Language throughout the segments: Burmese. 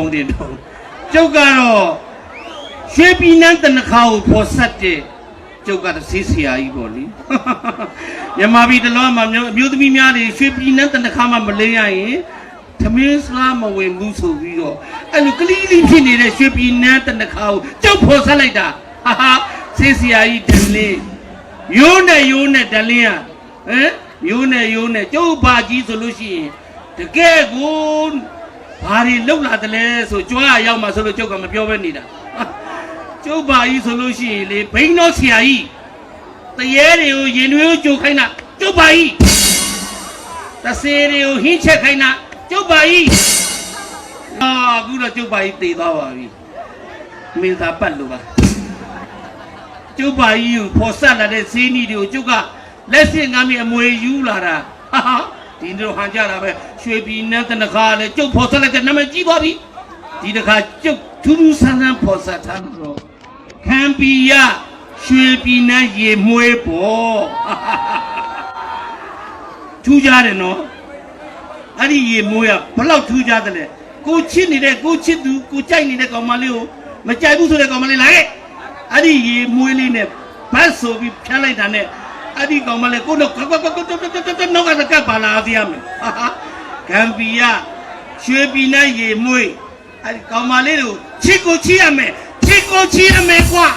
ကောင်းတယ်တော့ကျုပ်ကတော့ရွှေပြည်နန်းတနခါကိုပေါ်ဆက်တဲ့ကျုပ်ကတော့ဆေးဆရာကြီးပေါ့လေမြန်မာပြည်တလောမှာမျိုးသမီးများတွေရွှေပြည်နန်းတနခါမှမလဲရရင်သမင်းစားမဝင်ဘူးဆိုပြီးတော့အဲ့လိုကလေးလေးဖြစ်နေတဲ့ရွှေပြည်နန်းတနခါကိုကျုပ်ပေါ်ဆက်လိုက်တာဟာဆေးဆရာကြီးတလင်းရိုးနဲ့တလင်းอ่ะဟမ်ရိုးနဲ့ကျုပ်ဘာကြီးဆိုလို့ရှိရင်တကယ်ကိုဘာတွေလောက်လာတယ်လဲဆိုကြွားရောက်မှဆိုလို့ကျုပ်ကမပြောဘဲနေတာကျုပ်ဘာကြီးဆိုလို့ရှိရင်လေဘိန်းတော်ဆရာကြီးတရေတွေကိုရင်တွေကိုကြိုခိုင်းတာကျုပ်ဘာကြီးတဆေတွေကိုဟင်းချက်ခိုင်းတာကျုပ်ဘာကြီးအခုတော့ကျုပ်ဘာကြီးတည်သွားပါပြီမင်းသားပတ်လို့ပါကျုပ်ဘာကြီးကိုဖော်ဆက်လာတဲ့ဈေးနီးတွေကိုကျုပ်ကလက်စစ်ငါမီအမွေယူလာတာဒီတို့ဟန်ကြတာပဲရွှေပြည်နန်းတနခါလေကျုပ်ဖော်ဆက်လိုက်တဲ့နာမည်ကြီးသွားပြီဒီတခါကျုပ်ထူးထူးဆန်းဆန်းဖော်ဆက်ထားတော့ခံပီရရွှေပြည်နန်းရေမွေးပေါ်ထူးကြတယ်နော်အဲ့ဒီရေမွေးကဘလောက်ထူးကြတယ်လဲကိုချစ်နေတဲ့ကိုချစ်သူကိုကြိုက်နေတဲ့ကောင်မလေးကိုမကြိုက်ဘူးဆိုတဲ့ကောင်မလေးလာခဲ့အဲ့ဒီရေမွေးလေးနဲ့ဘတ်ဆိုပြီးဖြတ်လိုက်တာနဲ့အဲ့ဒီကောင်မလေးကိုတော့နောက်ကကပ်ပါလာသေးရမယ်ခံပီရရွှေပြည်နန်းရေမွေးအဲ့ဒီကောင်မလေးတို့ချစ်ကိုချစ်ရမယ်ချစ်ကိုချစ်ရမယ်ကွာ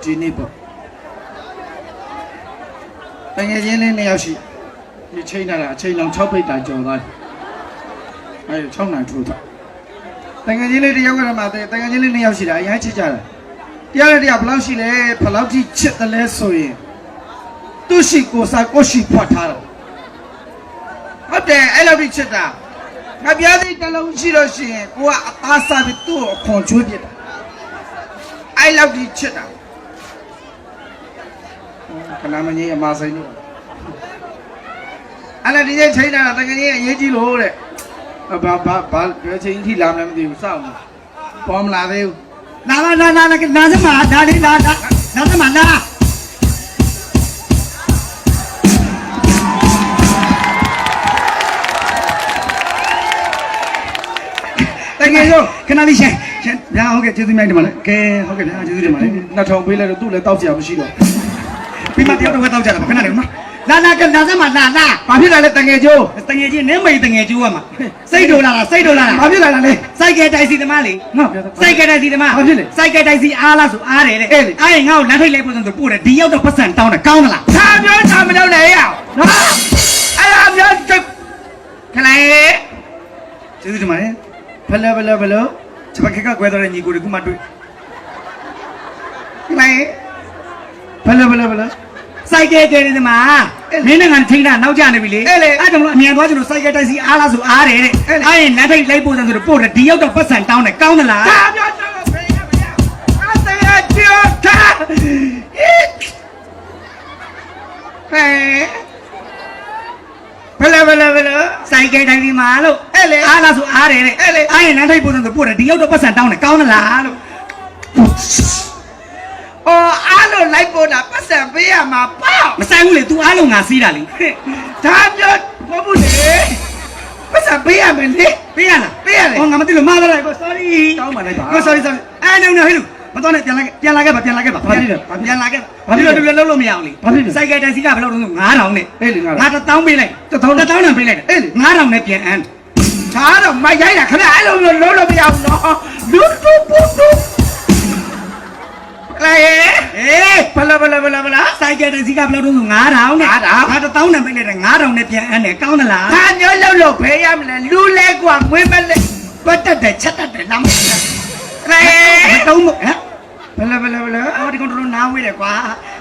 ဒီနေ့ပေါ့တကယ်ချင်းလေးနှစ်ယောက်ရှိဒီချိန်လာတာအချိန်လုံး6ပိတ်တာကျော်သွားတယ်အဲ6နိုင်ထိုးတာတကယ်ချင်းလေးတစ်ယောက်ကမှတကယ်ချင်းလေးနှစ်ယောက်ရှိတာအရင်ချစ်ကြတာတရားနဲ့တရားဘယ်လောက်ရှိလဲဘယ်လောက်ထိချစ်တယ်လဲဆိုရင်သူရှိကိုစားကိုရှိဖွက်ထားတာဟုတ်တယ်အဲ့လောက်ထိချစ်တာငါပြားသေးတလုံးရှိလို့ရှိရင်ကိုကအသားစားပြီးသူ့ကိုခွန်ကျွေးပြတာအဲ့လောက်ထိချစ်တာခဏမကြီးအမဆိုင်လို့အဲ့ဒါဒီနေ့ချိန်တာတကယ်ကြီးအရေးကြီးလို့တဲ့ဘာချိန်ထိလာမလဲမသိဘူးစောင့်ပေါ်မလာသေးဘူးလာစမှာဒါလေးလာစမှာလာတကယ်ရောခဏလေးရှင်ဗျာဟုတ်ကဲ့ကျေးဇူးများတင်ပါလေကဲဟုတ်ကဲ့ဗျာကျေးဇူးတင်ပါလေနှစ်ထောင်ပေးလိုက်တော့သူ့လည်းတောက်ကြရမရှိတော့ပြီးမှတယောက်တော့တောက်ကြတာပါခဏလေးမလာစမှာလာဘာဖြစ်လာလဲတငယ်ကျိုးနင်းမိတ်တငယ်ကျိုးကမှာစိတ်တိုလာတာဘာဖြစ်လာလဲစိုက်ကဲတိုက်စီသမားလေစိုက်ကဲတိုက်စီသမားဘာဖြစ်လဲစိုက်ကဲတိုက်စီအားလားဆိုအားတယ်လေအားရင်ငါ့ကိုလမ်းထိတ်လိုက်ပို့ဆိုပို့တယ်ဒီရောက်တော့ပတ်စံတောင်းတယ်ကောင်းသလားသာပြောတာမလုပ်နဲ့ရအောင်နော်အဲ့ဒါပြောခလိုက်ကျေးဇူးတင်ပါတယ်ဘယ်ချက်ပကကွဲတော့ညီကိုကမှတွေ့ခလိုက်ဘယ်စိုက်ကဲတဲတယ်မှာမင်းနဲ့ငါထိန်းတာနောက်ကျနေပြီလေအဲ့ဒါမှအမြန်သွားကျွန်တော်စိုက်ကဲတိုက်စီအားလားဆိုအားတယ်တဲ့အားရင်လမ်းထိတ်လိုက်ပို့တယ်ဆိုတော့ပို့တယ်ဒီရောက်တော့ပတ်စံတောင်းတယ်ကောင်းသလားဒါပြောတော့ဖေးရမရအသေးအကျော်တာဟဲ့ဘယ်စိုက်ကဲတိုက်စီမှာလို့အားလားဆိုအားတယ်တဲ့အားရင်လမ်းထိတ်ပို့တယ်ဆိုပို့တယ်ဒီရောက်တော့ပတ်စံတောင်းတယ်ကောင်းသလားလို့အားလုံးလိုက်ပေါ်တာပတ်စံပေးရမှာပေါ့မဆိုင်ဘူးလေ तू အားလုံးငါစီးတာလေဒါပြောဘာဘူးလေပတ်စံပေးရမယ်လေပေးရလားဟောငါမသိလို့မှားလာတယ်ကို sorry တောင်းပါလိုက်ပါကို sorry အဲ့နေဟဲ့လူမတော်နဲ့ပြန်လာခဲ့ပါဘာဖြစ်လဲဘာဖြစ်လို့လုံးလို့မရအောင်လေဘာဖြစ်လဲစိုက်ကဲတိုက်စီကဘယ်လောက်လုံး9000နဲ့ငါ1000ပေးလိုက်1000နဲ့ပေးလိုက်9000နဲ့ပြန်အန်းဒါတော့မရိုက်တာခဏအဲ့လိုလုံးလို့မရဘူးနော်လူတူပူတူဘလာစိုက်ကဲတစီကဘယ်လောက်တော့9000နဲ့ငါ1000နဲ့ပြလိုက်တယ်9000နဲ့ပြန်အန်းတယ်ကောင်းသလားဒါမျိုးလို့ဖေးရမလဲလူလဲကွာမွေးမလဲတွတ်တက်တယ်ချက်တက်တယ်နားမလဲတုံးမဟမ်ဘလာဒီကောင်တို့နားဝေးတယ်ကွာ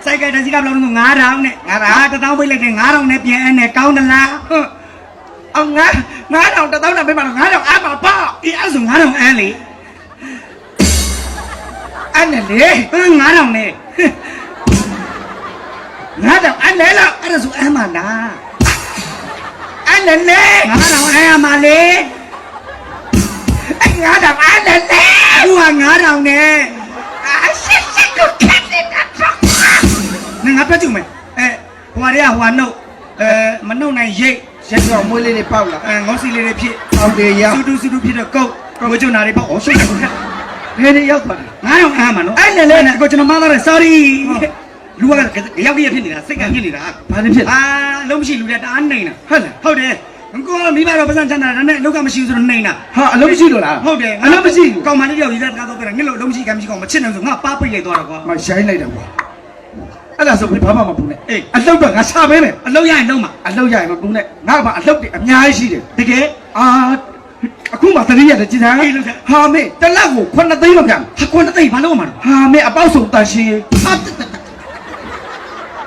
စိုက်ကဲတစီကဘယ်လောက်တော့9000နဲ့1000ပြလိုက်တယ်9000နဲ့ပြန်အန်းတယ်ကောင်းသလားအောင်9000 1000နဲ့ပြမှာ9000အားပါပေါ့အေးအဲ့ဆို9000အန်းလေအဲ့နဲ့လေ9000နဲ့9000အဲ့လေလားအဲ့ဒါဆိုအမ်းမလား anh lên lên ngã đầu ai mà lên anh ngã đầu ai lên lên đua ngã đầu nè nè ngáp cho mày hoa đấy à hoa nâu mà nâu này dễ sẽ cho mỗi lên để bao là ngó xì lên để phía bao để ya su du phía được câu câu chỗ nào để bao ổ số này thế đi yêu thôi ngã đầu à mà nó anh lên lên câu chỗ nào mà ra sorry lúa cái giao kia phía này là xích cái này là bao nhiêu tiền lâu chỉ lúa đã ăn này nèဟုတ်တယ်ကိုမိဘတော့ပတ်စံချမ်းသာတာနဲ့လောက်ကမရှိဘူးဆိုတော့နေတာ ဟာအလုံးမရှိလို့လား ဟုတ်တယ်အလုံးမရှိဘူးကောင်မလေးယောက်ကြီးတက်ကားတော့ပြတာငါလို့အလုံးမရှိကမရှိကောင်မချစ်နေဆိုငါပါပိတ်လိုက်သွားတာကွာ မရိုင်းလိုက်တယ်ကွာအဲ့ဒါဆိုဘာမှမပူနဲ့ အေး အလုပ်တော့ငါချပေးမယ် အလုံးရရင်လုံးမှာ အလုပ်ရရင်မပူနဲ့ငါ့ဘာအလုပ်တွေအများကြီးရှိတယ် တကယ် အာအခုမှသတိရတယ်ကြည်သားဟာမေတလက်ကို9သိန်းလောက်ပြန် ဟာကွန်းတဲ့ဘာလို့မှာ ဟာမေအပေါက်ဆုံးတန်ရှင်း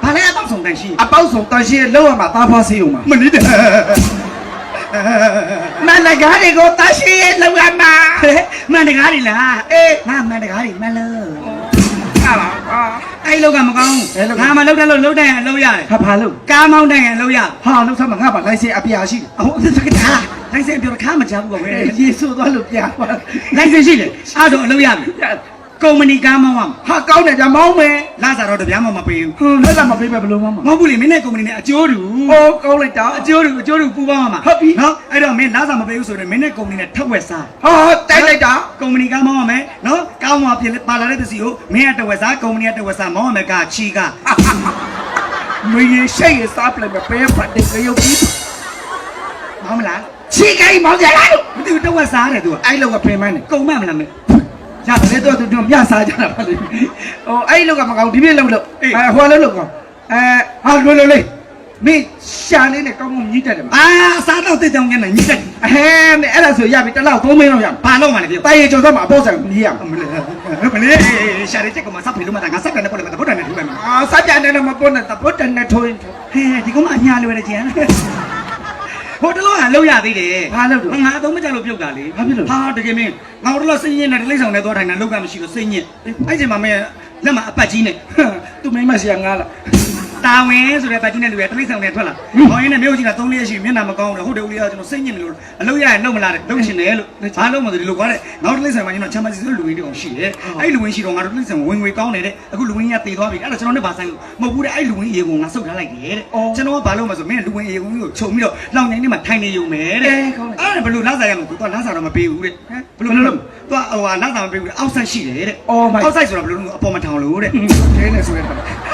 ဘာလဲအတော့ဆုံးတန်ရှိ အပေါက်ဆုံးတန်ရှင်းလောက်ရမှာသားဖွားစေးအောင်မှာ မနည်းတယ် မန္တကားတွေကိုတန်ရှင်းလောက်ရမှာ မန်တကားတွေလားအေးငါမန်တကားတွေမလို့ ဟာပါအာ အဲ့လောက်ကမကောင်းငါမလောက်တယ်လို့လောက်တယ်အလုပ်ရတယ် ဟာဘာလို့ ကားမောင်းတယ်အလုပ်ရ ဟာလောက်ထားမှာငါပါလိုင်စင်အပြာရှိတယ် ဟုတ်သက်ကတာလိုင်စင်ပြောခါမချဘူးကွာပဲ ရေဆိုးသွားလို့ပြပါ လိုင်စင်ရှိတယ်အဲ့တော့အလုပ်ရမယ်ကုမ္ပဏီကားမောင်းရမှာ ဟာကောင်းတယ်ကြမောင်းမယ် လာစားတော့တပြားမှမပေးဘူး ဟွန်းလက်လာမပေးပဲဘယ်လိုမှမ မဟုတ်ဘူးလေမင်းနဲ့ကုမ္ပဏီနဲ့အကျိုးတူ အိုးကောင်းလိုက်တာ အကျိုးတူပူပေါင်းရမှာနော်အဲ့တော့မင်းလာစားမပေးဘူးဆိုရင်မင်းနဲ့ကုမ္ပဏီနဲ့ထက်ဝက်စား ဟာတိုက်လိုက်တာ ကုမ္ပဏီကားမောင်းရမယ်နော်ကားမောင်းပြင်ပါလာတဲ့ပစ္စည်းကိုမင်းကတဝက်စားကုမ္ပဏီကတဝက်စားမောင်းရမယ်ကချီက မွေရင်ရှိတ်ရစားပလိုက်ပဲပဲဖတ်တယ်ရုပ်ကြီး မောင်းမလား ချီကိုင်းမောင်းကြလား မသိဘူးတဝက်စားတယ်သူက အဲ့လောက်ကပင်မန်းတယ် ကုံမမလားမင်း ရတယ်တော့သူမြစားကြတာပါလေဟိုအဲ့လောက်ကမကောင်းဒီပြည့်လောက်လို့ဟိုလောက်ကောဟာလွယ်လွယ်လေးမင်းရှာလေးနဲ့ကောင်းကောင်းမြည်တတ်တယ်မ အာစားတော့တစ်ကြောင်ကျန်နေညစ်တယ် ဟဲမင်းအဲ့ဒါဆိုရပြီတစ်လောက်3မင်းလောက်ရ ဘာလို့မှလည်းပြော တိုင်ရကျော်တော့မှာအပေါ်ဆိုင်မြည်ရ မလေးရှာရချက်ကမှစပ်ဖိလို့မတာငါစပ်ကနေပေါ်လည်းမပေါ်တယ်နဲ့ထူလိုက်မှာ အာစကြတယ်မပေါ်နဲ့တပုတ်တယ်နဲ့ထိုးရင် ဟဲဒီကောင်မအညာလွယ်တယ်ကျန်ဟိုတလို့အလုပ်ရသေးတယ် ဘာလုပ်တော့ ငါအသုံးမကျလို့ပြုတ်တာလေ ဘာဖြစ်လို့ ဟာတကယ်မင်းငါတို့တော့စိတ်ညစ်နဲ့တိလိမ့်ဆောင်နဲ့သွားထိုင်တာလောက်ကမရှိလို့စိတ်ညစ်အဲ့ချိန်မှာမင်းလက်မှာအပတ်ကြီးနဲ့ သူမင်းမရှိရငါလား တာဝင်ဆိုတဲ့ပတ်ကြီးနဲ့လူရတိလိမ့်ဆောင်နဲ့ထွက်လာဟောင်းရင်းနဲ့မြို့ကြီးက3ရက်ရှိမျက်နှာမကောင်းတယ်ဟုတ်တယ်ဦးလေးကကျွန်တော်စိတ်ညစ်နေလို့အလုပ်ရရင်လုပ်မလားတဲ့လုပ်ရှင်တယ်လို့ဘာလုပ်မှဆိုဒီလိုကွာတဲ့ငါတို့တိလိမ့်ဆောင်မှာကျွန်တော်ချမ်းမစီဆိုလူဝင်တောင်ရှိတယ်အဲ့လူဝင်ရှိတော့ငါတို့တိလိမ့်ဆောင်ဝင်ငွေကောင်းတယ်တဲ့အခုလူဝင်ကြီးကတည်သွားပြီအဲ့ဒါကျွန်တော်နဲ့ဘာဆိုင်လို့မဟုတ်ဘူးတဲ့အဲ့လူဝင်ရေကုန်ငါစုတ်ထားလိုက်တယ်တဲ့ကျွန်တော်ကဘာလုပ်မှဆိုမင်းလူဝင်ရေကုန်ကြီးကိုခြုံပြီးတော့လောင်ငိုင်းထဲမှာထိုင်နေရုံပဲတဲ့အဲ့ဒါဘယ်လိုလာစားရမလဲသူကလာစားတော့မပေးဘူးတဲ့ဘယ်လိုလုပ်သူကဟိုဟာလာစားမပေးဘူးအောက်ဆိုင်ရှိတယ်တဲ့အောက်ဆိုင်ဆိုတာဘယ်လိုလုပ်အပေါ်မထောင်လို့တဲ့ ခဲနေဆိုရတာ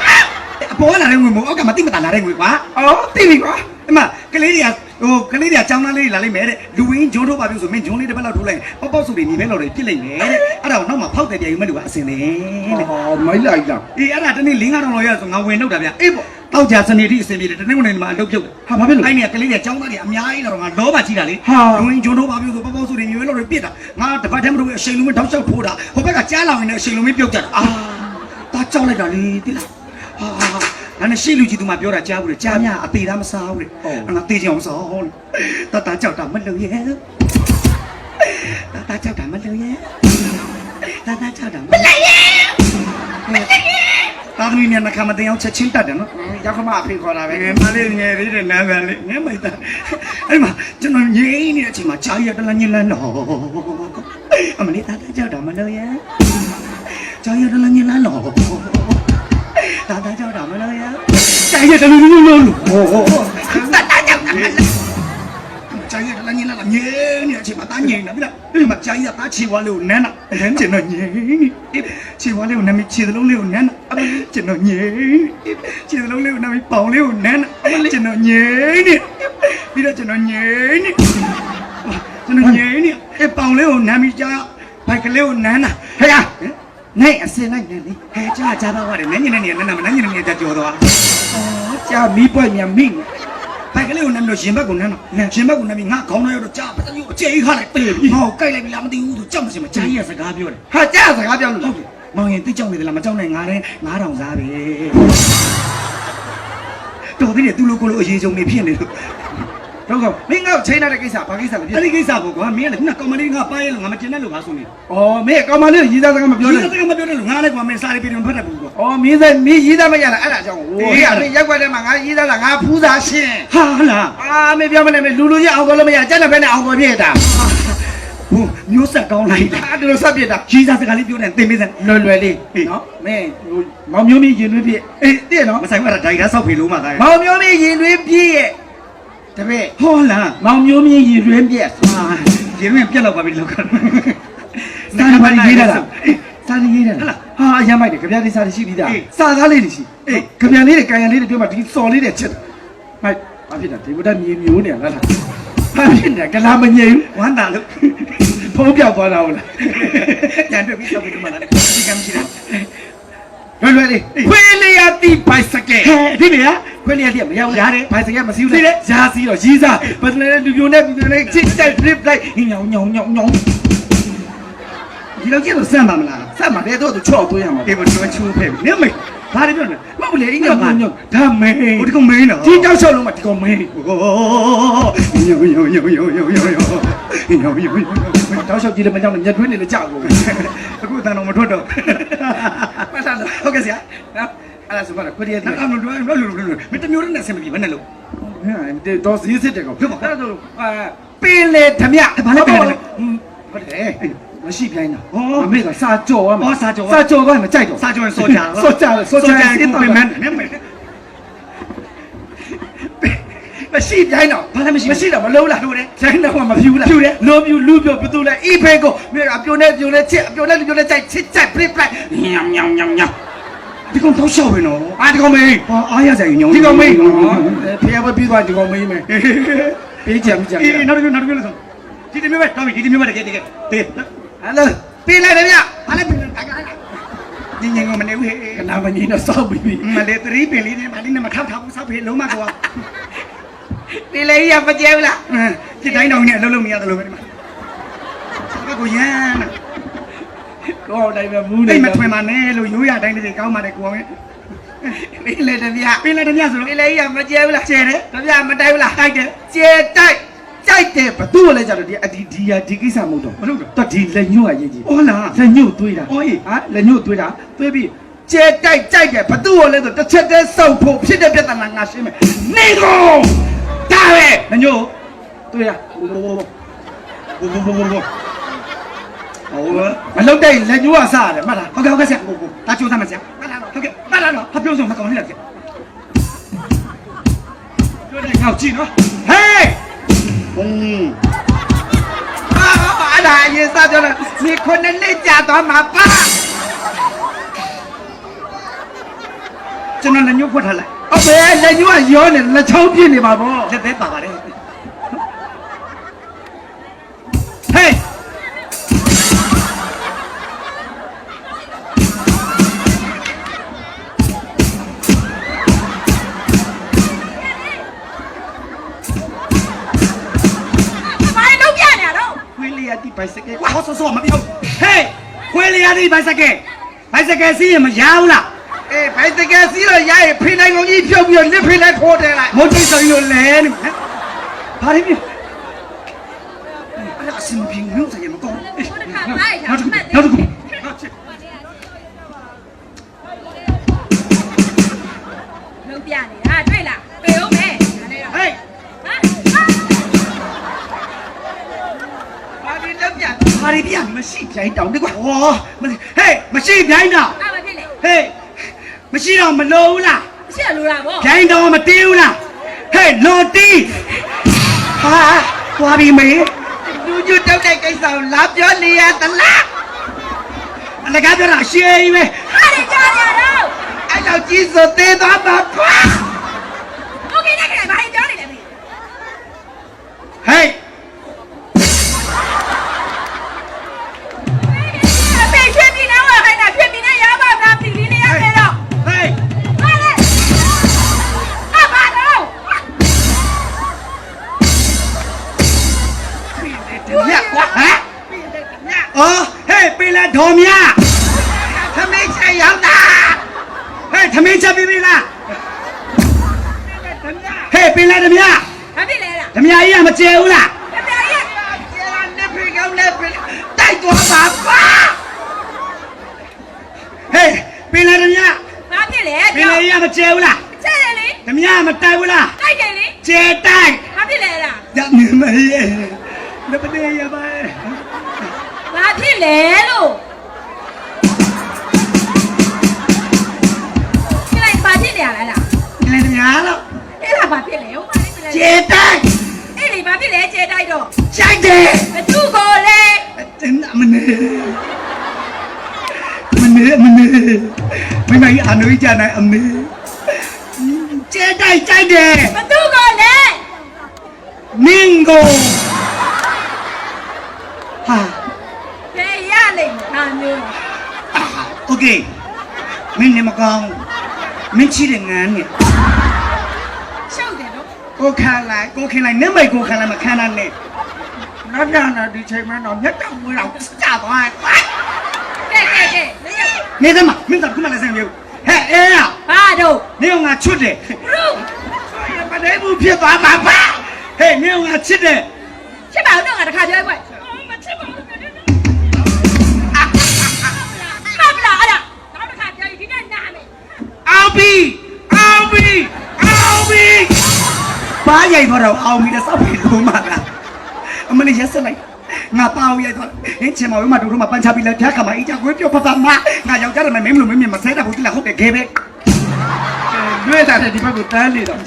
အပေါ်ကလာတဲ့ငွေမဟုတ်အောက်ကမတိမတာလာတဲ့ငွေကွာ အော်တိပြီကွာ အမကလေးတွေကကလေးတွေကចောင်းသားလေးလာလိမ့်မယ်တဲ့လူဝင်းဂျုံထိုးပါပြီဆိုမင်းဂျုံလေးတစ်ပတ်လောက်ထိုးလိုက်ပေါက်ပေါက်စုတွေညီမဲလောက်တွေပြစ်လိုက်မယ်တဲ့အဲ့ဒါကိုနောက်မှဖောက်တယ်ပြန်ယူမဲ့လူကအစင်လေတဲ့ အော်မိုင်းလိုက်တာ အေးအဲ့ဒါတနေ့4-5တောင်လောက်ရဆိုငါဝင်နှုတ်တာဗျအေးပေါ့တောက်ကြစနေတိအစင်ပြေတယ်တနေ့ကနေမှအလုပ်ပြုတ်တယ် ဟာဘာဖြစ်လို့ အဲ့နေကလေးတွေကចောင်းသားတွေအများကြီးတော့ငါလောပါကြီးတာလေလူဝင်းဂျုံထိုးပါပြီဆိုပေါက်ပေါက်စုတွေညီမဲလောက်တွေပြစ်တာငါတပတ်တည်းမလို့အချိန်လုံးတောက်လျှောက်ထိုးတာဟိုဘက်ကကြားလောင်နေတဲ့အချိန်လုံးပြုတ်ကြတာအာတာကြောက်လိုက်တာလေတိလားဟာဒါနဲ့ရှေ့လူကြီးသူမှပြောတာကြားဘူးလေကြားများအသေးသားမစားဘူးလေငါသေးချင်အောင်စားဟောလေတကြောက်တာမလုံရဲ့တကြောက်တာမလုံရဲ့တကြောက်တာမလုံရဲ့တာသမီးနဲ့နှခါမတင်အောင်ချက်ချင်းတတ်တယ်နော် ရောက်ခမအဖေခေါ်တာပဲ ငယ်မလေးငယ်လေးတဲ့နားမလေးငယ်မိုက်တာအဲ့မှာကျွန်တော်ငြိမ်းနေတဲ့အချိန်မှာကြားရတလန်းညလန်းတော့အမလေးတကြောက်တာမလုံရဲ့ကြားရတလန်းညလန်းတော့တာကြောက်တာမလို့ရကြားရတယ်လို့လို့တာကြောက်တာမလို့ကြားရတယ်လည်းညနေလာညနေအချိန်မှာတာညနေပြီလားအဲ့မှာကြားရတာချီဝါလေးကိုနန်းနာနန်းကျင်တော့ညနေချီဝါလေးကိုနမ်းပြီးခြေသလုံးလေးကိုနန်းနာကျင်တော့ညနေခြေသလုံးလေးကိုနမ်းပြီးပေါင်လေးကိုနန်းနာကျင်တော့ညနေပြီးတော့ကျင်တော့ညနေကျင်တော့ညနေအဲ့ပေါင်လေးကိုနမ်းပြီးကြားဘိုက်ကလေးကိုနန်းနာဟဲ့နိုင်အစင်လိုက်နေလေဟဲ့ကြားပါပါတယ်နန်းညနေနေနန်းနာမနန်းညနေနေကြော်သွား အော်ကြာမီးပွက်မြန်မိနေ ဘိုက်ကလေးကိုနမ်းပြီးရင်ဘက်ကိုနမ်းတော့ရင်ဘက်ကိုနမ်းပြီးငါခေါင်းထဲတော့ကြားပတ်တူအကျဲခါလိုက်ပြေးငါ့ကိုကြိုက်လိုက်ပြီလားမသိဘူးသူကြောက်မစင်မကြားရစကားပြောတယ် ဟာကြာစကားပြောလို့ ဟုတ်တယ်မောင်ရင်တိတ်ကြောက်နေတယ်လားမကြောက်နဲ့ငါတဲ့9000စားပဲတော်သေးတယ်သူ့လိုကိုလိုအရေးဆုံးနေဖြစ်နေလို့ တော့ကောမင်းငါ့ကိုချိန်ထားတဲ့ကိစ္စဘာကိစ္စလဲ အဲ့ဒီကိစ္စပေါ့ကွာမင်းကလည်းကောင်မလေးငါပါရဲလို့ငါမကျင်တဲ့လို့ပါဆိုနေ ဩမင်းကောင်မလေးရေးသားစကားမပြော ဒီ နဲ့ တော့မပြောတဲ့လို့ငါလည်းကွာမင်းစားရပြီးတော့ဖတ်တတ်ဘူးကွာ ဩမင်းရေးသားမရလားအဲ့ဒါကြောင့်ဟိုမင်းရက်ွက်ထဲမှာငါရေးသားတာငါဖူးစားရှင်း ဟာလား အာမင်းပြောမနေမင်းလူကြီးအောင်တော်လို့မရကြက်တဲ့ဘက်နဲ့အောင်တော်ပြည့်တာ ဟိုမျိုးဆက်ကောင်းလိုက်တာ အဲ့ဒါလိုဆက်ပြစ်တာ ကြီးစားစကားလေးပြောနေသင်ပေးစမ်း လွယ်လေးနော်မင်းဟိုမောင်မျိုးမင်းရင်သွေးပြည့်အေးတည့်နော် မဆိုင်ဘူးအဲ့ဒါဒိုင်တာဆောက်ဖေလို့မှသား မောင်မျိုးမင်းရင်သွေးပြည့်ရဲ့တပည့် ဟောလား မောင်မျိုးမင်းရင်သွေးပြည့် ဟာရေရင်းပြက်တော့ပါပြီလောက်က စာရပါရေးတာလားစာရရေးတာလားဟာအရမ်းမိုက်တယ်ကြပြလေးစာရရှိပြီးသားစာသားလေးတွေရှိကြပြလေးတွေကန်ရလေးတွေပြောမှဒီစော်လေးတွေချက်မိုက်ဘာဖြစ်တာဒီဘုဒ္ဓမြေမျိုးနေလားဘာဖြစ်နေတာကလာမငြိမ် ဝမ်းတာလို့ ဖုံးပြောက်သွားတာဟုတ်လား ကြံတွေ့ပြီးဆောက်ဖေလို့မှလားဒီကမရှိတာ လွယ်လေးခွေးလေးရတိပိုက်စကဲ ဟဲ့ဒီလေက ခွေးလေးရတိမရဘူး ရတယ် ပိုက်စကဲမစီးဘူးလေရာစီးတော့ရီးစားဘယ်လိုလဲလူပြိုနဲ့ပြိုနဲ့ချစ်တိုက်ဖလစ်လိုက်ညောင်ဒီတော့ကျတော့စမ်းပါမလား ဆက်မှာတဲ့တော့သူချော့သွင်းရမှာ ဒီဘတော့ချူဖဲပြီနေမေဘာတွေပြောနေမဟုတ်လေအင်းကဘာ ဒါမဲ ဟိုဒီကောင်မင်းနော် ဒီတောက်လျှောက်လုံးမှာဒီကောင်မဲ ဟိုညိုတောက်လျှောက်ကြည့်လည်းမကြောက်နဲ့ညက်ထွေးနေလည်းကြောက်ဘူးအခုတန်တော်မထွက်တော့ မှတ်ထားလို့ ဟုတ်ကဲ့ဆရာ နော်အဲ့ဒါဆိုတော့ခွေးလေးရတိ နောက်တော့လွယ်မတမျိုးနဲ့ဆင်မပြေဘယ်နဲ့လို့ ဟဲ့တော့စီးစစ်တယ်ကောင်အဲ့ဒါဆိုပင်လေဓမြဟုတ်တယ်မရှိပြိုင်းတာအမေကစာကြော်ရမှာစာကြော်ကမကြိုက်တော့ စာကျော်စောကြ စောကြစစ်တော့ ပြင်မန်းနေမေ မရှိပြိုင်းတော့ ဘာလဲမရှိ တော့မလုံးလားလို့တယ်ကျိုင်းတော့မဖြူလားလိုပြူလူပြူဘသူလဲအိဖေကိုမြေအပြိုနဲ့ပြိုနဲ့ချစ်အပြိုနဲ့လူပြိုနဲ့ကြိုက်ချစ်ကြိုက်ပြိပလိုက်ညောင် ဒီကောင်တော့ရှောက်ပဲနော် ဒီကောင်မေး ဟာအားရကြရင်ညောင်း ဒီကောင်မေးဖေးဘပြီးသွားဒီကောင်မေးမယ်ပေးကြမ်းကြမ်း အေးနောက်တစ်မျိုးလို့ဆိုဒီတမျိုးပဲတော်ပြီဒီတမျိုးပဲတကယ်ဟယ်လိုပေးလိုက်တယ်ဗျ ဘာလဲညင်ကမနေဘူးဟဲ့ ကနာမကြီးတော့စောက်ပြီးပြီ မလေးသတိပင်လေးနဲ့ဗာလေးနဲ့မထောက်ဘူးစောက်ဖေးလုံးမကွာ ပေးလိုက်ရမကျဲဘူးလား ဒီတိုင်းတော်နဲ့အလုံးလုံးမရတယ်လို့ပဲဒီမှာကိုရမ်း ကိုအောင်တိုင်းပဲမူးနေ အိမ်မထွင်ပါနဲ့လို့ရိုးရတိုင်းတွေကောင်းပါတယ်ကိုအောင် ပေးလိုက်တယ်ဗျ ပင်လည်းတည်းဆိုတော့ ပေးလိုက်ရမကျဲဘူးလား ကျဲတယ် တဗျမတိုက်ဘူးလား တိုက်တယ် ကျဲတိုက်ကြိုက်တယ်ဘသူ့ကိုလဲကြတော့ဒီကိစ္စမဟုတ်တော့ မလို့တော့ တော့ဒီလက်ညှို့ကရေးကြည့် ဩလား လက်ညှို့သွေးတာ ဩကြီး ဟာလက်ညှို့သွေးတာသွေးပြီးကျဲတိုက်ကြိုက်တယ်ဘသူ့ကိုလဲဆိုတစ်ချက်တည်းစောက်ဖို့ဖြစ်တဲ့ပြဿနာငါရှင်းမယ်နေကုန်ဒါပဲ မညို့ သွေးတာ ဘောဟို မလုတ်တဲ့လက်ညှို့ကစားရတယ်မှတ်လား ဟုတ်ကဲ့ဆရာဟိုဒါချိုးသားမဆရာဟုတ်ကဲ့ပါလာတော့ဖပြောဆုံးမကောင်းလေးလားဆရာပြောတယ်ငေါကြည့်နော် ဟေး ဘုံ အဲ့ဒါအရင်စားပြောတာဒီခုနှစ်နှစ်ကြာသွားမှာပါ ကျွန်တော်လည်းညှို့ဖွက်ထားလိုက် အမေလက်ညှို့ကရောနေလက်ချောင်းပြစ်နေပါဗော လက်သေးပါပါတယ်ဟေး ခွေးလေးရတိပိုက်စကဲ ဟောဆောမပြောဟေးခွေးလေးရသည်ဘိုက်စကဲစီးရင်မရဘူးလား အေးပိုက်စကဲစီးတော့ရရင်ဖိနိုင်ကုန်ကြီးဖြုတ်ပြီးတော့လစ်ဖိလိုက်ထိုးတယ်လိုက် မုတ်တိတ်ဆိုရင်လို့လဲနေဘာလဲပြအဲ့ဒါအစင်ပြင်းလို့ဆိုင်မကောင်းနောက်တစ်ခု လုံးပြနေတာတွေ့လားတွေ့ဦးမယ်ဒါနဲ့တော့ ဟေး ဘာဒီလက်ပြ ဘာတွေပြ မရှိပြိုင်တောင်ဒီကွာ ဟောဟေးမရှိပြိုင်းတော့ အဲ့မဖြစ်လေ ဟေးမရှိတော့မလို့ဘူးလား ရှေ့လိုတာဗော ပြိုင်းတော့မတီးဘူးလားဟေးလော်တီးဟာသွားပြီမေ လူညွတ်တောက်တဲ့ကိစ္စကိုလာပြောနေရသလား အလကားပြောတာရှေးကြီးပဲ ဟာဒီကြားရတော့ အဲ့လောက်ကြီးဆိုသေးသွားမှာပါ โอเคနဲ့ခရိုင်ဘာကြီးပြောနေလဲပြီ ဟေး ဖေးရွှေပြည်နာဝါခိုင်းတာရွှေပြည်နာရပါတာပြည်လေးနေရတယ်တော့ ဟေး ဟာလေအဘာတော့ ညကွာဟမ်ည အော်ဟေးပေးလာတော်မြ သမီးချက်ရောက်တာ ဟေးသမင်းချက်ပြီးပြီလားဟေးပေးလာတော်မြ ဘာဖြစ်လဲလား ဓမြကြီးကမကျဲဘူးလား ခမကြီး ကျဲတာလက်ဖေကောင်းလက်ဖေတိုက်သွားပါကွာဟေးပင်လေဓမြ ဘာဖြစ်လဲ ပင်လေကြီးကမကျဲဘူးလား ကျဲတယ်လေ ဓမြကမတိုက်ဘူးလား တိုက်တယ်လေ ကျဲတိုက် ဘာဖြစ်လဲလား ညနေမရဲ့လက်ပသေးရပါ ဘာဖြစ်လဲလို့ခလိုက်ဘာဖြစ်နေရလဲလား ပင်လေဓမြလို့ အဲ့ဒါဘာဖြစ်လဲဟုတ်ပါလိမ့်မလဲ ကျဲတိုက် အဲ့ဒီဘာဖြစ်လဲကျဲတိုက်တော့ ကြိုက်တယ် ဘသူကိုလဲ မနေမိမကြီးအနွေးကြနိုင်အမေကျဲတိုက်ကြိုက်တယ် ဘသူကိုလဲ မင်းကိုဟာ ဘယ်ရလိမ့်ငါမျိုး โอเคမင်းနေမကောင်းမင်းချီတဲ့ငန်းနဲ့ ရှုပ်တယ်နော် ကိုခံလိုက်နင်းမိတ်ကိုခံလိုက်မခံတာနဲ့နောက်ပြန်တော့ဒီချိန်မှတော့မျက်တောင်မွေးတော့စသွား ကဲမင်း နေသမမင်းတော့ခုမှလည်းစမ်းမျိုးဟဲ့အေးရ ဘာတော့ နေငါချွတ်တယ် ဘလို့ မနေဘူးဖြစ်သွားမှာပါဟဲ့နေငါချစ်တယ် ချစ်ပါဦးတော့ငါတခါပြောလိုက်မချစ်ပါဘူးမပလာအဲ့ဒါနောက်တစ်ခါပြောရင်ဒီနေ့နားမယ် အောင်ပြီပါရိုက်တော့အောင်ပြီတဲ့စောက်ပြီလို့မှလားအမလေးရက်ဆက်လိုက်ငါပါအောင်ရိုက်သွားဟင်းချင်မဝဲမှာတို့တို့မှာပန်းချပြီးလဲဖျားခါမှာအီကြကွေးပြောဖဖမငါယောက်ျားတယ်မင်းမလို့မင်းမဆဲတာဟုတ်တိလားဟုတ်တယ်ခဲပဲလွဲတာတဲ့ဒီဘက်ကိုတန်းနေတော့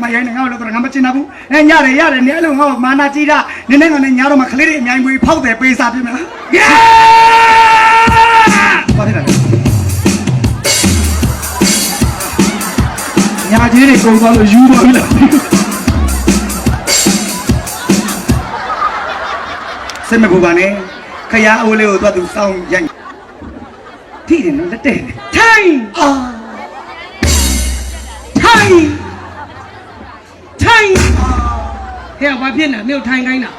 မရိုင်းနေငါ့လို့တော့ငါမချင်ဘူးအဲညရတယ်နေအဲ့လိုငါ့မာနာကြီးတာနင်းနေငါနဲ့ညတော့မှခလေးတွေအများကြီးမွေးဖောက်တယ်ပေးစားပြမယ်လားယေပါတယ်လားညာကြီးတွေကုန်သွားလို့ယူပါပြီလားစမဘူပါနဲ့ခရအိုးလေးကိုသွားသူစောင်းရိုက်ထိတယ်နော်လက်တဲ့ထိုင်ထိုင်ဟဲ့ဘာဖြစ်နေမြို့ထိုင်ခိုင်းတာ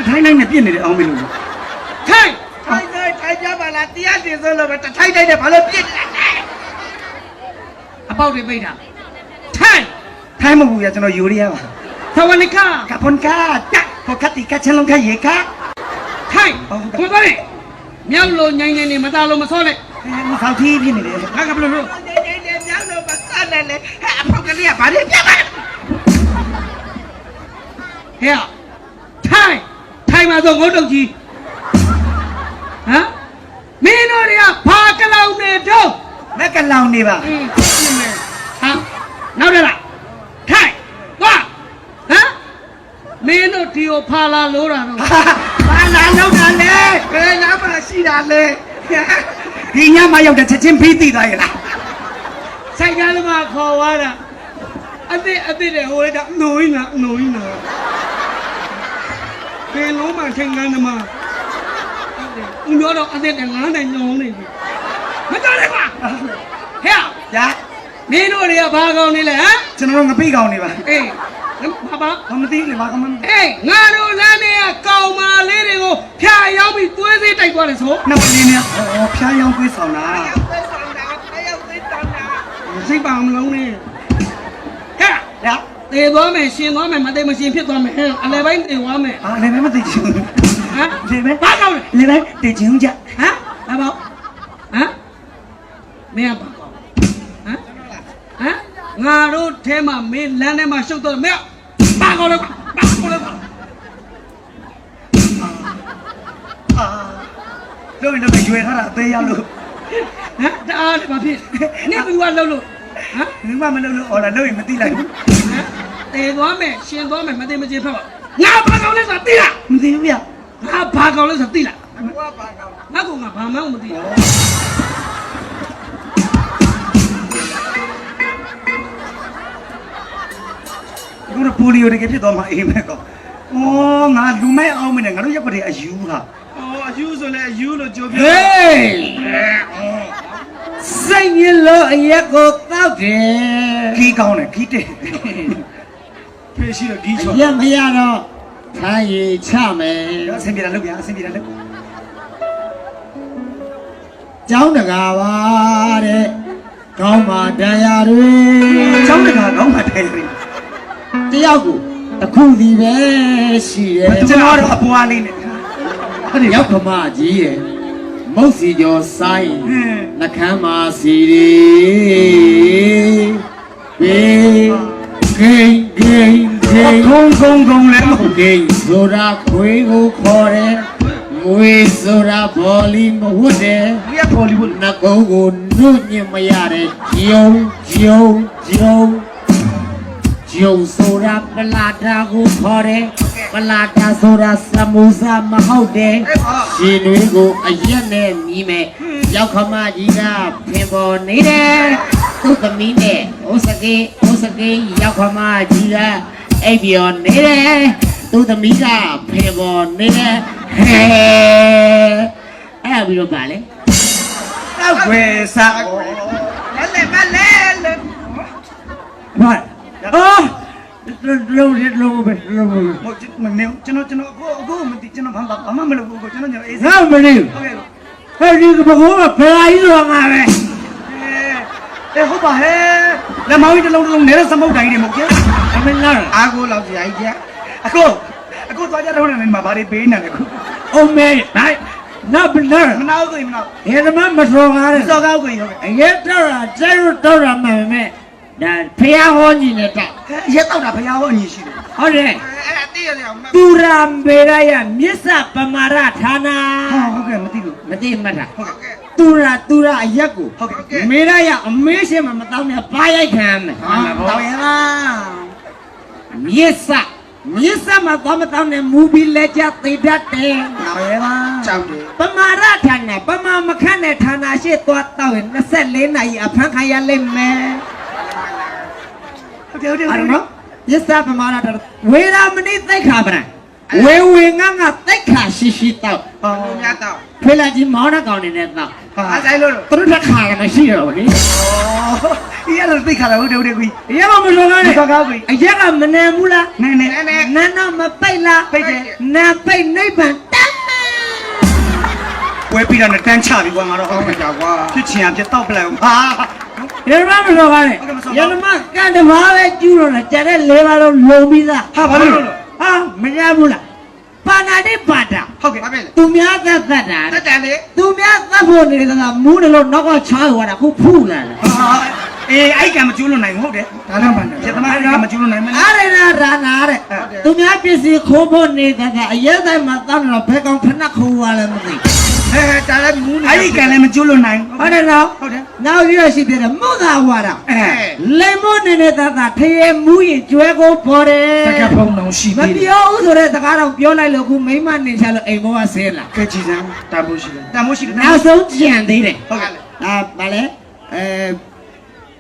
ထိုင်နိုင်နဲ့ပြစ်နေတယ်အောင်မလို့ထိုင်ကြပါလားတရားတင်ဆိုလို့ပဲထိုင်နိုင်တယ်ဘာလို့ပြစ်နေလဲအပေါက်တွေပိတ်တာထိုင်မဘူးရကျွန်တော်ယူရရပါသဝနိကကပွန်ကာတက်ပကတိကချလုံးခရေကထိုင်ကိုသွားလေမြောက်လို့ညိုင်းနေနေမသားလို့မစောနဲ့မဆောက်ထီးဖြစ်နေတယ်ငါကဘလို့နေမြောက်လို့မစားနဲ့လေအဖောက်ကလေးကဘာလဲပြပါဟဲ့ထိုင်မှာဆိုငုတ်တုတ်ကြီးဟမ်မင်းတို့တွေကဘာကလောင်နေတော့မကလောင်နေပါဟာနောက်တယ်လားထိုင်သွားဟမ်မင်းတို့ဒီကိုဖာလာလို့တာတော့ဖာလာလို့တာလေဘယ်နာမှရှိတာလေဒီညမရောက်တဲ့ချက်ချင်းပြီးသိသွားရလားဆိုင်ကလည်းမခေါ်သွားတာအစ်တဲ့ဟိုလေတော့နိုးနေဘယ်လုံးမှချိန်ကန်းမှာဦးပြောတော့အစ်တဲ့ငါးနိုင်ညောင်းနေပြီမတော်လေကွာဟဲ့ညာမင်းတို့တွေကဘာကောင်းနေလဲဟမ်ကျွန်တော်တို့ငပိကောင်းနေပါအေးဘာမသိလေဘာကမအေးငါတို့လမ်းတွေကကောင်မာလေးတွေကိုဖျားရောက်ပြီးသွေးစေးတိုက်သွားတယ်ဆိုနောက်လေးနဲ့ဖျားရောက်သွေးဆောင်တာစိတ်ပါမလုံးနဲ့ဟဲ့ညာသေသွားမယ်ရှင်သွားမယ်မသိမရှင်ဖြစ်သွားမယ်ဟဲ့အလဲပိုင်းသေသွားမယ်အလဲပိုင်းမသိချင်ဘူးဟမ်လေပဲဘာကောင်းလဲလေပဲသေချင်ကြဟမ်ဘာပေါ့ဟမ်မင်းကဘာကောင်းဟမ်ငါတို့ထဲမှာမင်းလမ်းထဲမှာရှုပ်တော့မင်းဘာကောင်းလဲလို့လည်းရွေထားတာအသေးရလို့ဟမ်တအားလည်းမဖြစ်နေဘူးကလှုပ်လို့ဟမ်မင်းမလှုပ်လို့အော်လာလှုပ်ရင်မသိလိုက်ဘူးဟမ်တေသွားမယ်ရှင်သွားမယ်မသိမချင်းဖက်ပါငါဘာကောင်းလဲဆိုတာသိလားမသိဘူးဗျငါဘာကောင်းလဲဆိုတာသိလားငါကဘာမှမသိဘူးကိုရပူလီယိုတကယ်ဖြစ်သွားမှာအိမ်မဲ့ကောဩငါလူမဲ့အောင်မနဲ့ငါတို့ရက်ပတဲ့အယူဟာအယူဆိုလဲအယူလို့ကြိုးပြောဟေးစိတ်ရလို့အရက်ကိုတောက်တယ်ခီးကောင်းတယ်ခီးတယ်ဖေးရှိတော့ဒီချောရက်မရတော့ခိုင်းရီချမယ်အဆင်ပြေတာလုပ်ပြအဆင်ပြေတာလုပ်ကျောင်းတကာပါတဲ့ကောင်းပါတရားတွေကျောင်းတကာကောင်းပါတရားတွေ တယောက်ကိုတစ်ခုစီပဲရှိတယ် ကျွန်တော်တော့အပွားလေးနဲ့ အဲ့ဒီ ရောက်ခမကြီးရဲ့မုတ်စီကျော်ဆိုင် ဟင်း နှကမ်းမာစီရီဘေးဂိမ်းဂိမ်းဂိမ်း ဂုံလည်းမဟုတ် ဂိမ်းဆိုတာခွေးကိုခေါ်တယ်ငွေဆိုတာဘောလီမဝတ်တယ် ဘူးရပေါ်လီဝုဒ် နှကုံးကိုနှုတ်ညင်မရတဲ့ဂျုံဆိုတာပလာတာကိုခေါ်တယ်ပလာတာဆိုတာစမူစာမဟုတ်တယ်ရှင်တွေကိုအရက်နဲ့မြည်မယ်ရောက်ခမကြီးကဖင်ပေါ်နေတယ်သူ့သမီးနဲ့အိုစကေရောက်ခမကြီးကအိပ်ပျော်နေတယ်သူ့သမီးကဖင်ပေါ်နေတယ်ဟဲအဲ့ပြီးတော့ပါလေ တောက်ွယ်စားလဲလေမလဲလေ ဘာအော်လုံးပဲ မဟုတ်မနေကျွန်တော်အခုမသိကျွန်တော်ဘာမှမလုပ်ဘူးကျွန်တော်အေးစေး ငါမလေး ဟုတ်ကဲ့ ဟဲ့ဒီကဘကောကဖလာကြီးတော့ငါပဲ ဟုတ်ပါဟဲ့လက်မောင်းကြီးတစ်လုံးနေတဲ့စမုတ်တိုင်းတွေမဟုတ်ကြ အမနာ အားကိုလောက်ကြာကြီးကြအခုသွားကြတော့နေမှာဘာတွေပေးနေလဲခု အုံးမဲဟဲ့နောက်ဘယ်နာ မနာဘူးကိုမနာ ဟဲ့ဓမ္မမစောကားတယ် စောကောက်ကိုဟုတ်ကဲ့ အရက်တော့ကျဲတော့ရမယ်မဲ့ဒါဖះဟောကြီးနဲ့တော့ ရက်တော့တာဘုရားဟောအညီရှိတယ် ဟုတ်တယ် အဲ့တည့်ရအောင် သူရံပေရယမြစ္ဆပမာရဌာနာ ဟုတ်ကဲ့မသိလို့ မသိမှတ်တာ ဟုတ်ကဲ့ သူရအရက်ကို ဟုတ်ကဲ့ မေရယအမေးရှင်မမတောင်းနဲ့ပါရိုက်ခံမယ် တော်ရလား မြစ္ဆမသွားမတောင်းနဲ့မူပြီးလက်ကြသိတတ်တယ် တော်ရလားကြောက်တယ် ပမာရဌာနပမာမခန့်တဲ့ဌာနရှိသွားတော့ရင်24နာရီအဖမ်းခံရလိမ့်မယ် ဟုတ်တယ် အဲ့နော်ယစ္စပမာရဌာနဝေရာမဏိသိက္ခာပရံဝေငါသိက္ခာရှိတော့ ဟောမြတ်တော့ ဖေလာကြီးမောင်းတဲ့ကောင်နေတဲ့တော့ အားဆိုင်လို့ သူတို့တစ်ခါလည်းမရှိတော့ဘူးလေ ဒီရတော့သိခါတော့ဟုတ်တယ်ကွီ ရမမလို့ကားလေ စောကောက်ကွီ အရက်ကမနန်ဘူးလား နဲ နန်းတော့မပိတ်လား ပိတ်တယ် နန်းပိတ်နိဗ္ဗာန်တမ်း ဝဲပြီးတော့တန်းချပြီကွာငါတော့ဟောင်းကြကွာဖြစ်ချင်ရဖြစ်တော့ပလိုက်ဟာ ရမမလို့ကားလေရမကန်တဘာပဲကျူးတော့လေကျန်တဲ့၄ပါးလုံးလုံပြီးသား ဟာဘာလို့လဲ ဟာမရဘူးလားပါဏာတိပါတာ ဟုတ်ကဲ့ဘာပဲလဲ သူများသက်တာ တက်တန်လေ သူများသတ်ဖို့နေတာမူးတယ်လို့နောက်ကချားသွားတာခုဖူးလာတယ် ဟာအေးအဲ့ကမကျူးလို့နိုင်ဟုတ်တယ်ဒါလည်းမှန်တယ်ပြသမားအဲ့ကမကျူးလို့နိုင်မလား အားရနာနာတဲ့သူများပစ္စည်းခိုးဖို့နေတာအရဲတိုင်းမှာတောင်းတော့ဘယ်ကောင်ဖနှက်ခိုးရလဲမသိ ဟဲ့ဒါလည်းမူးနေအဲ့ကလည်းမကျူးလို့နိုင် ဟုတ်တယ်နော် ဟုတ်တယ် နောက်ရရှိပြတယ်မုသာဝါဒ အဲ လိမ်မနေတာထရေမူးရင်ကျွဲကိုပေါ်တယ် စကဖုံတော်ရှိ မ ပြီ ပြောဘူးဆိုတဲ့စကားတော့ပြောလိုက်လို့ခုမိမနေချလို့အိမ်ဘောကဆင်းလာ ကဲကြည်စမ်းတန်ဖို့ရှိတယ်တန်ဖို့ရှိတယ် နောက်ဆုံးကြံသေးတယ် ဟုတ်ကဲ့ ဗာလဲ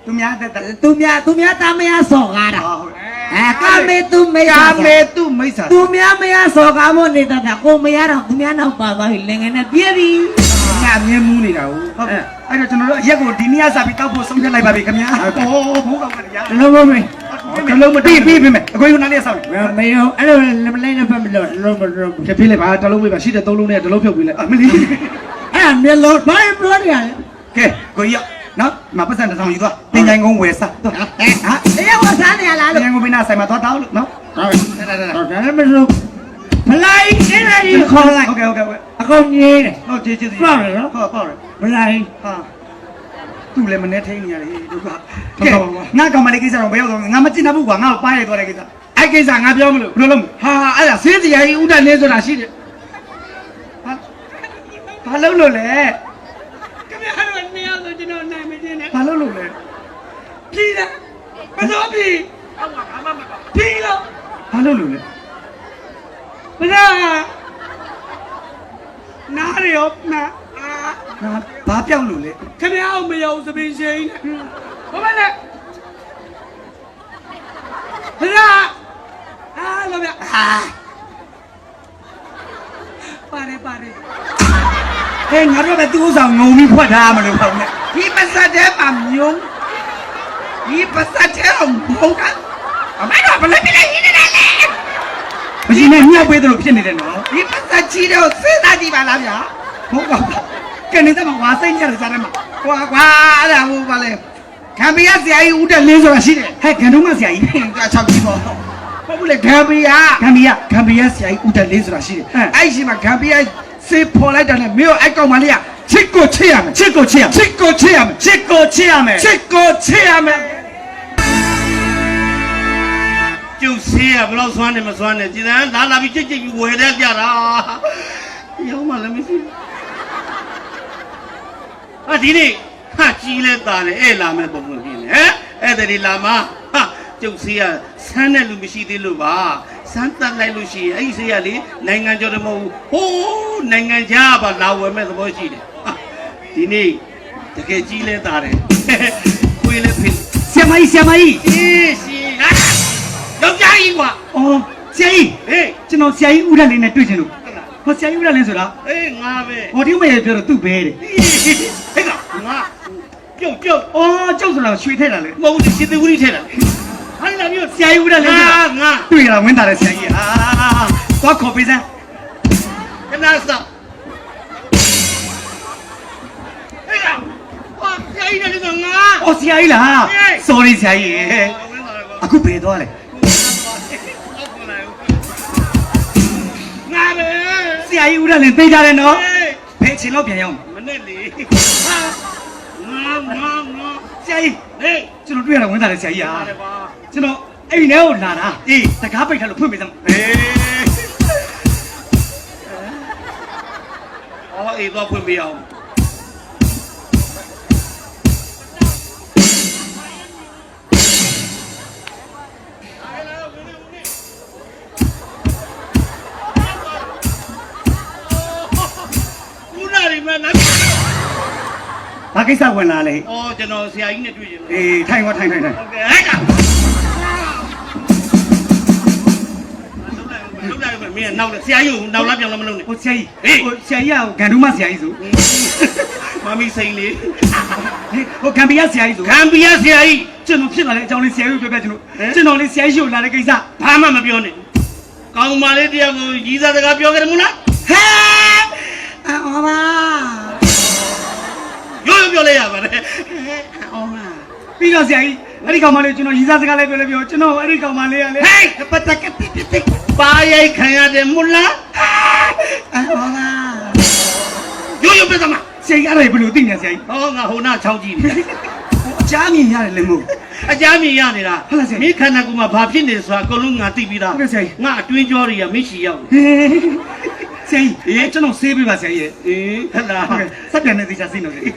သူများတက်တယ် သူများတာမရစော်ကားတာ ဟုတ် ကာမေသူမရ ကာမေသူမိစ္ဆာ သူများမရစော်ကားမနေတာကိုမရတော့သူများနောက်ပါသွားပြီလင်ငယ်နဲ့ပြေးပြီ ငါမြဲမူးနေတာဟုတ်အဲ့တော့ကျွန်တော်တို့အရက်ကိုဒီနေ့ကစပြီးတောက်ဖို့ဆုံးဖြတ်လိုက်ပါပြီခင်ဗျာဟောဘိုးကောင်ကတရား လုံးမမေး ကလုံးမပြီးပြီမယ်အကိုကြီးနားလေးဆောက် မေးအောင်အဲ့လိုလည်းနဲ့ဖတ်မလို့လုံးမလုံး ဖြတ်ပြေးလိုက်ပါတစ်လုံးပေးပါရှိတဲ့သုံးလုံးနဲ့တစ်လုံးဖြုတ်ပေးလိုက် အမလီ အဲ့မျက်လုံးဘာပြောနေရလဲ ကဲကိုကြီးနော်မပတ်စံတစ်ဆောင်ယူသွားတင်ချိုင်ကုန်းဝယ်စားသွား ဟာတရားဝစားနေရလား တင် လို့ ချိုင်ကုန်းမင်းသားဆိုင်မှာသွားတောက်လို့နော် ဟုတ်ဒါလည်းမလို့ဖလိုက်နေရည်ခေါ်လိုက် ဟုတ်ကဲ့ဟုတ်ကဲ့ အကုန်ကြီးတယ် ဟုတ်ကျေးဇူး ပေါ့တယ်နော် ဟုတ်ပေါ့တယ် ဖလိုက် ဟာသူ့လည်းမနေထိန်နေရတယ်ဒုက္ခကဲငါကောင်မလေးကိစ္စတော့ဘယ်ရောက်တော့ငါမကြည့်တတ်ဘူးကွာငါ့ကိုပါးရသွားတဲ့ကိစ္စ အဲ့ကိစ္စငါပြောမလို့ ဘယ်လိုလုပ် ဟာအဲ့ဒါဆေးတရားကြီးဥဒနေဆိုတာရှိတယ် ဘာလုပ်လို့လဲ ခင်ဗျားတို့နှစ်ယောက်ဆိုကျွန်တော်နိုင်မချင်းနဲ့ ဘာလုပ်လို့လဲ ပြည်တယ်မစောပြည်ဟုတ်ပါဘာမှမပါပြည်လို့ ဘာလုပ်လို့လဲ မစားနားရရောနား ငါဘာပြောက်လို့လဲ ခင်ဗျားကိုမယုံစပင်းရှိန်ဟုတ်ပါနဲ့မစားအားလို့ဗျပါတယ် ဟဲ့ငါတို့ပဲသူ့ဥဆောင်ငုံပြီးဖွက်ထားမလို့ပေါ့နဲ့ ဒီပစတ်တဲ့မှာမြုံဒီပစတ်တဲ့အောင်ဘုံကအမေတော့ဘယ်လိုပြလိုက်ရင်းနေလဲ မရှိနဲ့မြောက်ပေးသလိုဖြစ်နေတယ်နော် ဒီပစတ်ချီတော့စဉ်းစားကြည့်ပါလားဗျာ ဟုတ်ကဲ့ကဲနေတဲ့မှာဝါစိတ်ညရစားတယ်မှာ ကွာအဲ့ဒါဟိုပါလေ ခံပေးရဆရာကြီးဦးတက်လင်းဆိုတာရှိတယ်ဟဲ့ခံတော့မဆရာကြီးကြာချောက်ကြည့်ပေါ့ဟုတ်ဘူးလေခံပေးရဆရာကြီးဦးတက်လင်းဆိုတာရှိတယ်အဲ့ရှိမှာခံပေးရစေပေါ်လိုက်တာနဲ့မင်းတို့အဲ့ကောင်မလေးကချစ်ကိုချစ်ရမယ်ချစ်ကိုချစ်ရမယ်ကျုပ်ဆေးရဘလောက်စွမ်းနေမစွမ်းနေကြည်စမ်းလာပြီးကြိတ်ပြီးဝယ်တဲ့ကြတာရောက်မှလည်းမရှိဒီနေ့ဟာကြီးလဲတာလေအဲ့လာမဲ့ပုံဝင်နေဟမ်အဲ့ဒါဒီလာမဟာကျုပ်ဆေးရဆန်းတဲ့လူမရှိသေးလို့ပါစမ်းတက်လိုက်လို့ရှိရင်အဲ့ဒီဆေးရလေနိုင်ငံကျော်တယ်မဟုတ်ဘူးဟိုးနိုင်ငံခြားပါလာဝယ်မဲ့သဘောရှိတယ်ဒီနေ့တကယ်ကြီးလဲတာတယ်ခွေးလဲဖိဆရာမကြီးရှင်ယောက်ျားကြီးကွာအော်ဆရာကြီးဟေးကျွန်တော်ဆရာကြီးဦးတက်လင်းနဲ့တွေ့ချင်လို့ဟောဆရာကြီးဦးတက်လင်းဆိုတာငါပဲဟောဒီမရေပြောတော့သူ့ပဲတဲ့ဟဲ့ကငါပြုတ်အော်ကျုပ်ဆိုတော့ရွှေထည့်တာလေမဟုတ်ဘူးရှင်သေးဦးကြီးထည့်တာဟာလာမျိုးဆရာကြီးဦးတက်လင်းငါတွေ့ရတာဝင်တာလေဆရာကြီးဟာသွားခေါ်ပေးစမ်းခဏစပ်ဟဲ့ကဟာဆရာကြီးလည်းငါအော်ဆရာကြီးလား sorry ဆရာကြီးအခုဘယ်သွားလဲငါပဲဆရာကြီးဦးတက်လင်းသိကြတယ်နော်ဘယ်အချိန်လောက်ပြန်ရောက်မနဲ့လေငါဆရာကြီးဟေးကျွန်တော်တွေ့ရတာဝင်တာလေဆရာကြီးဟာကျွန်တော်အဲ့ဒီထဲကိုလာတာတကားပိတ်ထားလို့ဖွင့်ပေးစမ်းအေးတော့ဖွင့်ပေးအောင်ဘာကိစ္စဝင်လာလဲကျွန်တော်ဆရာကြီးနဲ့တွေ့ကြတယ်ထိုင်ဟုတ်ကဲ့ဟဲ့ကလုံးလိုက်မင်းနောက်ဆရာကြီးကိုနောက်လာပြောင်းလာမလုပ်နဲ့ဆရာကြီးဆရာကြီးကဂန်ဒူးမဆရာကြီးဆိုမမီစိန်လေးဂန်ဘီယာဆရာကြီးဆိုဂန်ဘီယာဆရာကြီးကျွန်တော်ဖြစ်လာတဲ့အကြောင်းလေးဆရာကြီးပြောပြကျွန်တော်လေးဆရာကြီးကိုလာတဲ့ကိစ္စဘာမှမပြောနဲ့ကောင်းမလေးတရားကိုကြီးစားစကားပြောခဲ့တယ်မို့လားဟဲအော်ပါရိုးပြောလိုက်ရပါတယ်အော်ပါပြီးတော့ဆရာကြီးအဲ့ဒီကောင်မလေးကျွန်တော်ရီစားစကားလေးပြောကျွန်တော်အဲ့ဒီကောင်မလေးကလေဟေးပတ်တက်ကတိပါရိုက်ခံရတယ်မို့လားအော်ပါရိုးပြသမားဆရာကြီးအဲ့ဒါဘယ်လိုသိနေဆရာကြီးငါဟိုနာချောင်းကြည့်နေအချားမြင်ရတယ်လေမို့အချားမြင်ရနေတာဟုတ်လားဆရာမင်းခန္ဓာကိုယ်မှာဘာဖြစ်နေဆိုတာအကုန်လုံးငါသိပြီးသားဟုတ်ကဲ့ဆရာကြီးငါအတွင်းကြောတွေကမင်းရှီရောက်ဆရာကြီးကျွန်တော်ဆေးပေးပါဆရာကြီးဟဲ့လားစက်ပြန်နေသေးချာစိနေတယ်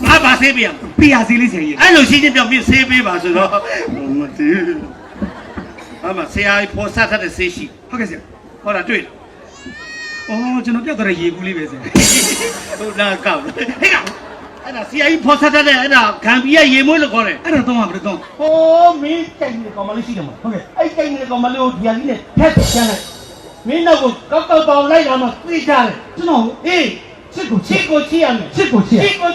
ငါပါဆေးပေးရမယ်ပြရဆေးလေးဆရာကြီးအဲ့လိုရှင်းချင်းပြောပြဆေးပေးပါဆိုတော့မသိအမဆရာကြီးပေါ်ဆက်တဲ့ဆေးရှိဟုတ်ကဲ့ဆရာဟောတာတွေ့ကျွန်တော်ပြတ်သွားတဲ့ရေဘူးလေးပဲဆရာဟုတ်လားကောက်ဟဲ့ကအဲ့ဒါဆရာကြီးပေါ်ဆက်တဲ့အဲ့ဒါခံပြီးရရေမွေးလို့ခေါ်တယ်အဲ့ဒါတော့မှဘယ်လိုတော့မင်းကြိုင်နေကောင်မလေးရှိတယ်မဟုတ်ကဲ့အဲ့ကြိုင်နေကောင်မလေးကိုဒီဟာကြီးနဲ့ဖက်ချမ်းလိုက်မင်းတော့ကောက်တောင်လိုက်လာမှသိကြတယ်ကျွန်တော်ချစ်ကိုချစ်ရမယ်ချစ်ကိုချစ်ရမယ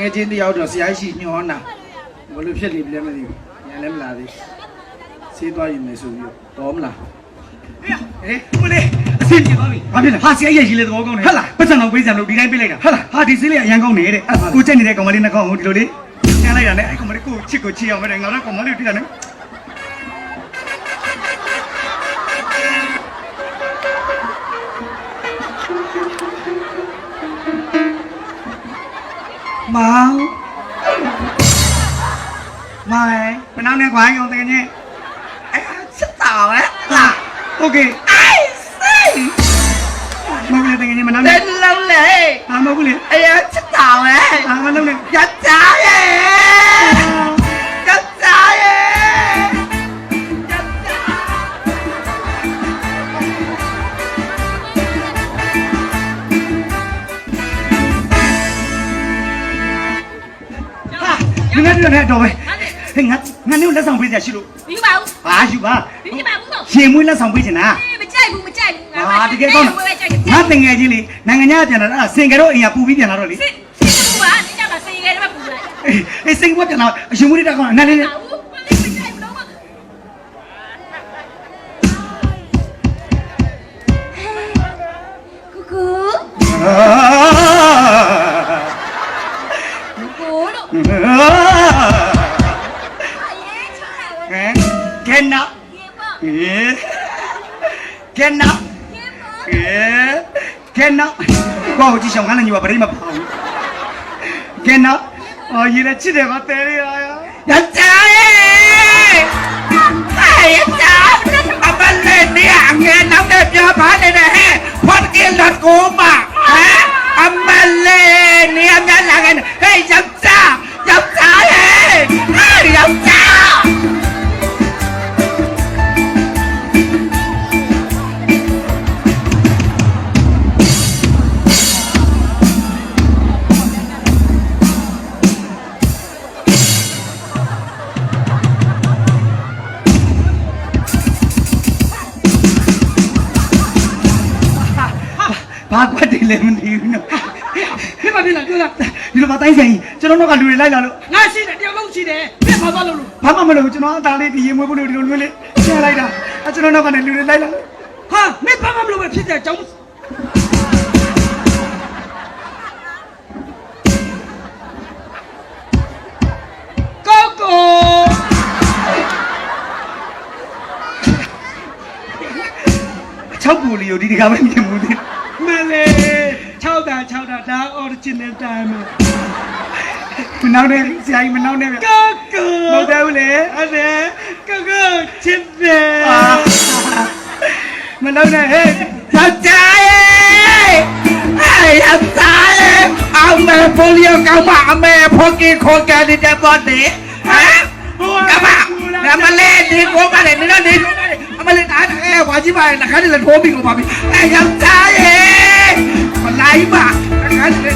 ်ချင်းတယောက်တော့ဆရာရှိညှောနာဘလို့ဖြစ်နေပြီလဲမသိဘူးညာလည်းမလာသေးဆေးသွားယူမယ်ဆိုပြီးတော့မလားဦးလေးအဆင်ပြေသွားပြီဘာဖြစ်လဲဟာဆရာရဲ့ရေးလေသဘောကောင်းတယ်ဟုတ်လားပတ်စံတော့ပေးစံလို့ဒီတိုင်းပေးလိုက်တာဟုတ်လားဟာဒီဆေးလေးအရန်ကောင်းနေတဲ့ကိုကြိုက်နေတဲ့ကောင်မလေးနှကောင်ဟိုဒီလိုလေးကျန်လိုက်တာနဲ့အဲ့ကောင်မလေးကိုချစ်အောင်ပဲငါတို့ကောင်မလေးတွေ့တာနဲ့မောင်မနာနဲ့ခွာရောတကယ်ချင်းစစ်တော်ဟဲ့ဟာโอเคမဟုတ်လေတကယ်ချင်းမနာနဲ့လုံးလေမဟုတ်ဘူးလေစစ်တော်ဟဲ့မလုံးနဲ့ရသားရဲ့ငါတို့နဲ့တော့ပဲဟဲ့ငါနေလက်ဆောင်ပေးစရာရှိလို့ယူပါဦးဟာယူပါယူပါဘူးတော့ရှင်မွေးလက်ဆောင်ပေးချင်တာမကြိုက်ဘူးဟာတကယ်ကောင်းငါတင်ငယ်ချင်းလေနိုင်ငံခြားပြန်လာတာစင်ကြတော့အိမ်ကပူပြီးပြန်လာတော့လေစင်ကူပါညမှာစင်ကြတော့ပူလိုက် အေးစိတ်ဘွားပြန်လာအရှင်မူရီတက်ကောင်နဲ့နဲ့ ကူကူကူကူလို့ ကဲနာ ရေပေါ့ ကဲနာ ရေပေါ့ ကဲနာကိုကြည့်ရှောင်းငါလည်းညီမပရိမပါဘူးကဲနာအော်ရေလည်းချစ်တယ်မတဲရရကြာရဲ့哎呀ကြာအမလေးနေအငယ်နောက်တဲ့ပြပါနေတဲ့ဟဲ့ဖော်ကင်းလက်ကိုမဟမ်အမလေးနေအများလာခဲ့ဟဲ့ယောက်ျားရဲ့ဟဲ့ယောက်ျား ဘာကွက်တယ်လဲမသိဘူးနော်ဖြစ်ပါပြီလားပြောလားဒီလိုမတိုင်းဆိုင်ကျွန်တော်တို့ကလူတွေလိုက်လာလို့ငါရှိတယ်တယောက်လုံးရှိတယ်ပြစ်ပါသွားလို့ဘာမှမလုပ်ဘူးကျွန်တော်အသားလေးဒီရေမွေးဖို့လို့ဒီလိုလွှဲလေးရှင်းလိုက်တာအကျွန်တော်တို့ကလည်းလူတွေလိုက်လာလို့ဟာမင်းဘာမှမလုပ်ပဲဖြစ်တဲ့အကြောင်းကိုကိုချောက်ပူလီကိုဒီကပဲမြင်မှုသေးမလေး6တာဒါ original time မနောက်နဲ့ဆရာကြီးမနောက်နဲ့ဗျကိုကိုမဟုတ်တယ်ဘူးလေအဲ့ဒါကိုကိုချစ်တယ်မနောက်နဲ့ဟဲ့ယောက်ျားရဲ့အဲ့ယောက်ျားရဲ့အမေပိုလီယိုကောင်းမအမေဖိုကီခေါ်ကြတဲ့ဘောတဲ့ဟမ်ကမလေးဒီကိုပါလေနေတော့ဒီအမလေးအားအဲဝါကြီးပါလေခါတယ်လည်းထိုးပြီးကိုပါပြီအဲယောက်ျားရဲ့မလိုက်ပါခါတယ်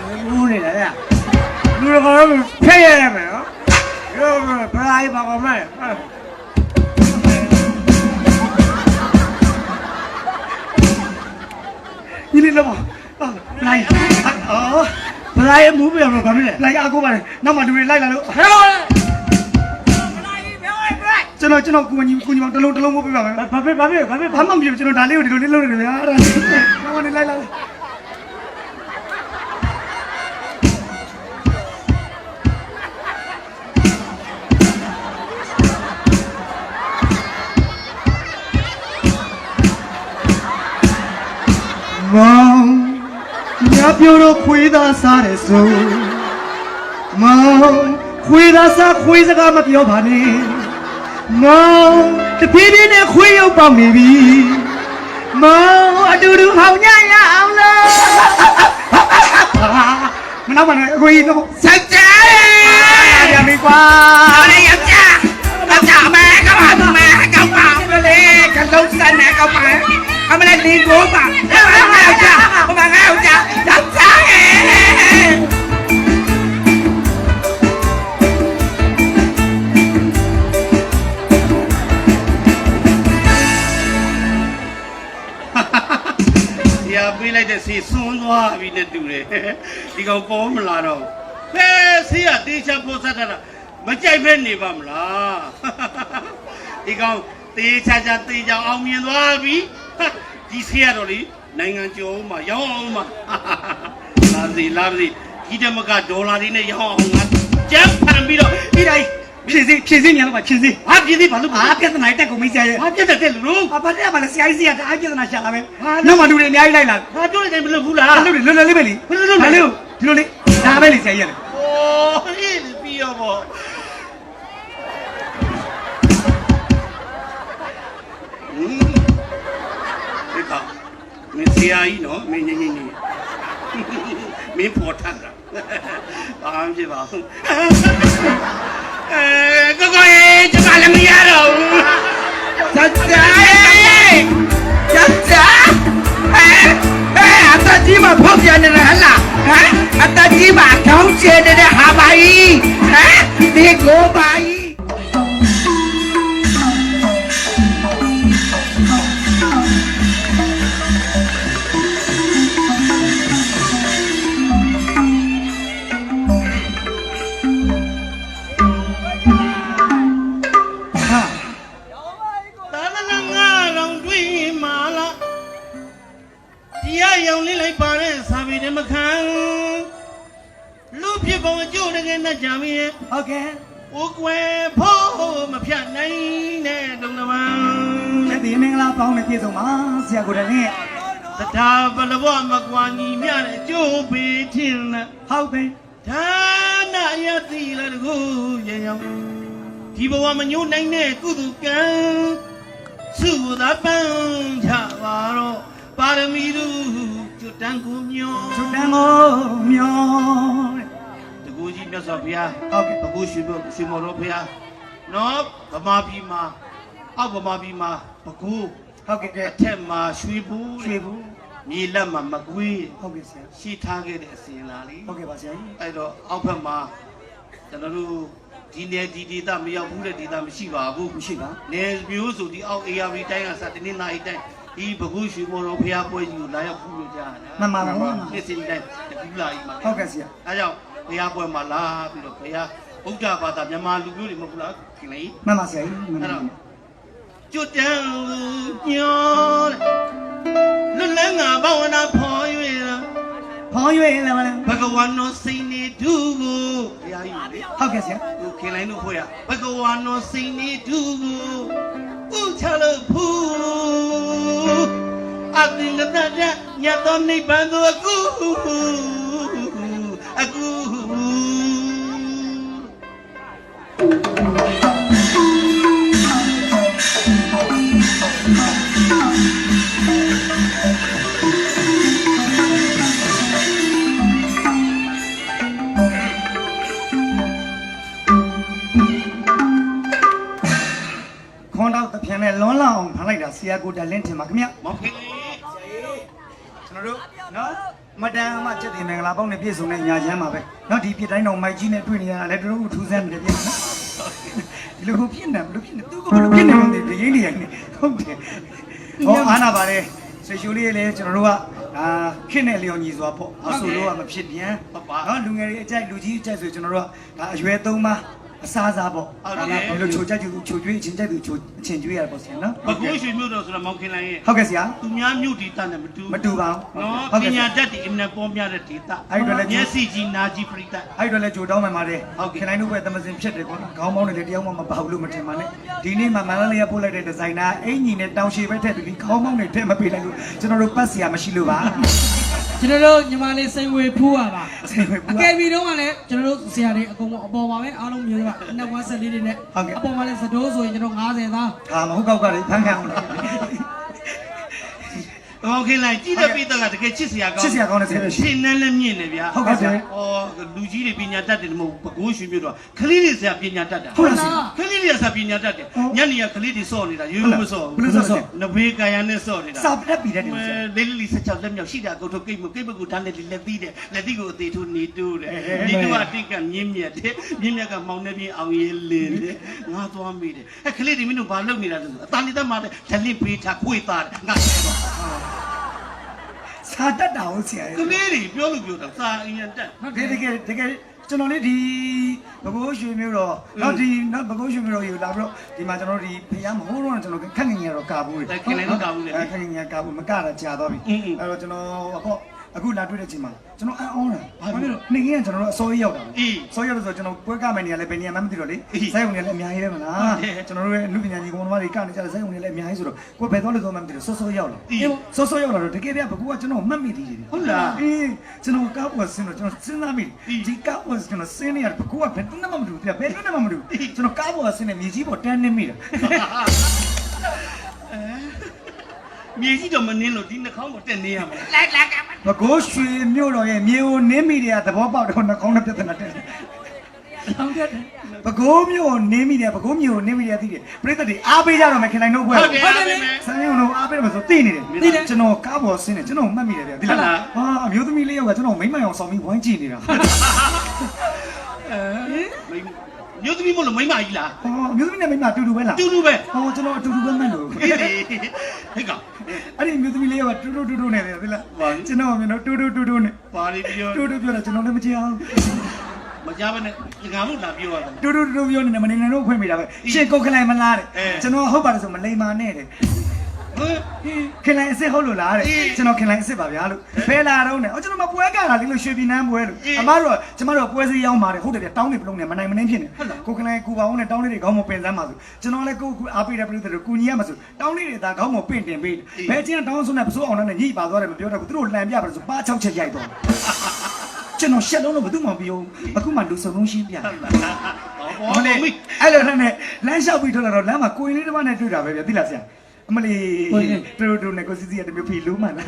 ဘူးနေတယ်လူကတော့ဖျက်ရမယ်နော်ရောဘယ်လိုက်ပါကောင်မလဲ你来了吗？来，哦，来没必要了，干咩？来阿哥吧，那么就来了。ကျွန်တော်ကိုကြီးမတလုံးမပြပါမယ်ဘာမှမပြောကျွန်တော်ဒါလေးကိုဒီလိုလေးလုပ်နေတယ်ဗျာအဲ့ဒါမနေလိုက်လာမောင်ညပြောတော့ခွေးသားစားတယ်ဆိုမောင်ခွေးသားစားခွေးစကားမပြောပါနဲ့မောင်တပြေးပြေးနဲ့ခွေးရုပ်ပေါက်နေပြီမောင်အတူတူဟောင်းညရအောင်လို့မနောက်ပါနဲ့အခွေးတော့ဆက်ကြရပြီကွာအဲ့ရကြမဲကောင်းပါမဲကောင်းပါလေကလုံးစနေကောင်းပါအမလေးဒီကိုပါငါ့ကြပေးလိုက်တဲ့စီစွန်းသွားပြီနဲ့တူတယ်ဒီကောင်ပေါ်မလာတော့ဖဲစီကတေးချပိုးဆက်တာမကြိုက်ဖဲနေပါမလားဒီကောင်တေးချတေးချအောင်မြင်သွားပြီဒီစီကတော့လေနိုင်ငံကျော်မှာရောင်းအောင်မှာလာစီဒီတမကဒေါ်လာတွေနဲ့ရောင်းအောင်ငါကြမ်းဖန်ပြီးတော့ဒီတိုင်းဖြည့်စင်းမြန်လို့ပါဖြည့်စင်းဘာဖြည့်စင်းဘာလို့ပြဿနာတက်ကုန်မင်းဆရာရဲ့ဘာပြဿနာတက်လို့ဘာတက်မှာလဲဆရာကြီးစီကတအားပြဿနာရှာလာပဲနောက်မှလူတွေအများကြီးလိုက်လာဟာတို့လည်းမလုပ်ဘူးလားလုပ်တယ်လွယ်လေးပဲလေဒါလေးကိုဒီလိုလေးဒါပဲလေဆရာကြီးရတယ်အိုးအေးပြီးရောပေါ့ဒီကမင်းဆရာကြီးနော်မင်းညင်းမင်းပေါ်ထတာဘာမှဖြစ်ပါဘူးကိုကိုရေကျွန်မလည်းမရတော့ဘူးဆက်ကြအတကြီးမဖောက်ပြန်နေတယ်ဟလား အတကြီးပါခေါင်းကျဲတဲ့ဟာပါကြီးဟမ်ဒီကိုပါကြီးရောင်လေးလိုက်ပါတဲ့စာပေတွေမခံလူဖြစ်ပုံအကျိုးတကယ်နဲ့ကြံပြီးဟုတ်ကဲ့အိုးကွယ်ဖို့မဖြတ်နိုင်တဲ့ဒုံတမန်လက်ဒီမင်္ဂလာပေါင်းနဲ့ပြည့်စုံပါဆရာကိုယ်တိုင်နဲ့တရားဘလဘမကွာညီမြတဲ့အကျိုးပေးခြင်းနဲ့ဟုတ်ပဲဒါနရတိလည်းတကူရေရောင်ဒီဘဝမညှို့နိုင်တဲ့ကုသကံစုသာပန်းချပါတော့ပါရမီတို့ကျွတ်တန်းကိုမျောကျွတ်တန်းကိုမျောတကူကြီးမြတ်စွာဘုရားဟုတ်ကဲ့ဘကူရှိမော်တော်ဘုရားနော်ဗမာပြည်မှာအောက်ဗမာပြည်မှာဘကူဟုတ်ကဲ့အထက်မှာရွှေဘူးမြေလက်မှာမကွေးဟုတ်ကဲ့ဆရာရှိထားခဲ့တဲ့အစဉ်လာလေဟုတ်ကဲ့ပါဆရာကြီးအဲ့တော့အောက်ဘက်မှာကျွန်တော်တို့ဒီနယ်ဒီဒေသမရောက်ဘူးတဲ့ဒေသမရှိပါဘူးမရှိပါနယ်မျိုးဆိုဒီအောက် ARV တိုင်းကစတနင်္လာရီတိုင်းဒီဘကုရှိမောတော်ဘုရားပွဲကြီးကိုလာရောက်ဖူးလို့ကြားတာမှန်ပါပါနေ့စဉ်တိုင်းတကူလာကြီးမှာဟုတ်ကဲ့ဆရာအဲကြောင့်ဘုရားပွဲမှာလာပြီးတော့ဘုရားဗုဒ္ဓဘာသာမြန်မာလူမျိုးတွေမဟုတ်လားခင်လေမှန်ပါဆရာကြီးမှန်ပါကျွတ်တန်းညောလွတ်လန်းငါဘဝနာဖော်၍လားဖော်၍လားဘဂဝါနောစိန်နေသူကိုဘုရားကြီးလေဟုတ်ကဲ့ဆရာကိုခင်လိုင်းတို့ဖွဲ့ရဘဂဝါနောစိန်နေသူကိုဥချလို့ဖူးအတင်ကတည်းကညတော်နိဗ္ဗာန်သို့အခုခွန်တော့တပြန်နဲ့လွန်လောက်အောင်ဖန်လိုက်တာဆရာကိုတလင်းထင်ပါခင်ဗျမောင်ခင်ကျွန်တော်တို့နော်မတန်အမချက်တင်မင်္ဂလာပေါင်းနဲ့ပြည့်စုံတဲ့ညာချမ်းပါပဲနော်ဒီပြတိုင်းတော်မိုက်ကြီးနဲ့တွေ့နေရတာလည်းတို့ထူးဆန်းနေတယ်ပြင်ဒီလိုကိုပြင်းနေဘလို့ပြင်းနေသူကဘလို့ပြင်းနေလို့ဒီရင်းနေရတယ်ဟုတ်တယ်ဟောအားနာပါတယ်ဆွေချိုလေးလည်းကျွန်တော်တို့ကခင်းနဲ့လျော်ညီစွာပေါ့အဆူလို့ကမဖြစ်ပြန်နော်လူငယ်တွေအကြိုက်လူကြီးအကြိုက်ဆိုကျွန်တော်တို့ကအရွယ်သုံးပါအစားစားပေါ့ဘယ်လိုချိုကြိုက်သူချိုကျွေးအချင်းကြိုက်သူချိုအချင်းကျွေးရပေါ့ဆရာနော်ဘကူရွှေမြို့တော်ဆိုတော့မောင်ခင်လိုင်းရဲ့ဟုတ်ကဲ့ဆရာသူများမြို့ဒေသနဲ့မတူပါဘူးနော်ပညာတတ်ဒီအမြဲပေါ်များတဲ့ဒေသအဲ့တော့လည်းမျက်စိကြီးနာကြီးပရိသတ်အဲ့တော့လည်းကြိုတောင်းမှန်ပါတယ်ခင်လိုင်းတို့ပဲသမစင်ဖြစ်တယ်ကွာခေါင်းပေါင်းတွေလည်းတယောက်မှမပါဘူးလို့မထင်ပါနဲ့ဒီနေ့မှမန္တလေးကပို့လိုက်တဲ့ဒီဇိုင်နာအင်ကြီးနဲ့တောင်ရှည်ပဲထည့်ပြီးခေါင်းပေါင်းတွေထည့်မပေးလိုက်လို့ကျွန်တော်တို့ပတ်စရာမရှိလို့ပါကျွန်တော်တို့ညီမလေးစိန်ဝေဖူးရပါအကယ်ပြီးတော့ကလည်းကျွန်တော်တို့ဆရာတွေအကုန်အပေါ်ပါပဲအားလုံးမျိုးကနှစ်ဝါဆက်လေးတွေနဲ့အပေါ်မှာလည်းစတိုးဆိုရင်ကျွန်တော်90သားမဟုတ်ကောက်ကလေဖန်ခံအောင်လားမောင်ခင်လိုက်ကြည့်တဲ့ပိတကတကယ်ချစ်စရာကောင်းချစ်စရာကောင်းတဲ့ဆရာရှင်းနှမ်းလည်းမြင့်နေဗျာဟုတ်ကဲ့ဆရာလူကြီးတွေပညာတတ်တယ်မဟုတ်ဘကိုးရွှေမျိုးတော့ခလေးတွေဆရာပညာတတ်တာဟုတ်လားဆရာခလေးတွေဆရာပညာတတ်တယ်ညနေကခလေးတွေစော့နေတာရိုးရိုးမစော့ဘူးဘယ်လိုစော့နဘေးကာယနဲ့စော့နေတာစာပြတ်ပြီးတဲ့တယ်ဆရာလေးလေး16လက်မြောက်ရှိတာကိုထုတ်ကိတ်မကိတ်မကူတန်းနဲ့လက်သီးတယ်လက်သီးကိုအသေးထိုးနေတိုးတယ်နေတိုးအတိတ်ကမြင်းမြတ်တယ်မြင်းမြတ်ကမောင်နေပြင်းအောင်ရေးလင်းတယ်ငါသွားမိတယ်ခလေးတွေမင်းတို့ဘာလုပ်နေတာလဲဆိုအတန်လေးသက်မှတဲ့ဓလစ်ပေးထားခွေသားတယ်ငါစာတတ်တာဟုတ်ဆရာကလေးတွေပြောလို့ပြောတာစာအရင်တက်တကယ်ကျွန်တော်လေးဒီဘကိုးရွှေမျိုးတော့တော့ဒီနော်ဘကိုးရွှေမျိုးတော့ယူလာပြီးတော့ဒီမှာကျွန်တော်ဒီဖျားမဟုတ်တော့ကျွန်တော်ခက်ငင်ရတော့ကာဘူးလေခင်လည်းတော့ကာဘူးလေခက်ငင်ရကာဘူးမကတာကြာသွားပြီအဲ့တော့ကျွန်တော်ဟောအခုလာတွေ့တဲ့ချိန်မှာကျွန်တော်အံ့ဩတာဘာဖြစ်လို့နေရင်ကျွန်တော်တို့အစိုးရရောက်တာအစိုးရလို့ဆိုကျွန်တော်ပွဲကမယ်နေရလဲဘယ်နေရာမှမသိတော့လေဇက်ုံနေလည်းအများကြီးပဲမလားကျွန်တော်တို့ရဲ့လူပညာကြီးကောင်တော်တွေကနေကြတဲ့ဇက်ုံနေလည်းအများကြီးဆိုတော့ကိုယ်ဘယ်သွားလို့ဆိုမှမသိတော့စောစောရောက်လာစောစောရောက်လာတော့တကယ်ပြဘကူကကျွန်တော်မှတ်မိသေးတယ်ဟုတ်လားကျွန်တော်ကောက်ဝဆင်းတော့ကျွန်တော်စဉ်းစားမိဒီကောက်ဝကျွန်တော်စဉ်းနေရဘကူကဘယ်တန်းမှမတူဘူးပြဘယ်တန်းမှမတူကျွန်တော်ကောက်ဝဆင်းနေမြေကြီးပေါ်တန်းနေမိတာမြေကြီးတော့မနင်းလို့ဒီနှာခေါင်းကိုတက်နေရမှာမကိုးရွှေမြို့တော်ရဲ့မြေကိုနင်းမိတယ်ကသဘောပေါက်တော့နှာခေါင်းနဲ့ပြဿနာတက် လောင်းတက်တယ် ပကိုးမျိုးကိုနင်းမိတယ်ပကိုးမျိုးကိုနင်းမိတယ်သိတယ်ပြိတ္တတွေအားပေးကြတော့မယ်ခင်လိုက်တော့ဘွဲ ဟုတ်တယ်ဟုတ်တယ် ဆန်းရုံတော့အားပေးတော့ဆိုသိနေတယ်ကျွန်တော်ကားပေါ်ဆင်းနေကျွန်တော်မှတ်မိတယ်ဗျဒီလားဟာအမျိုးသမီးလေးယောက်ကကျွန်တော်မိမ့်မအောင်ဆောင်ပြီးဝိုင်းကြည့်နေတာ မျိုးသမီးမို့လို့မိမကြီးလား ဟောအမျိုးသမီးနဲ့မိမအတူတူပဲလား တူတူပဲ ဟောကျွန်တော်အတူတူပဲမှတ်လို့ ဟေးဟဲ့ကောင် အဲ့ဒီမျိုးသမီးလေးယောက်ကတူတူတူတူနဲ့လေဒီလားကျွန်တော်မြင်တော့တူတူတူတူနဲ့ ပါရီပြော တူတူပြောတာကျွန်တော်လည်းမကြည့်အောင် မကြပါနဲ့ငါ့မို့လာပြောရတယ် တူတူတူတူပြောနေတယ်မနေနိုင်တော့ဖွင့်မိတာပဲရှင်ကုတ်ခလိုက်မလားတဲ့ကျွန်တော်ဟုတ်ပါတယ်ဆိုမလိမ္မာနဲ့တဲ့ ဟဲ့ ခင်လိုက်အစ်စ်ဟုတ်လို့လားတဲ့ကျွန်တော်ခင်လိုက်အစ်စ်ပါဗျာလို့ဖဲလာတော့နဲ့ကျွန်တော်မပွဲကတာလေးလို့ရွှေပြည်နန်းပွဲလို့အမတို့ကျမတို့ပွဲစည်းရောက်ပါတယ်ဟုတ်တယ်ဗျတောင်းနေပလုံးနေမနိုင်မနှင်းဖြစ်နေကိုခင်လိုက်ကူပါအောင်နဲ့တောင်းလေးတွေခေါင်းမပင်စမ်းပါဆိုကျွန်တော်လည်းကိုအားပေးတဲ့ပြည်သူတွေကူညီရမှာဆိုတောင်းလေးတွေဒါခေါင်းမပင့်တင်ပေးဘယ်ချင်းတောင်းဆိုနေပစိုးအောင်နဲ့ညှိပါသွားတယ်မပြောတော့ဘူးသူတို့လှန်ပြပါဆိုပါ6ချက်ရိုက်တော့ကျွန်တော်ရှက်လုံးလို့ဘယ်သူမှမပြောအခုမှလူစုံလုံးရှင်းပြ ဟောလေ အဲ့လိုနဲ့လမ်းလျှောက်ပြီးထွက်လာတော့လမ်းမှာကိုရင်လေးတစ်ပါးနဲ့တွေ့တာပဲဗျသိလားဆရာအမလီတူနဲ့ကိုစီစီရတမျိုးဖီလူးမှန်လား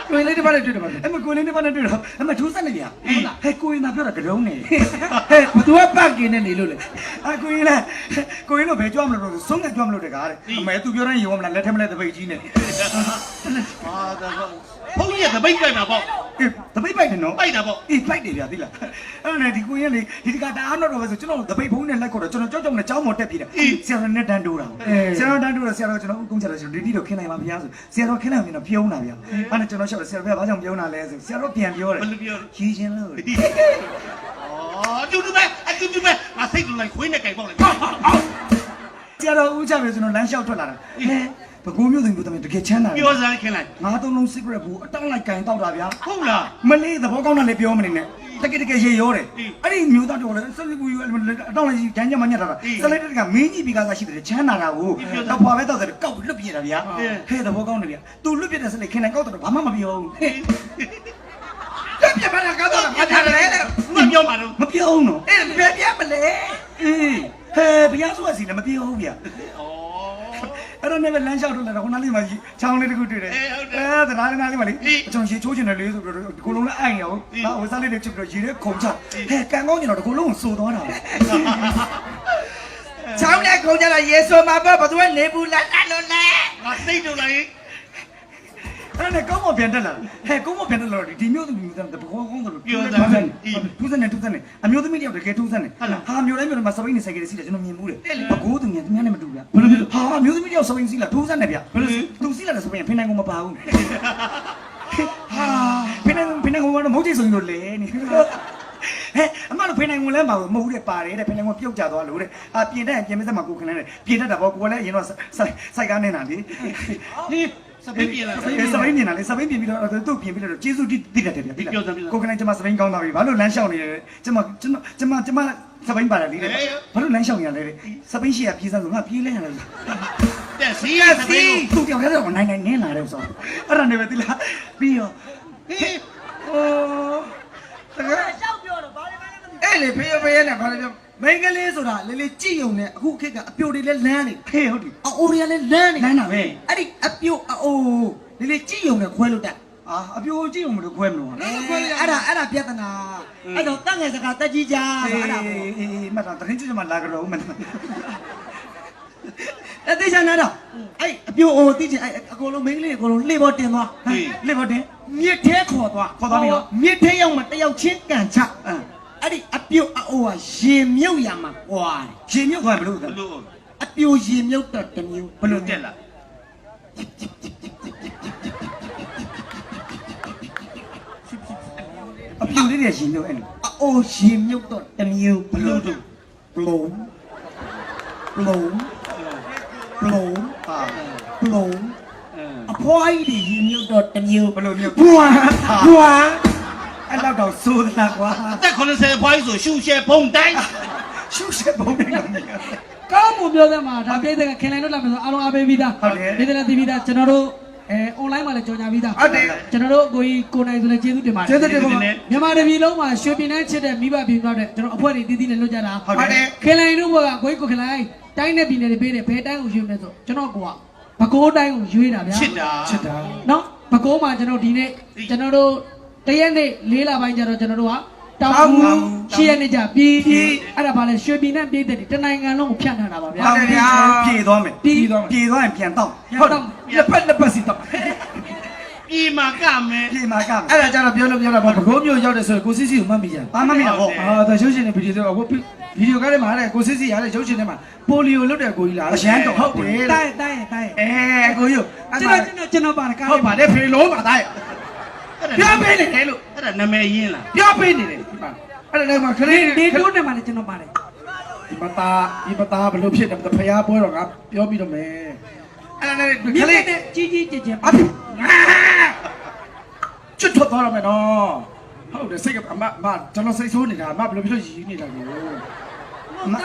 ကိုရင်လေးတစ်ပါးနဲ့တွေ့တယ်ပါအမကိုရင်လေးတစ်ပါးနဲ့တွေ့တော့အမထူးဆက်နေဗျာဟုတ်လားဟဲ့ကိုရင်သာပြောတာကြုံနေဟဲ့ သူကပတ်กินနေနေလို့လေ အကိုရင်လည်းကိုရင်တော့ဘယ်ကြွမလို့လို့ဆုံးကကြွမလို့တကားတဲ့အမေသူပြောတိုင်းရုံမလားလက်ထက်မလဲတပိတ်ကြီးနဲ့ ဟာဒါဘုန်းကြီးကတပိတ်ပိုက်မှာပေါ့ အေးတပိတ်ပိုက်တယ်နော် ပိုက်တာပေါ့ အေးပိုက်တယ်ဗျာသိလားအဲ့နဲ့ဒီကိုရင်လေဒီကတအားတော့ပဲဆိုကျွန်တော်တပိတ်ဖုံးနဲ့လက်ခေါ်တော့ကျွန်တော်ကြောက်ကြောက်နဲ့ကြောင်းမော်တက်ပြေးတာဆရာတော်နဲ့တန်းတိုးတာဆရာတော်တန်းတိုးတော့ဆရာတော်ကျွန်တော်ဥကုန်းချတယ်ဆိုဒီတော့ခင်းနိုင်ပါဗျာဆိုဆရာတော်ခင်းနိုင်ရင်တော့ပြုံးတာဗျာအဲ့နဲ့ကျွန်တော်ရှောက်တယ်ဆရာတော်ကဘာကြောင့်ပြုံးတာလဲဆိုဆရာတော်ပြန်ပြောတယ် ဘယ်လိုပြော ရည်ချင်းလို့ အော်တူတူပဲအတူတူပဲငါစိတ်တူလိုက်ခွေးနဲ့ကြိုင်ပေါက်လိုက် ဆရာတော်ဦးချပဲကျွန်တော်လမ်းလျှောက်ထွက်လာတာဟဲ့ဘကိုးမျိုးသိမျိုးတမန်တကယ်ချမ်းသာတယ် ပြောစမ်းခင်းလိုက် ငါးသုံးလုံး secret ဘူးအတောင်းလိုက်ကင်တောက်တာဗျာ ဟုတ်လား မလေးသဘောကောင်းတာလည်းပြောမနေနဲ့တကယ်ရေရောတယ်အဲ့ဒီမျိုးသားတော်လည်းဆက်လက်ဘူးယူအတောင်းလိုက်ဂျမ်းဂျမ်းမညက်တာဆက်လိုက်ကမင်းကြီးပြီးကားစားရှိတယ်ချမ်းသာတာကိုတော့ဖွာပဲတောက်တယ်ကောက်လွတ်ပြတာဗျာဟဲ့သဘောကောင်းတယ်ဗျာ तू လွတ်ပြတဲ့ဆက်လက်ခင်နိုင်ကောက်တော့ဘာမှမပြောဘူးပြပါလားကောက်တော့ဘာထားလဲ မပြောပါတော့ မပြောဘူးနော် အေးပြမလဲ အေးဟဲ့ဘုရားဆိုစီလည်းမပြောဘူးဗျာ အဲ့တော့လည်းလမ်းလျှောက်ထုတ်လာတော့ခုနလေးမှချောင်းလေးတခုတွေ့တယ်သနားလေးမှလေကျွန်တော်ရေချိုးချင်တယ်လေဆိုတော့ဒီကုလုံးလည်းအိုင်ရောဟာဝစားလေးတွေချစ်ပြီးတော့ရေထဲခုံချဟဲ့ကန်ကောင်းကျင်တော့ဒီကုလုံးကိုစိုးသွားတာ ချောင်းနဲ့ခုံကြတော့ရေဆိုမှာပေါ့ဘာသူကနေဘူးလားတတ်လို့လဲ ငါစိတ်တူလိုက် အဲ့နဲ့ကောင်းမပြန်တက်လာဟဲ့ကောင်းမပြန်တက်လာတော့ဒီမျိုးသမီးမျိုးတဘောကောင်းတယ်လို့ထူးစမ်းနေအမျိုးသမီးတယောက်တကယ်ထူးစမ်းနေဟာမျိုးတိုင်းမျိုးတိုင်းမှာစပိန်နေဆိုင်ကလေးစီးတယ်ကျွန်တော်မြင်မှုတယ်ဘကိုးသူများသူများနဲ့မတူဗျာဟာမျိုးသမီးတယောက်စပိန်စီးလာထူးစမ်းနေဗျာသူစီးလာတဲ့စပိန်ဖိနိုင်ကိုမပါဘူးဟာဖိနိုင်ကိုတော့မဟုတ်ချင်ဆိုရင်တော့လေနေဟဲ့အမတို့ဖိနိုင်ကိုလည်းမဟုတ်တဲ့ပါတယ်တဲ့ဖိနိုင်ကိုပြုတ်ကြသွားလို့တဲ့အာပြင်တဲ့ပြင်မစက်မှာကိုခဏနဲ့ပြင်တတ်တာပေါ့ကိုလည်းအရင်တော့စိုက်ကားနေတာလေ ဟေးစပင်းပြေးလာ စပိန်ပြင်လာလေစပိန်ပြင်ပြီးတော့သူ့ပြင်ပြီးတော့ကျေးဇူးတိတတ်တယ်ဗျာကိုခဏကျွန်မစပိန်ကောင်းသွားပြီဘာလို့လမ်းလျှောက်နေလဲကျွန်မစပိန်ပါတယ်လေဘာလို့လမ်းလျှောက်နေရလဲစပိန်ရှိရပြေးစမ်းဆိုငါပြေးလဲရတယ် တက်စီစပင်းကို သူ့ပြောင်းရတော့နိုင်နင်းလာတယ်ဆိုအဲ့ဒါနဲ့ပဲတိလားပြီးရော ဟေး ဟိုတကယ် ရှောက်ပြောတော့ဘာလဲဘာလဲ အဲ့လေဖေးဖေးနဲ့ဘာလဲပြောမိန်းကလေးဆိုတာလေလေကြည့်ုံနဲ့အခုခေတ်ကအပြိုတွေလည်းလန်းနေ ဟေးဟုတ်ပြီ အိုတွေကလည်းလန်းနေ လမ်းတာပဲ အဲ့ဒီအပြိုအိုလေလေကြည့်ုံနဲ့ခွဲလို့တက် အာအပြိုကြည့်အောင်မလို့ခွဲမလို့ အဲ့ဒါပြဿနာအဲ့တော့တန့်ငယ်စကားတက်ကြီးကြဆိုအဲ့ဒါပေါ့ အေးမှတ်တာတရင်ကျမလာကြတော့မင်း အဲ့တေချာနာတော့အဲ့အပြိုအိုတိချင်အဲ့အကုန်လုံးမိန်းကလေးအကုန်လုံးလှေပေါ်တင်သွား လေဘောတင် မြစ်ထဲခေါ်သွားမြစ်ထဲရောက်မှတယောက်ချင်းကန်ချအဲ့ဒီအပြိုအိုကရေမြုပ်ရမှာကွာ ရေမြုပ်ခွဲမလို့ ဘလို့ အပြိုရေမြုပ်တော့တမျိုး ဘလို့တက်လာ အပြိုလေးတွေရေမြုပ်အဲ့ အိုရေမြုပ်တော့တမျိုး ဘလို့တို့ ဘလုံးဘလုံးဘလုံး ဟာ ဘလုံးအဖွားကြီးတွေရေမြုပ်တော့တမျိုး ဘလို့မြုပ် ဘွာဘွာ အဲ့တော့တော့စိုးသလားကွာ တက်80ဖွားဆိုရှူရှဲဖုံတိုင်း ရှုရှက်ပုံနေတော့ ကောင်းမှုပြောတဲ့မှာဒါပြည်တဲ့ခင်လိုက်လို့လာမယ်ဆိုအားလုံးအားပေးပြီးသားပြည်တဲ့သိပြီးသားကျွန်တော်တို့online မှာလည်းကြော်ညာပြီးသား ဟုတ်တယ် ကျွန်တော်တို့ကိုကြီးကိုနိုင်ဆိုလည်းကျေးဇူးတင်ပါတယ် ကျေးဇူးတင်ပါ မြန်မာတပြည်လုံးမှာရွှေပြည်နှန်းချစ်တဲ့မိဘပြည်သားတဲ့ကျွန်တော်အဖွဲ့တွေတည်တည်နဲ့လွတ်ကြတာ ဟုတ်တယ် ခင်လိုက်တို့ဘကကိုကြီးကိုခင်လိုက်တိုင်းနဲ့ပြည်နယ်တွေပေးတယ်ဘယ်တိုင်းကိုရွေးမလဲဆိုကျွန်တော်ကဘကိုးတိုင်းကိုရွေးတာဗျာ ချစ်တာ ချစ်တာ နော်ဘကိုးမှာကျွန်တော်ဒီနေ့ကျွန်တော်တို့တရက်နေ့၄လပိုင်းကျတော့ကျွန်တော်တို့က တောင်ဘူးရှေ့ရနေကြပြီးအဲ့ဒါဘာလဲရွှေပြည်နဲ့ပြည်တဲ့တနိုင်ငံလုံးကိုဖြတ်ထားတာပါဗျာ ဟုတ်တယ်ဗျာပြေသွားမယ် ပြီးတော့ ပြေသွားရင်ပြန်တော့ ဟုတ်တယ်လက်ပတ်စီတော့ ပြေမှာကမယ် ပြေမှာကမယ် အဲ့ဒါကြတော့ပြောတာဗကိုးမျိုးရောက်တယ်ဆိုရင်ကိုစစ်စီကိုမှတ်မိကြ ဘာမှမရဘူး အာဒါရုပ်ရှင်နဲ့ဗီဒီယိုတော့ဗီဒီယိုကားထဲမှာတဲ့ကိုစစ်စီရတဲ့ရုပ်ရှင်ထဲမှာပိုလီယိုလွတ်တဲ့ကိုကြီးလားဟုတ်တယ် တိုင်းကိုကြီး ကျွန်တော်ပါတယ်ကား ဟုတ်ပါတယ်ဖေလုံးပါသားပြောပေးနေတယ်လို့ အဲ့ဒါနာမည်ရင်းလား ပြောပေးနေတယ်ဒီမှာအဲ့ဒါလည်းမှာခလေး ဒီတိုးနဲ့မှလည်းကျွန်တော်ပါတယ် ဒီပတာဘလို့ဖြစ်တယ်ဖျားပွဲတော့ငါပြောပြီးတော့မယ်အဲ့ဒါလည်း မြ ခ စ် လေး နဲ့ကြီးကြီးကျယ်ကျယ် အဖေကျွတ်ထွက်သွားရမယ်နော်ဟုတ်တယ်စိတ်ကအမကျွန်တော်စိတ်ဆိုးနေတာအမဘယ်လိုဖြစ်ရည်နေတာလဲ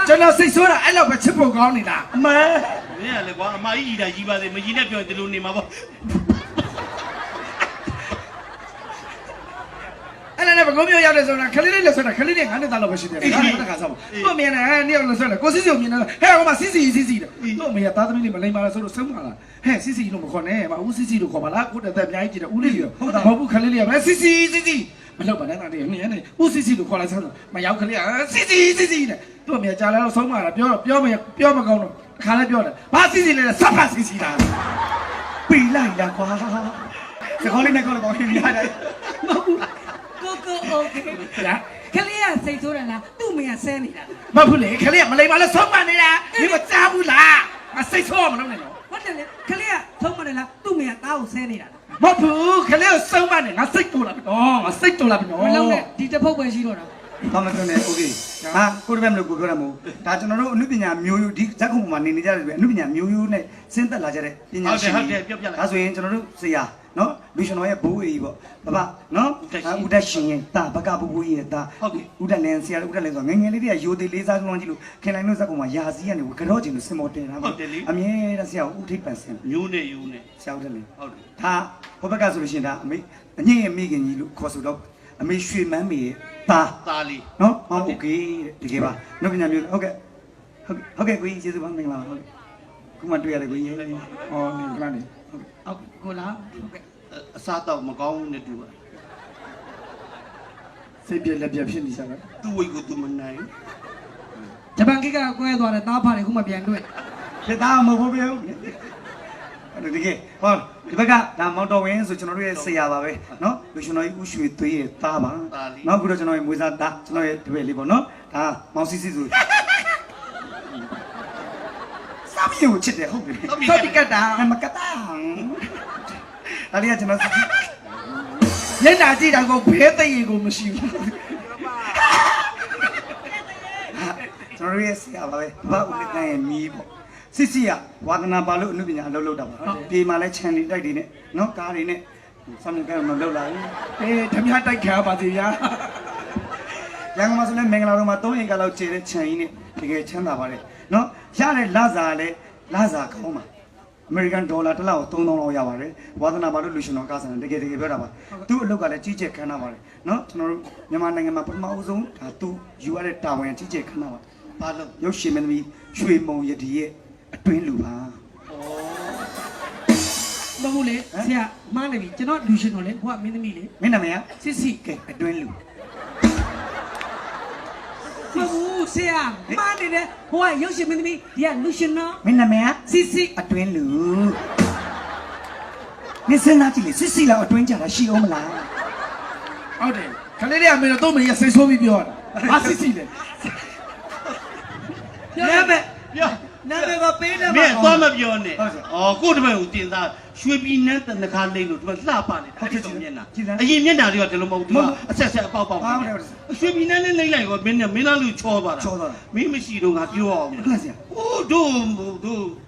ကျွန်တော်စိတ်ဆိုးတာအဲ့လောက်ပဲချစ်ဖို့ကောင်းနေတာအမ မင်းကလည်းကွာအမကြီးကြီးတာကြီးပါစေမကြီးနဲ့ပြောရင်ဒီလိုနေမှာပေါ့ အဲ့ဒါလည်းဘကုန်းမျိုးရောက်တယ်ဆိုတာခလေးလေးလက်ဆွဲတာခလေးလေး9နှစ်သားလောက်ပဲရှိတယ်ငါလည်းတခါစားပါသူ့မြင်တယ်နေရောက်လက်ဆွဲတယ်ကိုစစ်စီကိုမြင်တယ်ဟဲ့ဟိုမှာစစ်စီတဲ့သူ့မေသားသမီးလေးမလိမ္မာလားဆိုတော့ဆုံးမလားဟဲ့စစ်စီလို့မခေါ်နဲ့မဦးစစ်စီလို့ခေါ်ပါလားကိုတက်အများကြီးကြည့်တယ်ဦးလေးရဟုတ်တာမဟုတ်ဘူးခလေးလေးကပဲစစ်စီမလုပ်ပါနဲ့တာတည်းနင်းနေဦးစစ်စီလို့ခေါ်လိုက်စမ်းမရောက်ခလေးကစစ်စီတဲ့သူ့အမေကြားလာတော့ဆုံးမလားပြောမကောင်းတော့ခါလည်းပြောတယ်ဘာစစ်စီလဲစပ်ဖတ်စစ်စီလား ပီလိုက်လားကွာစကောင်းလေးနဲ့ကောင်းလို့ကောင်းရင်ရတယ် မဟုတ်ဘူးကိုโอเคခလေးကစိတ်ဆိုးတယ်လားသူ့မရဆဲနေတာ မဟုတ်လေခလေးကမလိမ္မာလဲဆုံးမနေတာဒီမကြားဘူးလားအစိတ်ဆိုးမလုပ်နဲ့တော့ ဟုတ်တယ်လေခလေးကသုံးမတယ်လားသူ့မရသားကိုဆဲနေတာ မဟုတ်ဘူးခလေးကိုဆုံးမနေငါစိတ်တူလာပြီနော်ငါစိတ်တူလာပြီနော် မလုံးနဲ့ဒီတစ်ဖုတ်ပဲရှိတော့တာ ဘာမှမပြောနဲ့โอเคဟာကိုတပည့်မလို့ကိုပြောရမို့ဒါကျွန်တော်တို့အနုပညာမျိုးရိုးဒီဇက်ခုံပေါ်မှာနေနေကြတယ်ဆိုအနုပညာမျိုးရိုးနဲ့စဉ်သက်လာကြတဲ့ပညာရှင်ဒါဆိုရင်ကျွန်တော်တို့ဆရာနော်လူရှင်တော်ရဲ့ဘိုးအေးပေါ့ဘာဘာနော်ဦးတက်ရှင်ရဲ့တာဘကဘိုးရဲ့တာဦးတက်လန်ဆရာဦးတက်လန်ဆိုငငယ်လေးတွေကရိုသေလေးစားကောင်းကြည့်လို့ခင်လိုက်လို့ဇက်ခုံမှာယာစီကနေကြော့ကျင်လို့စင်မော်တင်တာပေါ့အမြဲတမ်းဆရာဦးထိပ်ပန်စင် မျိုးနဲ့ယူနဲ့ ဆရာဦးတက်လန် ဟုတ်တယ် ဒါဘဘကဆိုလို့ရှိရင်ဒါအမေအညင်ရဲ့မိခင်ကြီးလို့ခေါ်ဆိုတော့အမေရွှေမန်းမေရဲ့တာ သားလေး နော်ဟောโอเคတကယ်ပါနှုတ်ပညာမျိုးဟုတ်ကဲ့ကိုကြီးကျေးဇူးပါမင်္ဂလာပါဟုတ်ကဲ့ခုမှတွေ့ရတယ်ကိုကြီး အော်နေခဏနေ ဟုတ်ကိုလားဟုတ်ကဲ့ အစားတော့မကောင်းဘူးနဲ့တူပါ စိတ်ပြက်လက်ပြက်ဖြစ်နေကြတာ သူ့ဝိတ်ကိုသူမနိုင် ဂျပန်ကိကကွဲသွားတယ်သားဖားတယ်ခုမှပြန်တွေ့ ဖြစ်သားမဟုတ်ဘူးတကယ်ဟောဒီဘက်ကဒါမောင်တော်ဝင်းဆိုကျွန်တော်တို့ရဲ့ဆရာပါပဲเนาะလူရှင်တော်ကြီးဦးရွှေသွေးရဲ့သားပါเนาะအခုတော့ကျွန်တော်ရဲ့မွေးစားသားကျွန်တော်ရဲ့တပည့်လေးပေါ့เนาะဒါမောင်စီစီဆိုစာမီကိုချစ်တယ်ဟုတ်ပြီသောတိကတ်တာမကတ်တာဒါလေးကကျွန်တော်မျက်နှာကြည့်တာကိုဘဲသိရင်ကိုမရှိဘူး ကျွန်တော်ရဲ့ဆရာပါပဲဘာဦးလေးကိုင်းရဲ့မီးပေါ့စစ်စီကဝါသနာပါလို့အနုပညာအလုပ်လုပ်တာပါပြေမှာလဲခြံနေတိုက်တွေနဲ့နော်ကားတွေနဲ့စမ်းနေကြတော့လောက်လာပြီ ဓမြတိုက်ခံပါသေးဗျာ ရန်ကုန်မှာဆိုလဲမင်္ဂလာတော်မှာ3အိမ်ကလောက်ကျတဲ့ခြံကြီးနဲ့တကယ်ချမ်းသာပါတယ်နော်ရတဲ့လစာလဲလစာကောင်းပါအမေရိကန်ဒေါ်လာတစ်လောက်3000လောက်ရပါတယ်ဝါသနာပါလို့လူရှင်တော်ကားဆန်တကယ်ပြောတာပါသူ့အလုပ်ကလည်းကြီးကျယ်ခမ်းနားပါတယ်နော်ကျွန်တော်တို့မြန်မာနိုင်ငံမှာပထမအဆုံးဒါသူယူရတဲ့တာဝန်ကြီးကျယ်ခမ်းနားပါဘာလို့ရုပ်ရှင်မင်းသမီးရွှေမုံရတီရဲ့အတွင်းလူပါ မဟုတ်လေဆရာမှားနေပြီကျွန်တော်လူရှင်တော်လေဟိုကမင်းသမီးလေ မင်းနာမည်က စစ်စီ ကဲအတွင်းလူ မဟုတ်ဘူးဆရာမှားနေတယ်ဟိုကရုပ်ရှင်မင်းသမီးဒီကလူရှင်တော် မင်းနာမည်က စစ်စီ အတွင်းလူမင်းစဉ်းစားကြည့်လေစစ်စီလောက်အတွင်းကြတာရှိအောင်မလား ဟုတ်တယ်ခလေးလေးကမင်းတို့မင်းရစိတ်ဆိုးပြီးပြောတာဘာစစ်စီလဲ နာမည် ပြော နာမည်ကပေးတယ် မင်းသွားမပြောနဲ့ကို့တပည့်ကိုတင်စားရွှေပြည်နန်းတနခါလိမ့်လို့သူကလှပနေတာအဲ့ဒီမျက်နှာအရင်မျက်နှာတွေကဒီလိုမဟုတ်ဘူးအဆက်ဆက်အပေါက်ပေါက်ရွှေပြည်နန်းနဲ့လိမ့်လိုက်တော့မင်းသားလူချောသွားတာမင်းမရှိတော့ငါပြောအောင် ခက်စရာ ဟိုတို့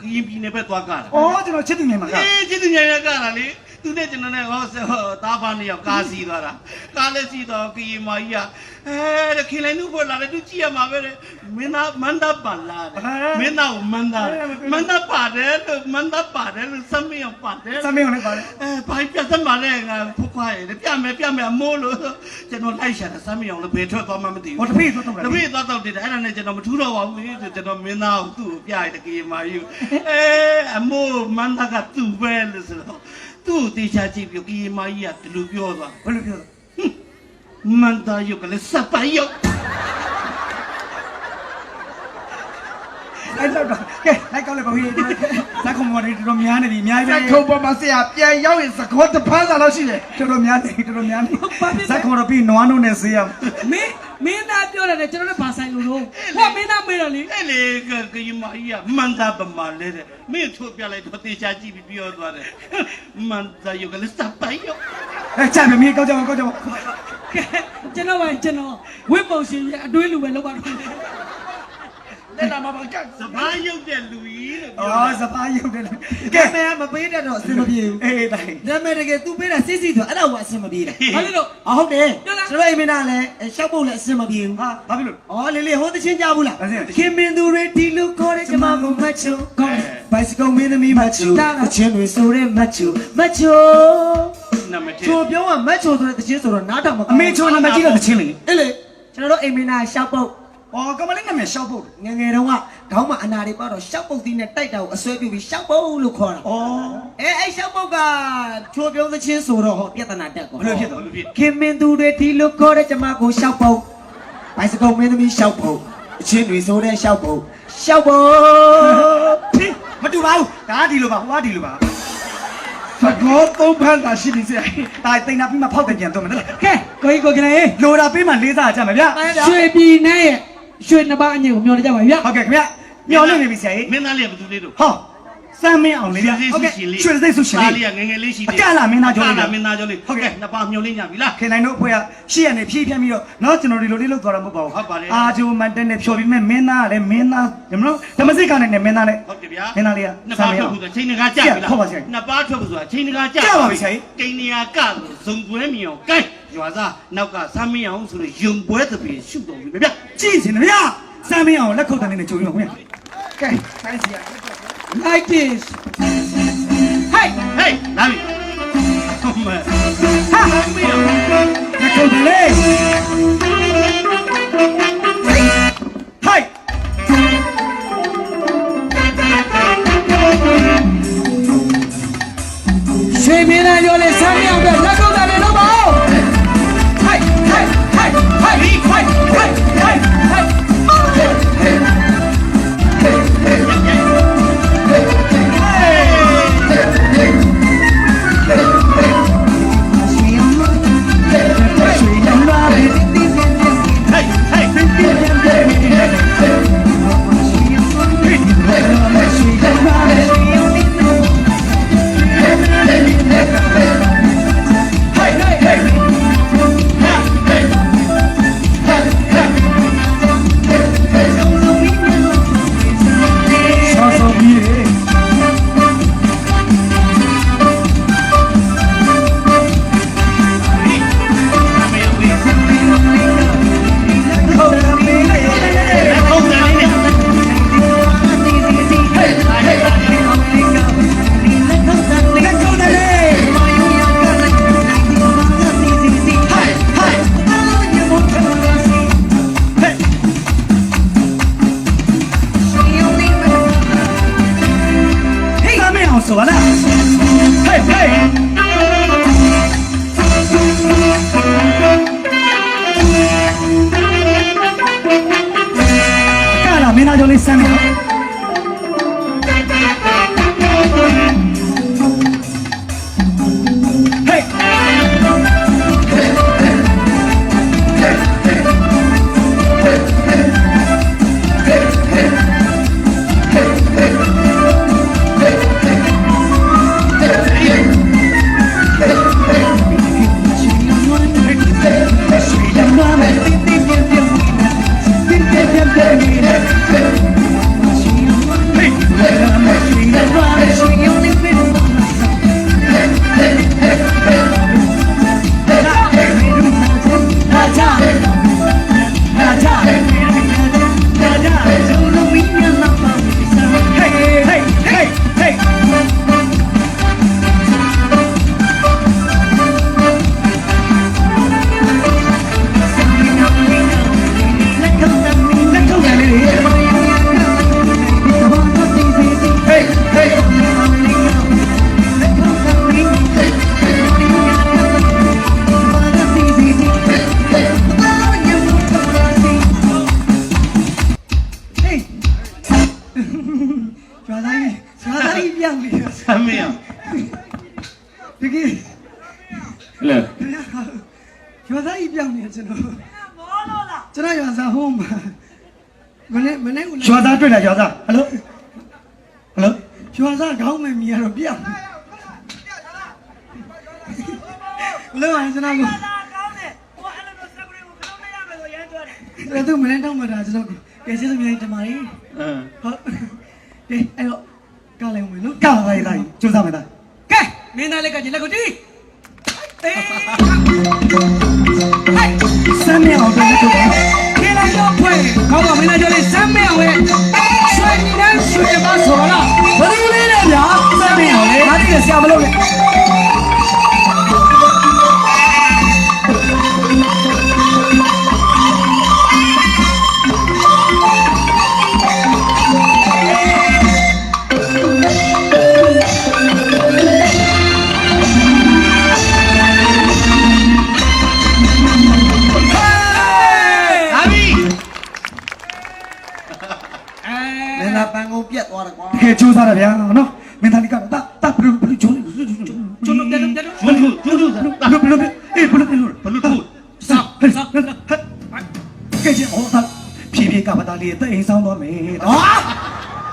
ကရင်ပြည်နယ်ဘက်သွားကြတာ အော်ကျွန်တော်ချစ်သူငယ်မှာက ချစ်သူညာရကြတာလေသူနဲ့ကျွန်တော်နဲ့ဟောသားဖားနှစ်ယောက်ကားစီးသွားတာကားလည်းစီးတော့ကရင်မကြီးကခင်လိုက်လို့ပေါ်လာတယ်သူကြည့်ရမှာပဲမင်းသားမန္တပါလာတယ်မင်းသားကိုမန္တပါတယ်လို့စမင်းအောင်ပါတယ် စမင်းကိုလည်းပါတယ် ဘာပြတ်သမားလဲငါဖုတ်ခွားရတယ်ပြမယ်အမိုးလို့ကျွန်တော်လိုက်ရှာတာစမင်းအောင်လည်းဘယ်ထွက်သွားမှမသိဘူး ဟောတပည့်သွားတော့ တပည့်သွားတော့တယ်အဲ့ဒါနဲ့ကျွန်တော်မထူးတော့ပါဘူးကျွန်တော်မင်းသားကိုသူ့ကိုပြရတယ်ကရင်မကြီးအမိုးမန္တကသူ့ပဲလို့ဆိုတော့သူ့တေချာကြည့်ပြီးကရင်မကြီးကဒီလိုပြောသွား ဘယ်လိုပြော မန်သားရုပ်ကလည်းစပိုင်ရုပ် အဲ့တော့ကဲလိုက်ကောက်လိုက်ပါဦးဇက်ခုံမော်တွေတော်တော်များနေပြီအများ ဇ ကြီး က်ခုံပေါ်မှာဆရာပြန်ရောက်ရင်သကောတပန်းစာလို့ရှိတယ် တော်တော်များနေဇက်ခုံတော့ပြီးနွားနို့နဲ့ဆေးရ မင်းသားပြောတယ်ကျွန်တော်လည်းဘာဆိုင်လို့တော့ဟောမင်းသားမေးတော့လေ အဲ့လေကယမကြီးကမန်သားပမာလဲတဲ့မင်းထုတ်ပြလိုက်တော့တေချာကြည့်ပြီးပြောသွားတယ်မန်သားရုပ်ကလည်းစပိုင်ရုပ် အဲ့ချမ်းမင်းကောက်ကြပါ ကျွန်တော်ဝစ်ပုံရှင်ရဲ့အတွေးလူပဲလောက်ပါတော့ လက်လာမှာပါကတ် စပားရုပ်တဲ့လူကြီးလို့ အော်စပါးရုပ်တယ် ကဲမဲမပေးတတ်တော့အဆင်မပြေဘူး အေးတိုင်း နာမည်တကယ်သူပေးတာစစ်စစ်ဆိုအဲ့တော့အဆင်မပြေတာ ဘာလို့လို့ အော်ဟုတ်တယ်ကျွန်တော်အိမ်မင်းသားလည်းရှောက်ဖို့လည်းအဆင်မပြေဘူး ဟာဘာဖြစ်လို့ အော်လေလေဟိုတချင်းကြဘူးလား ဘာစင်း ခင်မင်းသူတွေဒီလူခေါ်တဲ့ကျမကိုမတ်ချိုကောင်းဘိုက်စကုံမင်းသမီးမတ်ချိုအချင်းတွေဆိုတဲ့မတ်ချို နာမည် ချိုပြောကမတ်ချိုဆိုတဲ့တချင်းဆိုတော့နားထောင်မ အမေချိုနာမည်ကြီးတော့တချင်းလေ အဲ့လေကျွန်တော်တို့အိမ်မင်းသားရှောက်ဖို့ အော်ကမလေးနာမည်ရှောက်ဖို့ ငယ်ငယ်တုန်းကခေါင်းမှာအနာတွေပေါတော့ရှောက်ပုတ်သီးနဲ့တိုက်တာကိုအစွဲပြုပြီးရှောက်ပုတ်လို့ခေါ်တာ အော် အဲ့ရှောက်ပုတ်ကချိုပြောသချင်းဆိုတော့ဟောပြဿနာတက်ကော ဘယ်လိုဖြစ်တော့ ခင်မင်းသူတွေဒီလိုခေါ်တဲ့ကျမကိုရှောက်ပုတ်ဘိုက်စကုံမင်းသမီးရှောက်ပုတ်အချင်းတွေဆိုတဲ့ရှောက်ပုတ်မတူပါဘူးဒါကဒီလိုပါဟိုကဒီလိုပါ သကောသုံးဖန်သာရှိနေစေ ဒါတိန်နာပြီးမှဖောက်တယ်ပြန်တော့မယ်နော် ကဲကိုကြီးကိုကြနေ လိုတာပေးမှလေးစားကြမယ်ဗျာ ရွှေပြည်နဲ့ရဲ့ရွှေနှစ်ပါးအငယ်ကိုမျောကြပါဗျာ ဟုတ်ကဲ့ခင်ဗျာမျော်လင့်နေပြီဆရာကြီး မင်းသားလေးကဘယ်သူလေးတို့ ဟောစမ်းမင်းအောင်လေးဗျာ ဟုတ်ကဲ့ရွှေ ရွှေစိတ်ဆုရှင် သား လေး လေးကငယ်လေးရှိ အကလာမင်းသားကျော်လေး ကလာမင်းသားကျော်လေးဟုတ်ကဲ့နှစ်ပါးမျောလင်းကြပြီလား ခင်နိုင်တို့အဖွဲကရှေ့ရနေဖြည်းဖြည်းပြီးတော့နော်ကျွန်တော်ဒီလိုလေးလောက်သွားတာမဟုတ်ပါဘူး ဟုတ်ပါလေ အာဂျိုမန်တက်နဲ့ဖြော်ပြီးမဲ့မင်းသားလည်းမင်းသားဒီမလို့ဓမ္မစိတ်ကနဲ့မင်းသားလည်း ဟုတ်ကဲ့ဗျာ မင်းသားလေးက နှစ်ပါးထွက်ဖို့ဆိုချိန်တကားကြပြီလား ဟုတ်ပါဆရာ နှစ်ပါးထွက်ဖို့ဆိုတာချိန်တကားကြ ကြပါပြီဆရာကြီး ကိန်းနေရာကဇုံပွဲမြောင်ကိုင်းရွာသားနောက်ကဆမ်းမင်းအောင်ဆိုလို့ယုံပွဲတပင်ရှုတော်ပြီဗျာ ကြည့်စင်ဗျာစမ်းမင်းအောင်လက်ခုပ်တန်းနဲ့ကြိုပြီးတော့ခင်ဗျာကဲဆိုင်စီရ like this ဟေးလာပြီဟုတ်မယ် ဟာ ဆမ်းမင်းအောင် လက်ခုပ်တန်းလေးဟိုက် ရွှေပြည်နဲ့ရောလေဆမ်းမြောက်တဲ့လက်ကုပ်တယ်လို့ပါဦး ဟိုက်ဟိုက်ဟိုက်ဟိုက်ဟိုက်ဟိုက်ဟိုက်ဟိုက် Samia. တကယ် လေ ရွာသားကြီးပြောင်းနေကျွန်တော်ကျွန်တော်ရွာသားဟိုးမှာမနေ့ကရွာသားတွေ့လားရွာသားဟယ်လိုရွာသားခေါင်းမဲ့မြည်ရတော့ပြောင်းဘလို့ဟာကျွန်တော်ကိုအဲ့တော့မနေ့တော့မှဒါကျွန်တော်ကဲကျေးဇူးများတင်ပါတယ်ဟုတ်ကဲအဲ့တော့ကလည်းဝင်နော်ကပါပါသားကျိုးစားမယ်သား ကဲမင်းသားလေးကကျလက်ကိုတီးအေး စမ်းမြောင်တော့တော့ ခေလာတော့ဖွင့်ကောင်းပါမင်းသားကျော်လေးစမ်းမြောင်ရဲ့ရွှေညီတန်းရွှေမဆိုတော့ဘယ်လိုလဲလဲဗျာစမ်းမြောင်လေဒါတည်းဆရာမလုပ်နဲ့ မင်းသားပန်းကုန်ပြတ်သွားတယ်ကွာ ကဲကျိုးစားတယ်ဗျာနော်မင်းသားလေးကတော့တာဘလို့ကျိုး ကျွန်တော်တက်တက် Juntu. ဘလို့အေးဘလို့ Bluetooth. စောက်စောက် ကဲကျဟောသားဖြည်းဖြည်းကပါသားလေးတဲ့အိမ်ဆောင်သွားမယ် ဟာ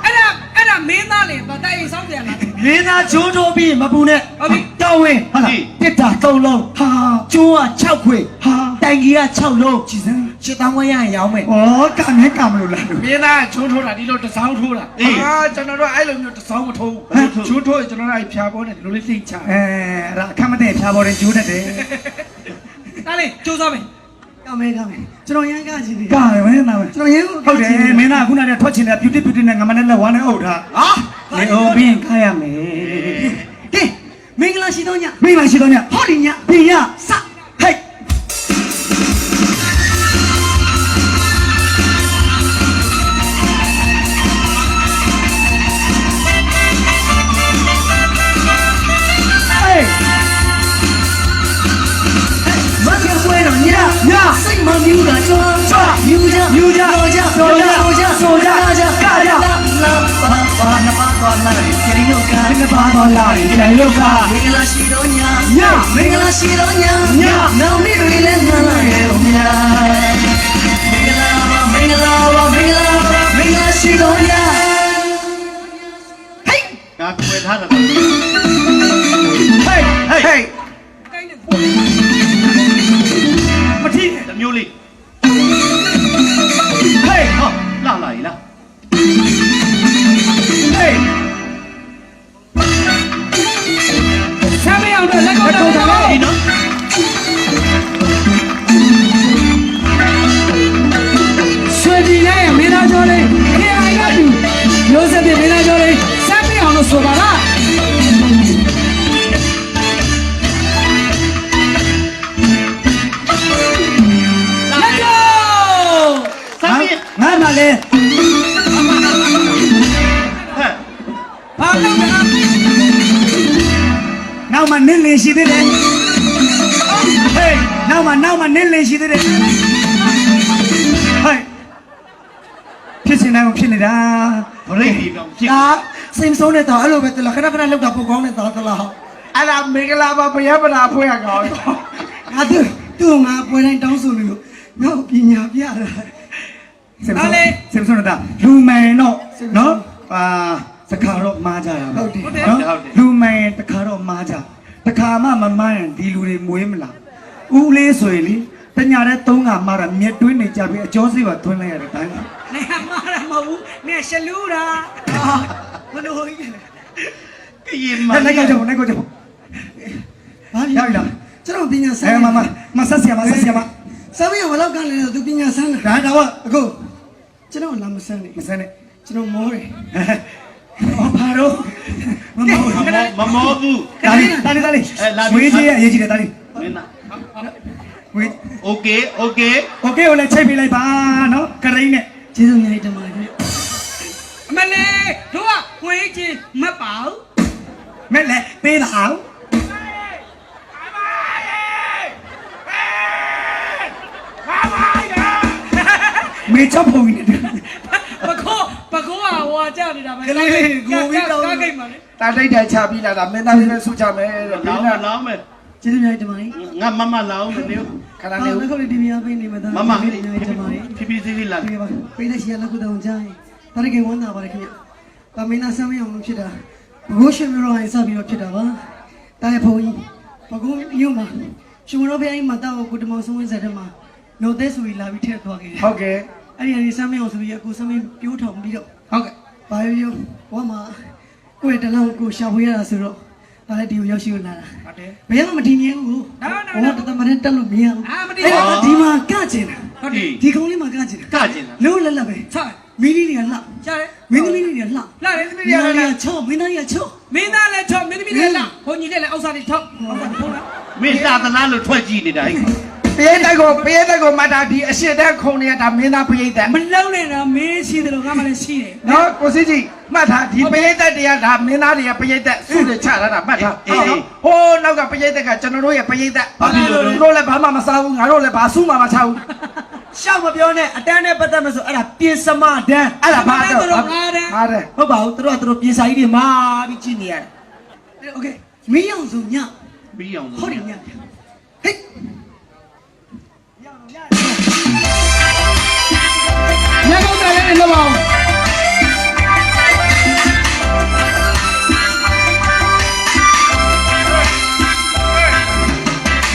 အဲ့ဒါမင်းသားလေဗတိုင်ဆောင်ပြန်လာတယ် မင်းသားကျိုးထိုးပြီးမပူနဲ့ ဟုတ်ပြီ တော်ဝင်ဟုတ်လားတစ်တာ3လုံးဟာကျိုးက6ခွေဟာတိုင်ကြီးက6လုံးကြည်စမ်း ရှစ်တောင်းဝဲရရင်ရောင်းမယ် ဩကမဲကမလို့လား မင်းသားချိုးထိုးတာဒီလိုတစောင်းထိုးတာ အေး ကျွန်တော်တို့အဲ့လိုမျိုးတစောင်းမထိုးဘူးချိုးထိုးကျွန်တော်တို့အဲ့ဖြာပေါ်နေဒီလိုလေးသိချ အဲ့ဒါအခက်မတဲ့ဖြာပေါ်တယ်ကျိုးတတ်တယ် ဒါလေးစူးစမ်းမယ် ကမဲကျွန်တော်ရမ်းကကြည့်တယ်ကတယ်မင်းသားကျွန်တော်ရမ်းဟုတ်တယ်မင်းသားခုနကထွက်ချင်တယ် beauty နဲ့ငမနဲ့လက်ဝါးနဲ့အုပ်ထား ဟာ လေအိုဘင်းခါရမယ်ကဲမင်္ဂလာရှိသောညမင်္ဂလာရှိသောညဟောဒီညဘင်းရစဟဲ့စိတ်မမြူတာကြွားမြူကြဆိုကြကာကြလာပါနပါသွားလာကျေရီလောကနပါသွားလာကျေရီလောကမင်္ဂလာရှိတော်ညာမင်္ဂလာရှိတော်ညာနောင်မီတွေလည်းနားလာရဲ့ဦးမြမင်္ဂလာပါမင်္ဂလာပါမင်္ဂလာပါမင်္ဂလာရှိတော်ညာဟေး Ka kwe thada. ဟေးဟေး တိုင်းနဲ့ပို့ မထီး The mule. ဟေး Oh, la la la. ဟေး ဆမ်းမအောင်တော့လက်ကိုတော့ Hey, no. ရွှေပြည်နဲ့မင်းသားကျော်လေးခေအိုင်ကတူရိုးစက်ပြမင်းသားကျော်လေးဆမ်းမအောင်လို့ဆိုပါလားလက်ကို Samia. ငါမှလည်း Hey. ဘာလို့လဲ နောက်မှနင်းလင်းရှိသေးတယ်ဟေးနောက်မှနင်းလင်းရှိသေးတယ်ဟေးဖြစ်စင်တိုင်းဖြစ်နေတာ Break di dong. ဒါစိမ်ဆုံးနေတာအဲ့လိုပဲတလားခဏခဏလောက်တာပုံကောင်းနေတာတလား အဲ့ဒါမင်္ဂလာပါဘုရားဗလာဖွဲ့ရကောင်း ငါသူ့ငါပွဲတိုင်းတောင်းဆိုလို့ငါ့ပညာပြတာစိမ်ဆုံးနေတာလူမိုင်တော့နော်စခါတော့မားကြတာဟုတ်တယ်နော်လူမိုင်တခါတော့မားကြတခါမှမမားရင်ဒီလူတွေမွေးမလားဦးလေးဆိုရင်လေတညာတဲ့3ကမားတာမြက်တွင်းနေကြပြီးအကျော်စီပါသွင်းလိုက်ရတယ်တိုင်း နေမှားတာမဟုတ်ဘူးနေရှလူးတာ မလို့ဟိုကြီး Kayin လိုက်ကြ man. လိုက်ကြဘာရည်လားကျွန်တော်ပညာဆန်းမဆက်ဆရာမဆက်ဆရာမဆမ်းမရဘလောက်ကလည်းသူပညာဆန်းတာဒါတော့အခုကျွန်တော်လာမဆန်းနေမဆန်းနဲ့ကျွန်တော်မောတယ်ဘာတော့မမော Mamodu. တာလီဝေးကြီးရဲ့အရေးကြီးတယ်တာလီ Mena. ဝေး Okay, okay. โอเคကိုလည်းချိတ်ပေးလိုက်ပါနော်ကရိန်းနဲ့ကျေးဇူးများတင်ပါတယ် အမလေးတို့ကခွေးချင်းမတ်ပါဘူး မဲ့လည်းပေးတာအောင်မေချပ်ဖို့နေတယ် ပခိုး ပကုံးကဟိုကကြောက်နေတာပဲ ကလေးကိုပြီးတော့ ကားကိတ်ပါလေ တာတိတ်တိုင်ချပြီးလာတာမင်းသားလေးပဲဆူချမယ်တဲ့ လော ဒီ င်း နာ လောင်းမယ် ကျေးဇူးများတင်ပါတယ် ငါမမလောင်းမယ်နေ ခဏ ။ လေး နောက်တစ်ခုလေးဒီမြားပေးနေမှာသား မမ လေးတင်ပါတယ်။ ဖြည်းဖြည်းလေးလာ ဒီပါပေးတဲ့ရှီရလက်ခုတောင်ကြိုင်းဒါတကယ်ဝမ်းသာပါတယ်ခင်ဗျ။ဗမင်းသားဆမ်းမအောင်လို့ဖြစ်တာဘိုးရှင်မျိုးတော်ဟိုင်စပြီးတော့ဖြစ်တာပါ။တားရဲ့ဘုန်းကြီးဘကုန်းရုံမှာရှင်မတော်ဘုရားကြီးမှာတောက်ကိုတမောင်ဆုံးဝင်းဆက်တဲ့မှာနိုသက်ဆိုပြီးလာပြီးထည့်သွားခဲ့တယ် ဟုတ်ကဲ့ ။အဲ့ဒီအရင်ဆမ်းမအောင်ဆိုပြီးအခုဆမ်းမပြိုးထောင်ပြီးတော့ ဟုတ်ကဲ့ ဘာရောဘောမှာကိုယ့်တလောင်းကိုရှာဖွေရတာဆိုတော့ဒါလည်းဒီကိုရောက်ရှိလာတာ ဟုတ်တယ် ဘယ်မှမတည်ငြင်းဘူးဘောတသမနဲ့တက်လို့မရဘူး အာမတည် အဲ့ဒါဒီမှာကကျင်တာ ဟုတ်တယ် ဒီကုန်းလေးမှာကကျင်တာ ကကျင်တာ လုံးလက်လက်ပဲ ချာ မင်းကြီးတွေကလှ ချာတယ် မင်းသမီးတွေကလှ လာတယ်သမီး မ တွေ င်းသား က တွေကချော့မင်းသားတွေကချော့ မင်းသားလည်းချောမင်းသမီးလည်းလာဘုန်းကြီးလည်းအောက်စားတွေထောက်အောက်စားဖုံးလား မင်းသာသနာလို့ထွက်ကြည့်နေတာဟဲ့ ပေးတိုက်ကိုမှတ်တာဒီအရှိတဲ့ခုံတွေကဒါမင်းသားပရိသတ် မလုံးနဲ့တော့မင်းရှိတယ်လို့ငါမှလည်းရှိတယ် နော်ကိုစစ်ကြီးမှတ်ထားဒီပရိသတ်တွေကဒါမင်းသားတွေကပရိသတ်စုတွေချထားတာမှတ်ထားဟိုးနောက်ကပရိသတ်ကကျွန်တော်တို့ရဲ့ပရိသတ်သူတို့လည်းဘာမှမစားဘူးငါတို့လည်းဘာစုမှမချဘူး ရှောက်မပြောနဲ့အတန်းနဲ့ပတ်သက်မဆိုအဲ့ဒါပြင်စမတန်း အဲ့ဒါဘာတော့ တို့ငါတဲ့ ဟာတယ် ဟုတ်ပါဘူးသူတို့ပြင်စာကြီးတွေမာပြီးကြည့်နေရတယ် โอเคမင်းအောင်စုံည ပြီးအောင် ဟုတ်တယ်ညဟေး ညကောင်းတယ်လည်းလောက်အောင်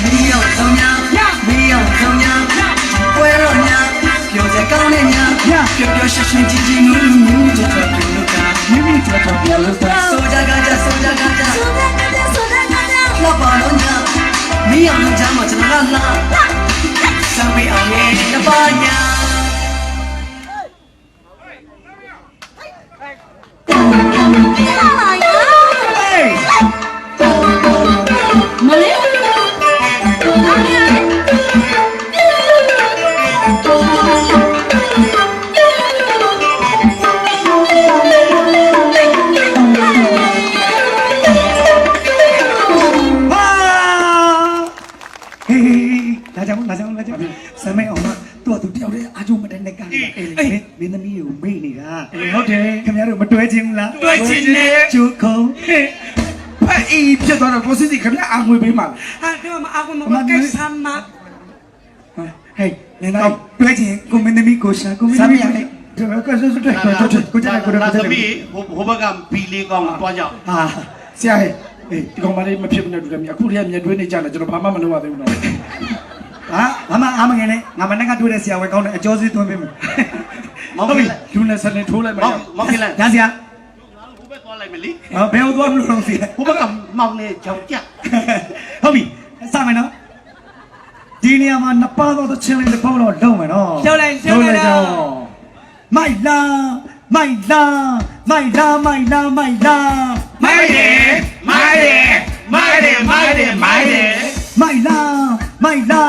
မင်းအောင်စုံညမင်းအောင်စုံညပွဲတော့ညပြောစကောင်းတဲ့ညပျော်ပျော်ရွှင်ရွှင်ကြည်ကြည်နူးနူးချောချောပြုလို့ကမိမိချောချောပြုလို့ကဆိုကြကကြလောက်ပါတော့ညမင်းအောင်လုံးချမ်းမကျွန်တော်ကလာစံပေးအောင်ရဲ့တပါညာ မလေးလာကြောင်းစမ်းမအောင်မသူ့တယောက်တည်းအာကျုံမတဲ့နဲ့ကန်အေးမင်းသမီးကိုမေ့နေတာဟုတ်တယ်ခင်ဗျားတို့မတွဲချင်းလား တွဲချင်းနဲ့ ကျုပ်ခုံဖက်အီးဖြစ်သွားတော့ကိုစစ်စီခင်ဗျာအာငွေပေးမှာ ဟာတော့မအားကိုမကိစ္စမ ဟေးနေတော့တွဲချင်းကိုမင်းသမီးကိုရှာကိုမင်းသမီးရလေဒီကဆိုဆိုကိုကြည့်ကို လာသမီးဟိုဘက်ကဘီလေးကောင်းတွားကြအောင် ဟာဆရာဟဲ့ဒီကောင်မလေးမဖြစ်ဘူးနဲ့တူတယ်မြအခုတည်းကမြတွဲနေကြတယ်ကျွန်တော်ဘာမှမလုပ်ရသေးဘူးနော်ဟာမအားမငယ်နဲ့ငါမနဲ့ကတွေ့တဲ့ဆရာဝဲကောင်းတဲ့အကျော်စီးသွင်းပေးမယ် မောင်ကလေး လူနဲ့ဆက်နေထိုးလိုက်မယ် မောင်ကလေး ညဆရာ ဟိုဘက်သွားလိုက်မလी ဘယ်ဟိုသွားမလို့ဆရာ ဟိုဘက်ကမောင်နဲ့ကြောင်ကြ ဟုတ်ပြီစမယ်နော်ဒီနေရာမှာနှစ်ပါးသောချင်းလေးတစ်ပေါက်တော့လုံးမယ်နော်မိုက်လာမိုက်လာမိုက်လာမိုက်လာမိုက်လာ မိုက်တယ်မိုက်တယ်မိုက်တယ်မိုက်တယ်မိုက်တယ် မိုက်လာမိုက်လာ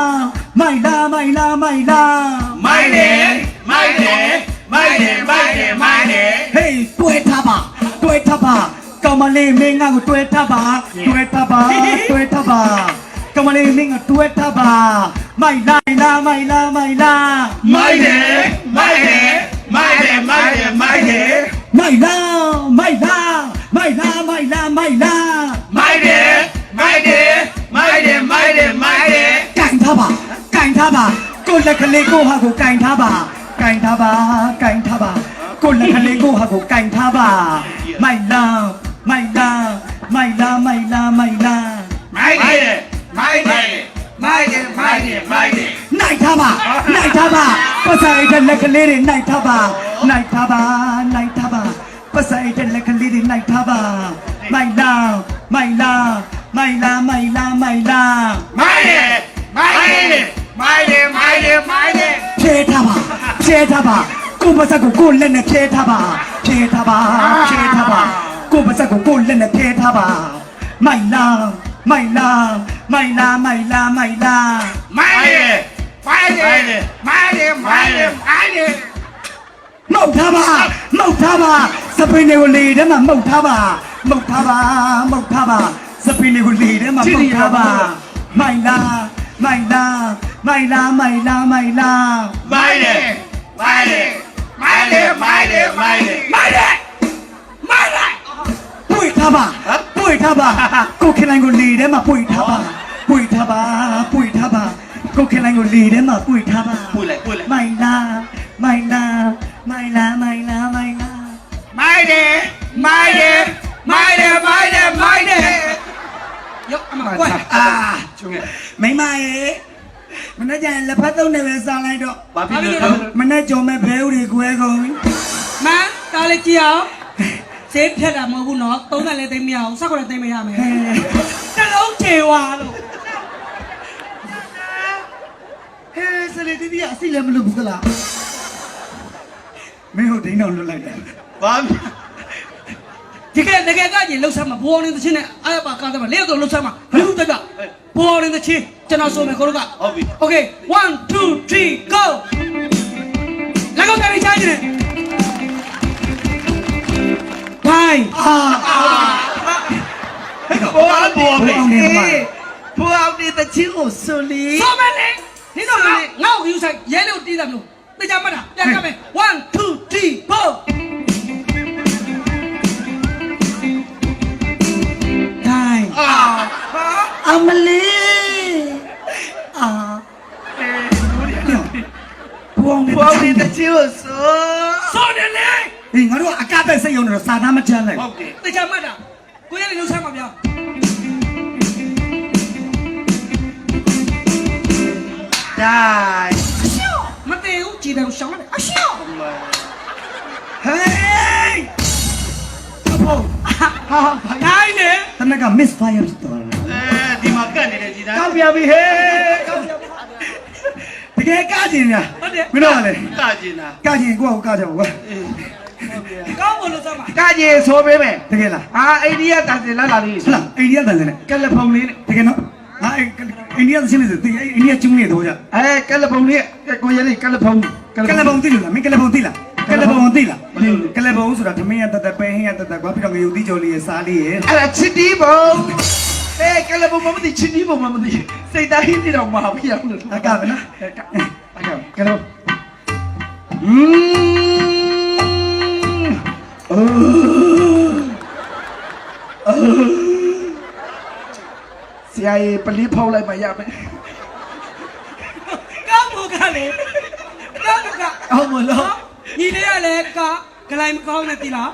မိုက်လာမိုက်လာမိုက်လာ မိုက်တယ်မိုက်တယ်မိုက်တယ်မိုက်တယ်မိုက်တယ် ဟေးတွဲထားပါကောင်မလေးမင်းငါ့ကိုတွဲထားပါကောင်မလေးမင်းကတွဲထားပါမိုက်လာမိုက်လာမိုက်လာ မိုက်တယ်မိုက်တယ်မိုက်တယ်မိုက်တယ်မိုက်တယ် မိုက်လာမိုက်လာမိုက်လာမိုက်လာမိုက်လာ မိုက်တယ်မိုက်တယ်မိုက်တယ်မိုက်တယ်မိုက်တယ် ကင်ထားပါကိုလက်ကလေးကိုဟာကိုကင်ထားပါကိုလက်ကလေးကိုဟာကိုကင်ထားပါမိုက်လာမိုက်လာမိုက်လာမိုက်လာမိုက်လာ မိုက်တယ်မိုက်တယ်မိုက်တယ်မိုက်တယ်မိုက်တယ် နိုင်ထားပါပတ်ဆိုင်တဲ့လက်ကလေးတွေနိုင်ထားပါပတ်ဆိုင်တဲ့လက်ကလေးတွေနိုင်ထားပါမိုက်လာမိုက်လာမိုက်လာမိုက်လာမိုက်လာ မိုက်တယ်မိုက်တယ်မိုက်တယ်မိုက်တယ်မိုက်တယ် ဖြဲထားပါကိုပါစက်ကိုကိုလက်နဲ့ဖြဲထားပါကိုပါစက်ကိုကိုလက်နဲ့ဖြဲထားပါမိုက်လာမိုက်တယ်မိုက်တယ်မိုက်တယ်မိုက်တယ် မှုတ်ထားပါစပင်းတွေကိုလေထဲမှာမှုတ်ထားပါစပင်းတွေကိုလေထဲမှာမှုတ်ထားပါမိုက်လာမိုက်တယ်မိုက်တယ်မိုက်တယ် မိုက်တယ် ပွေထားပါ ပွေလိုက် မိုင်လာမိုင်လာမိုင်လာမိုင်လာမိုင်လာ မိုက်တယ်မိုက်တယ်မိုက်တယ်မိုက်တယ်မိုက်တယ် ရုပ်အမကွက် အာမိမရေမနေ့ကျရင်လက်ဖက်သုံးနေပဲစားလိုက်တော့ ဘာဖြစ်လို့ မနေ့ကြော်မဲ့ဘဲဦးတွေကွဲကုန် မန်းတားလေးကြည့်အောင်ဈေးဖြတ်တာမဟုတ်ဘူးနော်30လည်းသိမရအောင်19လည်းသိမရမယ်တလုံးချေဝါလို့ ဟဲစလေတီတီအစီလည်းမလုပ်ဘူးကလားမင်းဟိုဒိန်းတော့လွတ်လိုက်တယ် ဘာ ဒီကတကယ်ကကြီးလှုပ်ဆက်မှာဘောင်းနေသချင်းနဲ့အားပါကားတယ်မှာလေးတော့လှုပ်ဆက်မှာဘလူးတက်ကဘောင်းနေသချင်းကျွန်တော်ဆိုမယ်ကိုတို့က ဟုတ်ပြီ Okay 1 2 3 go လက်ကောက်တိုင်းချားနေတယ်ဘိုင်း ဘောအောင်ဘောပဲ ဘောအောင်ဒီတချင်းကိုဆိုလီ ဆိုမယ်လေဒီတော့ငါ့ကိုယူဆိုင်ရဲလို့တီးတယ်မလို့တေချာမှတ်တာပြန်ကမယ်1 2 3 go ဒိုင်းအမလေးအာဘောအောင်ဒီတချင်းကိုဆို ဆိုတယ်လေ ဟေးငါတို့အကတဲ့စိတ်ယုံနေတော့စာသားမချမ်းလိုက် ဟုတ်တယ် တေချာမှတ်တာကိုရဲလည်းလှုပ်ဆက်မှာဗျာ ဒိုင်း မတည်ဘူးကြည်တယ်ရှောင်းရတယ်အရှောင်း ဟေးအဖိုး ဟာဂိုင်းနေ တနက်က miss fire ဖြစ်သွားတယ် အဲဒီမှာကတ်နေတယ်ကြည်သား ကောက်ပြပြီဟေးတကယ်ကကြင်ညာ ဟုတ်တယ် မင်းတို့ကလေ ကကျင်တာ ကကြင်ကိုယ့်ကိုကကြပါကွာ ကောင်းမလို့စမ်းပါ ကကြီးဆိုပေးမယ် တကယ်လား အာအိန္ဒိယတန်စင်လာလာလေး ဟုတ်လားအိန္ဒိယတန်စင်နဲ့ ကလဖုံလေးနဲ့ တကယ်နော်ဟာအိန္ဒိယသင်းနေတယ်အိန္ဒိယကျုံးနေတော့ကြ ကလဖုံလေးကိုရလေးကလဖုံ ကလဘုံသိလားမင်းကလဘုံသိလားကလဘုံသိလားကလဘုံဆိုတာသမင်းရတတပဲဟင်းရတတကွာပြီးတော့ငရုတ်တိကျော်လေးရဲ့စားလေးရဲ့ အဲ့ဒါချစ်တီးဘုံကလဖုံမမသိချစ်တီးဘုံမသိစိတ်တိုင်းနေတော့မှာပြရလို့ အကပဲနော် ကလဆရာကြီးပလီဖောက်လိုက်မှရမယ် ကောင်းမို့ကလေကောင်းက အောင်မလို့ ညီလေးရလေကဂလိုင်းမကောင်းနဲ့တီလား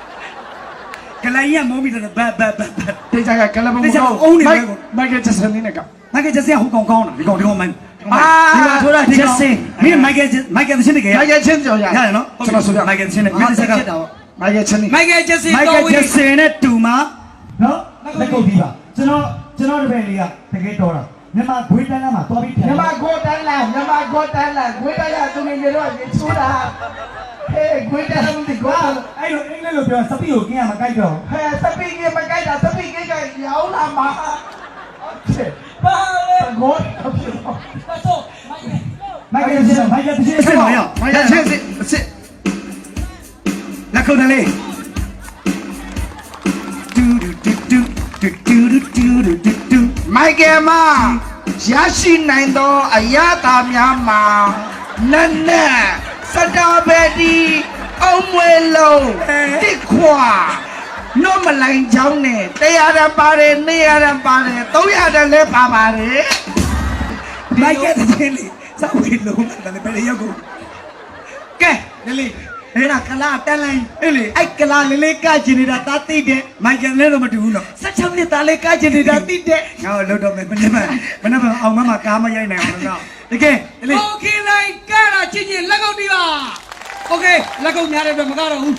ကလိုင်းရမုံပြီးတော့ဘတ်ဘတ်ဘတ် တေချာကကလဖုံမိုက်ကမိုက်ကချက်စနေနဲ့က မိုက်ကယ်ဂျက်ဆင်ဟိုကောင်ကောင်းတာဒီကောင်မန်းဒီမှာထိုးတာဂျက်ဆင်မင်းမိုက်ကယ်သင်းနေကြရ မိုက်ကချင်းကြော်ရ ရနော်ကျွန်တော်ဆိုပြမိုက်ကယ်သင်းနေမင်းစက်က မိုက်ကချင်း မိုက်ကယ်ဂျက်စင် မိုက်က တော် ယ် ဝေး ဂျက်ဆင်နဲ့တူမှာနော်လက်ကုပ်ပြီးပါကျွန်တော်တပည့်လေးကတကယ်တော်တာမြန်မာဂွေးတန်းလာမှာသွားပြီး မြမကိုတန်းလာမြမကိုတန်းလာခွေးတရသူငယ်တွေတော့ရေချိုးတာဟဲ့ခွေးတန်းလို့ဒီကွာ အဲ့လိုအင်္ဂလိပ်လိုပြောစပီကိုကင်းရမကြိုက်တော့ ဟဲ့စပီကမကြိုက်တာစပီကရောင်းလာမှာပါလေကိုအဖြစ် ပတ်တော့ မိုက်ကယ်သင်းဆက်ပါရ မိုက်ကချင်းစစ် လက်ခုပ်တန်းလေးတူတူတူတူတူတူတူတူတူ မိုက်ကယ်မရရှိနိုင်သောအရသာများမှာနက်နက်စတာဘယ်ဒီအောင်မွေလုံးတစ်ခွာနော့မလိုင်းချောင်းနဲ့100တန်းပါတယ်200တန်းပါတယ်300တန်းလည်းပါပါတယ် မိုက်ကယ်သင်းလေးစောက်ဝေးလုံးတယ်ဘယ်လိုရောက်ကုန်ကဲလေးအဲ့ဒါကလာတန်းလိုက်အဲ့လေအဲ့ကလာလေးလေးကကျင်နေတာတာသိတယ်မိုက်ကယ်လည်းတော့မတူဘူးနော်16နှစ်သားလေးကကျင်နေတာသိတယ်ငါ့ကိုလှုပ်တော့မယ်မနေ့ကအောင်မကားမရိုက်နိုင်အောင်တော့တကယ်လေး โอเคလိုင်းကဲတာချင်းချင်းလက်ကောက်တီးပါโอเคလက်ကောက်များတဲ့အတွက်မကတော့ဘူး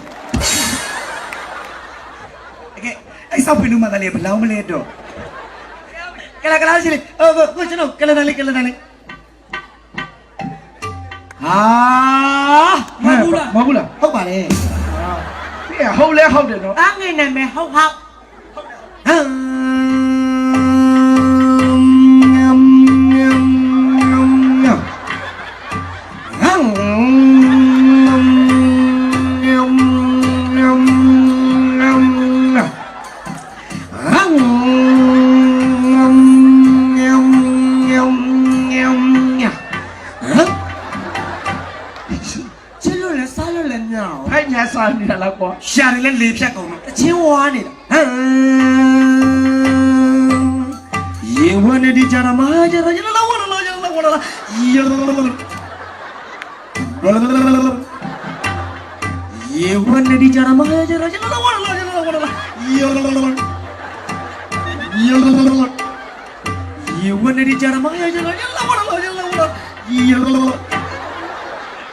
တကယ်အဲ့စောက်ပင်လုံးမသားလေးဘလောင်းမလဲတော့ကလာရှိလေကိုကျွန်တော်ကလာလေးဟာ မဟုတ်လား ဟုတ်ပါလေ ဟုတ်လဲဟုတ်တယ်နော် အားငယ်နေမယ်ဟုတ်ဟမ်ချစ်လို့လဲစားလို့လဲညောင်း ဖိုက်ညာစားနေတာလားကွာ ရှာတယ်လဲလေဖြတ်ကုန်တော့တချင်းဝါနေတာရေဝနေဒီကြရမှာကြရလာဝလာလာလာဝလာလာ ये one D जाना माया जरा जला वाला ये one D जाना माया जरा जला वाला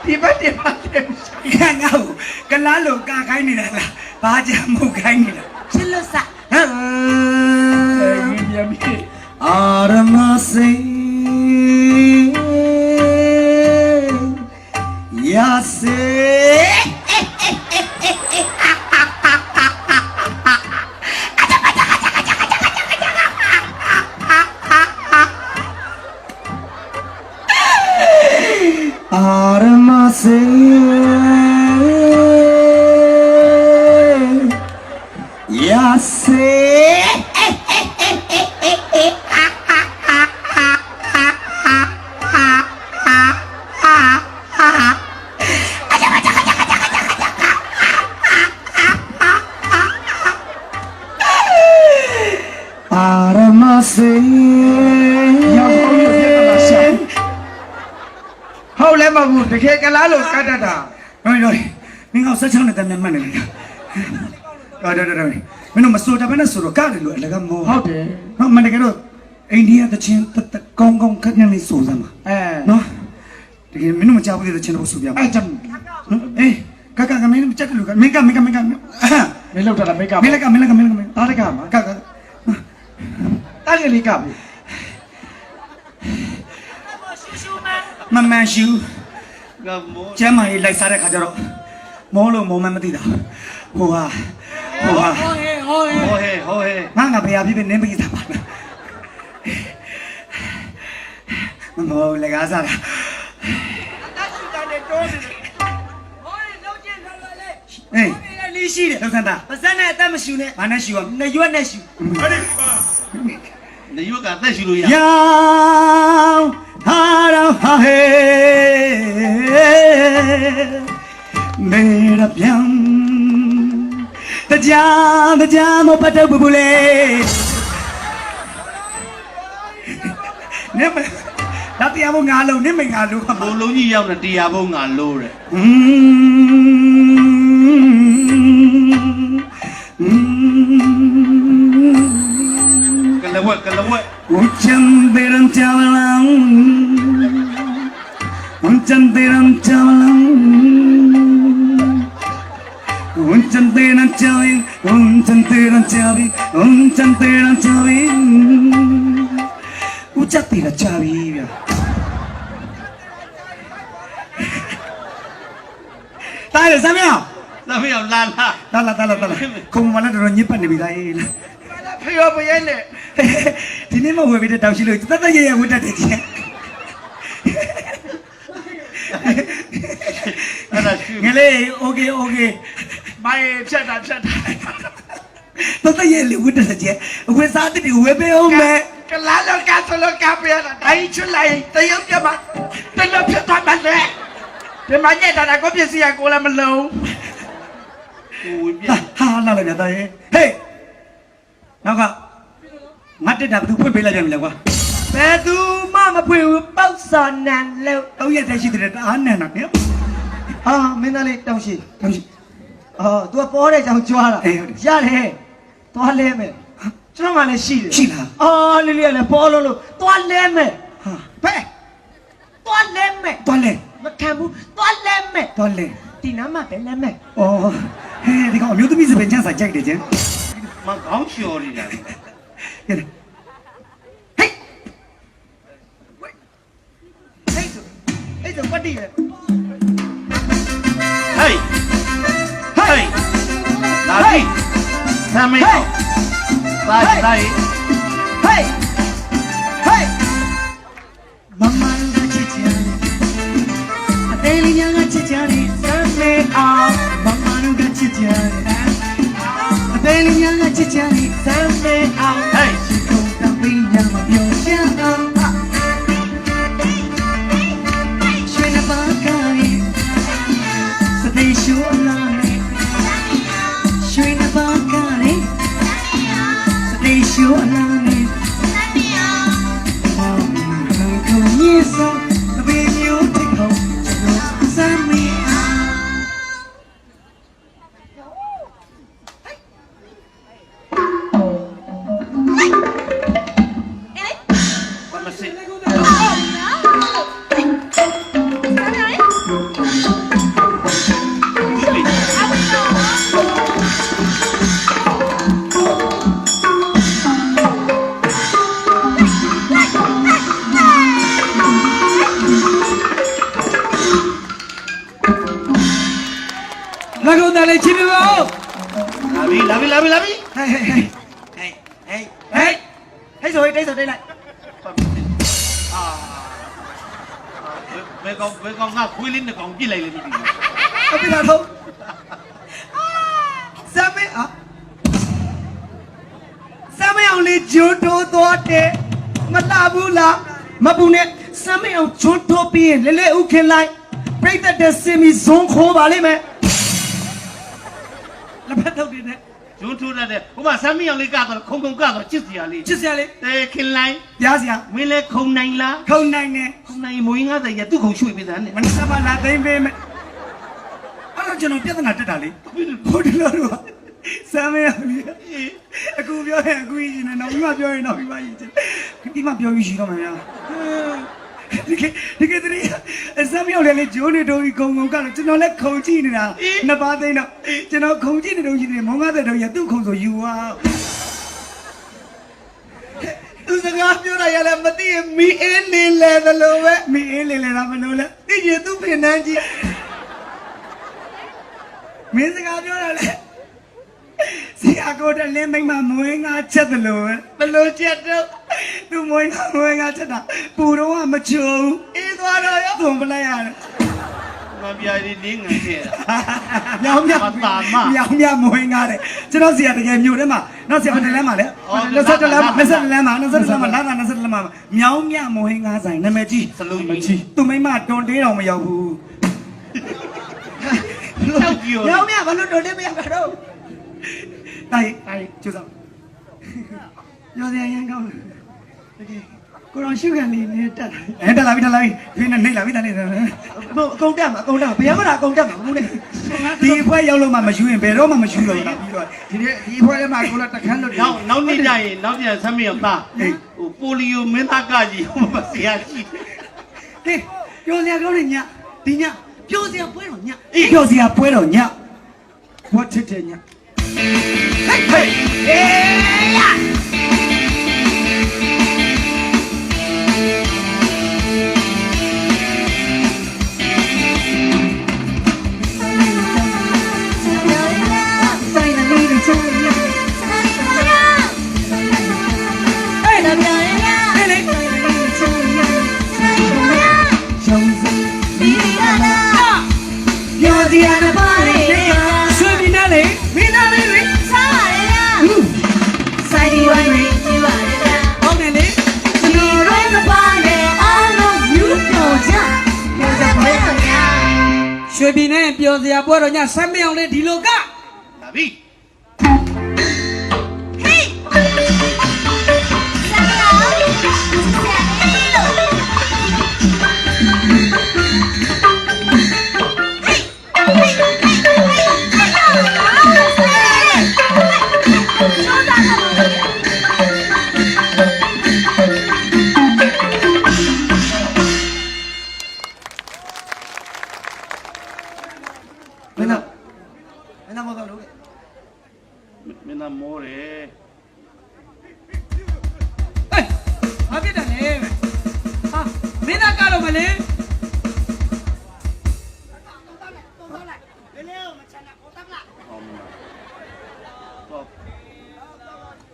tiba-tiba kan kau kan lalu kau kain ni dah baca mau kain ni dah Celusa. Armase ya se Armase ya se Armase Hậu lẽ mà buồn thì khi cái lá lột cái đã rồi mình học rất trong này tầm nhận mà này rồi mình mà sửa ra bên nó sửa cả để luyện là cái mồ hậu thế nó mà này cái rồi India the chin the công các nhân này sửa ra mà nó thì mình mà chào cái the chin nó sửa ra chân ê các mình chắc được mình Mấy lâu thật là mấy cặp. mình ta đây cả mà các Ta cái gì cặp? Mama siu Gamo. cha mày lại xa đây khá cho rồi mồ lo mồ mà tí đó hoa Hohe. mang gặp bây giờ nên bây giờ bạn mồ lại gà ra ê lý sĩ đấy đâu sang ta mà sao này ta mà xỉu này bạn này siu à này yuan này xỉu Này yêu cả tay xíu rồi à? Yao ha ra ha he mera piang ta ja mo pa ta bu le nếu mà đã tiêm một ngàn luôn nếu mình ngàn luôn Bố lũ như nhau là tìa vô ngả lô rồi. Cái là quậy. Hujan tiram cawalang Hujan tiram cawalang Hujan tiram cawin Hujan tiram cawin Hujan tiram cawin Hujan tiram cawin Tai được sao không? Sao bây giờ lan ha? Ta là Không mà nó rồi nhíp anh để bị đây phải rồi bây giờ này thì nếu mà vừa bị đào xí lưỡi tất nhiên là muốn ra để gì nghe lên ok mày chết thật tất nhiên là muốn ra gì quên sao thì quên bé không mẹ cái lá nó ca bây giờ là đấy chuyện này tôi giống cho bạn tôi làm chuyện thật bạn nè thì mà nhẹ là có việc gì à cô làm mình lâu ha là nhà tôi hey nào cả mắt đến đạp tôi quên bị là gì vậy qua mẹ tu mà quên bao giờ nàn lâu đâu vậy thì chỉ để ăn nè nè mình nói đồng chí tôi bỏ đây chẳng chua là ra đây tôi lên mẹ chúng nó mà xí là lili là bỏ luôn tôi lên mẹ mẹ tôi lên mẹ mà thằng bu tôi lên thì nó mà phải lên mẹ thì có nếu tôi biết gì bên trong sạch chạy để chứ Mà không chịu đi là. Ê giờ bắt đi rồi Hey. Là gì? Sao mày không? Đây. Mama nga chichari Adeli nga chichari Same out Mama nga chichari Adeli nga chichari Same out Hey. Không ta bị nhà mà biểu cha Xuyên na ba kari Sa đi shua lani Xuyên na ba kari Sa đi shua lani Không như sao, vì yêu thích hồng, chẳng လက်ကုံတန်လေးချီးပြပါဦး လာပြီလာပြီလာပြီလာပြီ ဟေးဟေးဟေးဟေးဟေးဆိုတိတ်ဆိုတိတ်လိုက် အာဘယ်ကောင်ကခွေးလေးနှစ်ကောင်ပြစ်လိုက်လေမသိဘူး အပြစ်လာတော့စမေးစမေးအောင်လေးဂျွန်းထိုးသွားတယ်မလှဘူးလားမပူနဲ့စမေးအောင်ဂျွန်းထိုးပြီးရင်လေလေဥခင်လိုက်ပြိတ္တတဲ့စင်မီဇွန်ခိုးပါလိမ့်မယ်လက်ဖက်ထုတ်နေတယ် ဂျွန်းထိုးတတ်တယ်ဟိုမှာဆမ်းမီအောင်လေးကတော့ခုံကတော့ချစ်စရာလေး ချစ်စရာလေး တဲခင်လိုက် ပြားစရာ မင်းလဲခုံနိုင်လား ခုံနိုင်နေ ခုံနိုင်မွေးငါးတဲ့ရသူ့ခုံရွှေ့ပေးသားနဲ့ မနစပါလာသိမ့်ပေးမယ်အဲ့တော့ကျွန်တော်ပြဿနာတက်တာလေဘုဒ္ဓလောတို့စမ်းမရဘူးအခုပြောရင်အခုကြီးနေတော့ပြီးမှပြောရင်တော့ပြီးမှကြီးဒီမှပြောပြီးရှိတော့မှာများဒီကတည်းကစမ်းမရလေဂျိုးနေတော့ဂုံကတော့ကျွန်တော်လည်းခုံကြည့်နေတာနှစ်ပါးသိန်းတော့ကျွန်တော်ခုံကြည့်နေတော့ကြီးနေမောင်ကားတဲ့တော့ရသူ့ခုံဆိုယူသွားသူစကားပြောရရလဲမသိရင်မီအေးနေလဲသလိုပဲမီအေးလေလဲတာမလို့လဲသိရသူ့ဖင်နှန်းကြီးမင်းစကားပြောရလဲစီအကိုတလည်းမိမမွေးငါချက်တယ်လို့ဘယ်လိုချက်တော့သူမွေးငါချက်တာပူတော့မချုံအေးသွားတော့ရောသွန်ပလိုက်ရတယ် မပြားလေးလေးငန်ခဲ့တာ မြောင်မြမွေးငါတယ်ကျွန်တော်စီကတကယ်မြို့ထဲမှာနောက်စီကတည်းကမှာလေ20လမ်းမှာလာတာ20လမ်းမှာမြောင်မြမွေးငါဆိုင်နာမည်ကြီး စလုံးကြီး သူမိမတွန်သေးတော်မရောက်ဘူး တောက်ကြီးရော မြောင်မြဘာလို့တွန်သေးမရောက်တော့တိုင်းကျူစားရောစရာရန်ကောင်းတယ်တကယ်ကိုတော်ရှုခံနေနေတက်တက်လာပြီဒီနေ့နေလာပြီတန်းနေတယ်အကုန်တက်မှာဘယ်ရမလားအကုန်တက်မှာဘူးလေဒီအဖွဲရောက်လို့မှမယူရင်ဘယ်တော့မှမယူတော့ဘူးပြီးတော့ ဒီအဖွဲထဲမှာကိုလာတခန်းလို့ နောက်နေ့ကျရင်နောက်ပြန်ဆမ်းမီအောင်သားဟိုပိုလီယိုမင်းသားကကြီးဟိုမှာဆရာကြီး ဟေးပြောစရာကောင်းနေညဒီညပြောစရာပွဲတော်ညပြောစရာပွဲတော်ည ဝတ်ထစ်တဲ့ည ဟေးယာရွှေပြည်နဲ့ပျော်စရာပွဲတော်ညဆမ်းမအောင်လေဒီလိုက လာပြီ မင်းသားမောတော့လို့ မင်းသားမောတယ် ဟေးဘာဖြစ်တယ်လဲဟာမင်းသားကတော့မလဲ